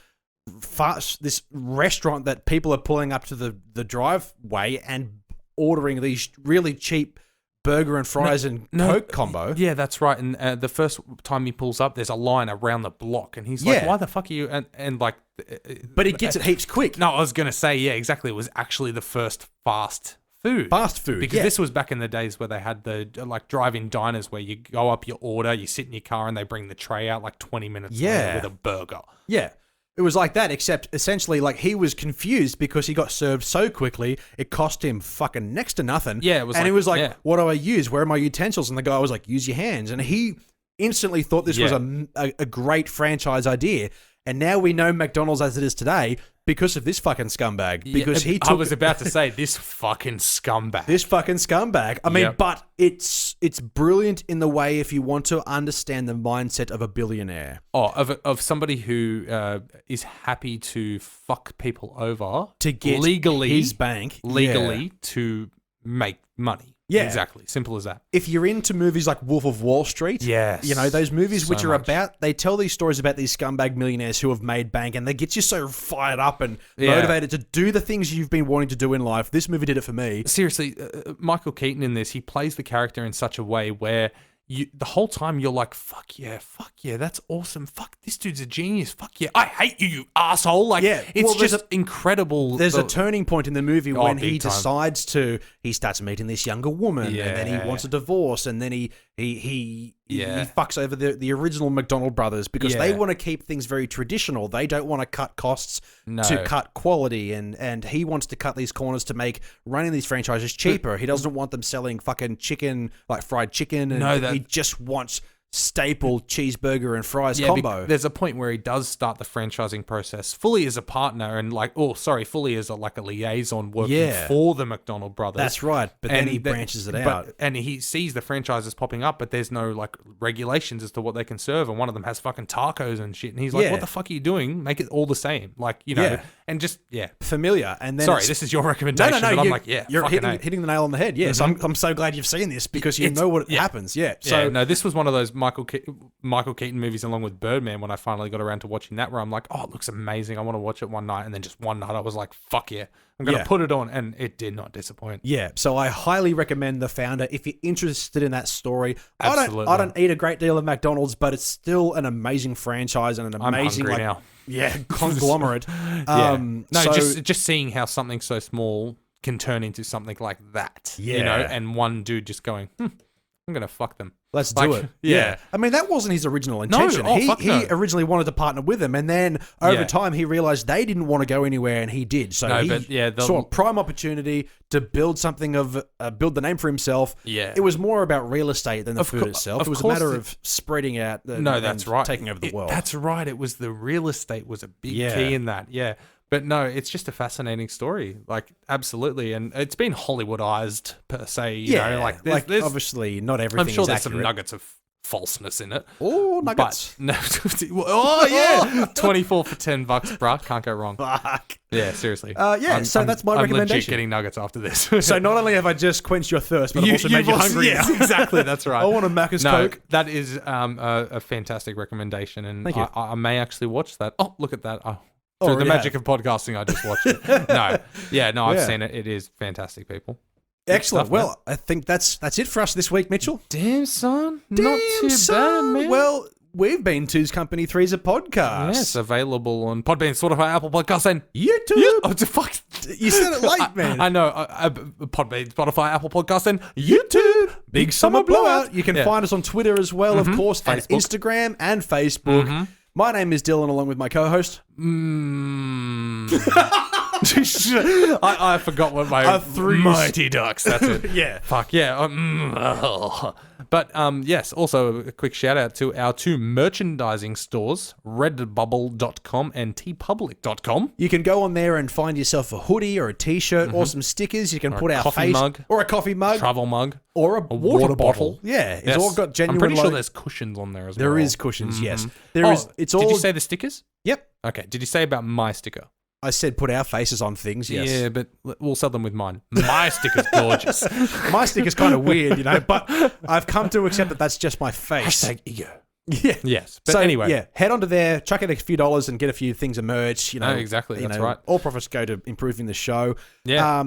restaurant that people are pulling up to the driveway and ordering these really cheap burger and fries and Coke combo. Yeah, that's right. And the first time he pulls up, there's a line around the block, and he's like, Yeah. "Why the fuck are you?" And like, But he gets it heaps quick. no, I was gonna say, yeah, exactly. It was actually the first fast food. Fast food. Because yeah. this was back in the days where they had the like drive-in diners where you go up your order, you sit in your car, and they bring the tray out like 20 minutes later Yeah. with a burger. Yeah. It was like that, except essentially, like, he was confused because he got served so quickly, it cost him fucking next to nothing. Yeah, it was and like- he was like, yeah. what do I use? Where are my utensils? And the guy was like, use your hands. And he instantly thought this was a great franchise idea. And now we know McDonald's as it is today because of this fucking scumbag. Because he took I was about to say, this fucking scumbag. this fucking scumbag. I mean, Yep. but it's brilliant in the way if you want to understand the mindset of a billionaire. Of somebody who is happy to fuck people over To get legally his bank. legally Yeah. to make money. Yeah. Exactly. Simple as that. If you're into movies like Wolf of Wall Street, Yes. you know, those movies So which are much. about, they tell these stories about these scumbag millionaires who have made bank, and they get you so fired up and Yeah. motivated to do the things you've been wanting to do in life. This movie did it for me. Seriously, Michael Keaton in this, he plays the character in such a way where the whole time you're like, fuck yeah, that's awesome. Fuck, this dude's a genius. Fuck yeah, I hate you, you asshole. Like, Yeah, it's well, there's just incredible. There's a turning point in the movie when he big time. decides he starts meeting this younger woman, and then Yeah. he wants a divorce, and then he He Yeah. fucks over the original McDonald brothers because they Yeah. want to keep things very traditional. They don't want to cut costs No. to cut quality, and he wants to cut these corners to make running these franchises cheaper. He doesn't want them selling fucking chicken, like fried chicken, and No, he just wants staple cheeseburger and fries Yeah, combo. there's a point where he does start the franchising process fully as a partner and fully as a liaison working for the McDonald brothers. That's right, but then he branches it out. And he sees the franchises popping up, but there's no like regulations as to what they can serve, and one of them has fucking tacos and shit, and he's like, Yeah. what the fuck are you doing? Make it all the same. Like, you know, Yeah. and just, Familiar, and then Sorry, it's- this is your recommendation, but I'm like, yeah, you're fucking hitting the nail on the head. Yes, I'm so glad you've seen this because you know what happens. Yeah, so no, this was one of those Michael Keaton movies along with Birdman when I finally got around to watching that, where I'm like, oh, it looks amazing. I want to watch it one night. And then just one night I was like, fuck yeah, I'm going to put it on. And it did not disappoint. yeah, so I highly recommend The Founder if you're interested in that story. Absolutely. I don't eat a great deal of McDonald's, but it's still an amazing franchise and an amazing hungry now. conglomerate. Just seeing how something so small can turn into something like that. Yeah. You know, and one dude just going, I'm going to fuck them. Let's do it. Yeah. I mean, that wasn't his original intention. He originally wanted to partner with them, and then over time he realized they didn't want to go anywhere, and he did. So saw a prime opportunity to build something build the name for himself. Yeah. It was more about real estate than the food itself. It was a matter of spreading out that's right. taking over the world. That's right. It was the real estate was a big key in that. Yeah. But no, it's just a fascinating story. Like, absolutely. And it's been Hollywoodized, per se. You know, like there's obviously not everything I'm sure is there's accurate. some nuggets of falseness in it. Oh, nuggets. But, no, oh, yeah. 24 for $10, bruh. Can't go wrong. Fuck. Yeah, seriously. So that's my I'm recommendation. legit getting nuggets after this. So not only have I just quenched your thirst, but I've also made you hungry. Yes, exactly. That's right. I want a Macca's Coke. That is a fantastic recommendation. And Thank you. I may actually watch that. Oh, look at that. Through the magic of podcasting, I just watched it. I've seen it. It is fantastic, people. Excellent. Stuff, well, I think that's it for us this week, Mitchell. Damn, son. Not too bad, man. Well, we've been Two's Company, Three's a podcast. Yes, available on Podbean, Spotify, Apple Podcasts, and YouTube. Oh, fuck. You said it late, man. I know. Podbean, Spotify, Apple Podcasts, and YouTube. Big Summer Blowout. You can find us on Twitter as well, of course, and Facebook. Instagram and Facebook. My name is Dylan, along with my co-host. I forgot what my Mighty Ducks. That's it. Yeah. Fuck yeah. But yes, also a quick shout out to our two merchandising stores, redbubble.com and tpublic.com. You can go on there and find yourself a hoodie or a t-shirt or some stickers. You can put our coffee face mug. or a coffee mug Travel mug. or a water bottle. Yeah, it's all got genuine. I'm pretty sure logo. there's cushions on there as well. There is cushions. Yes, there is. It's all. Did you say the stickers? Yep. Okay. Did you say about my sticker? I said put our faces on things. Yes. Yeah, but we'll sell them with mine. My sticker's gorgeous. My sticker's kind of weird, but I've come to accept that that's just my face. Hashtag ego. Yeah. Yes. But anyway. head onto there, chuck in a few dollars and get a few things of merch. Exactly. That's right. All profits go to improving the show. Yeah.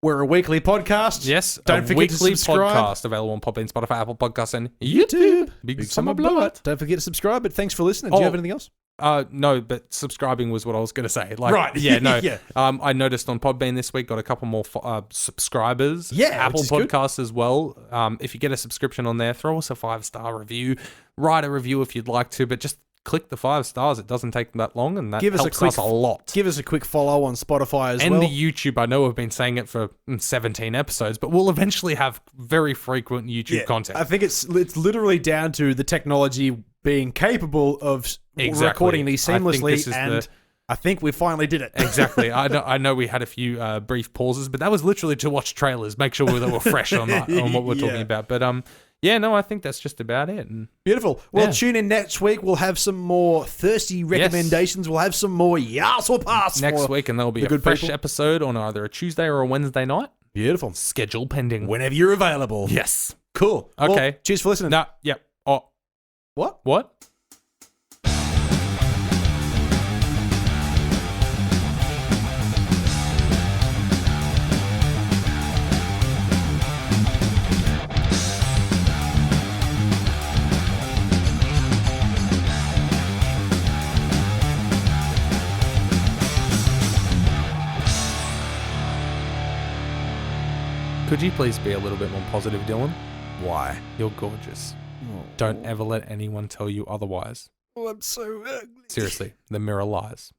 We're a weekly podcast. Yes. Don't forget to weekly subscribe. podcast available on Podbean, Spotify, Apple Podcasts, and YouTube. Big Summer Blowout. Don't forget to subscribe. But thanks for listening. Do you have anything else? No, but subscribing was what I was going to say. Right. Yeah, no. Yeah. I noticed on Podbean this week, got a couple more subscribers. Yeah, Apple which is good. Podcasts as well. If you get a subscription on there, throw us a 5-star review. Write a review if you'd like to, but just click the 5 stars. It doesn't take that long, and that helps us a lot. Give us a quick follow on Spotify as and well. the YouTube. I know we've been saying it for 17 episodes, but we'll eventually have very frequent YouTube content. I think it's literally down to the technology being capable of recording these seamlessly, I think we finally did it. Exactly. I know we had a few brief pauses, but that was literally to watch trailers, make sure that we're fresh on what we're talking about. But I think that's just about it. And beautiful. Well, tune in next week. We'll have some more thirsty recommendations. We'll have some more YAAAS or pass next week, and there'll be a fresh episode on either a Tuesday or a Wednesday night. Beautiful. Schedule pending. Whenever you're available. Yes. Cool. Okay. Well, cheers for listening. No. Yep. Oh. What? Could you please be a little bit more positive, Dylan? Why? You're gorgeous. Oh. Don't ever let anyone tell you otherwise. Oh, I'm so ugly. Seriously, the mirror lies.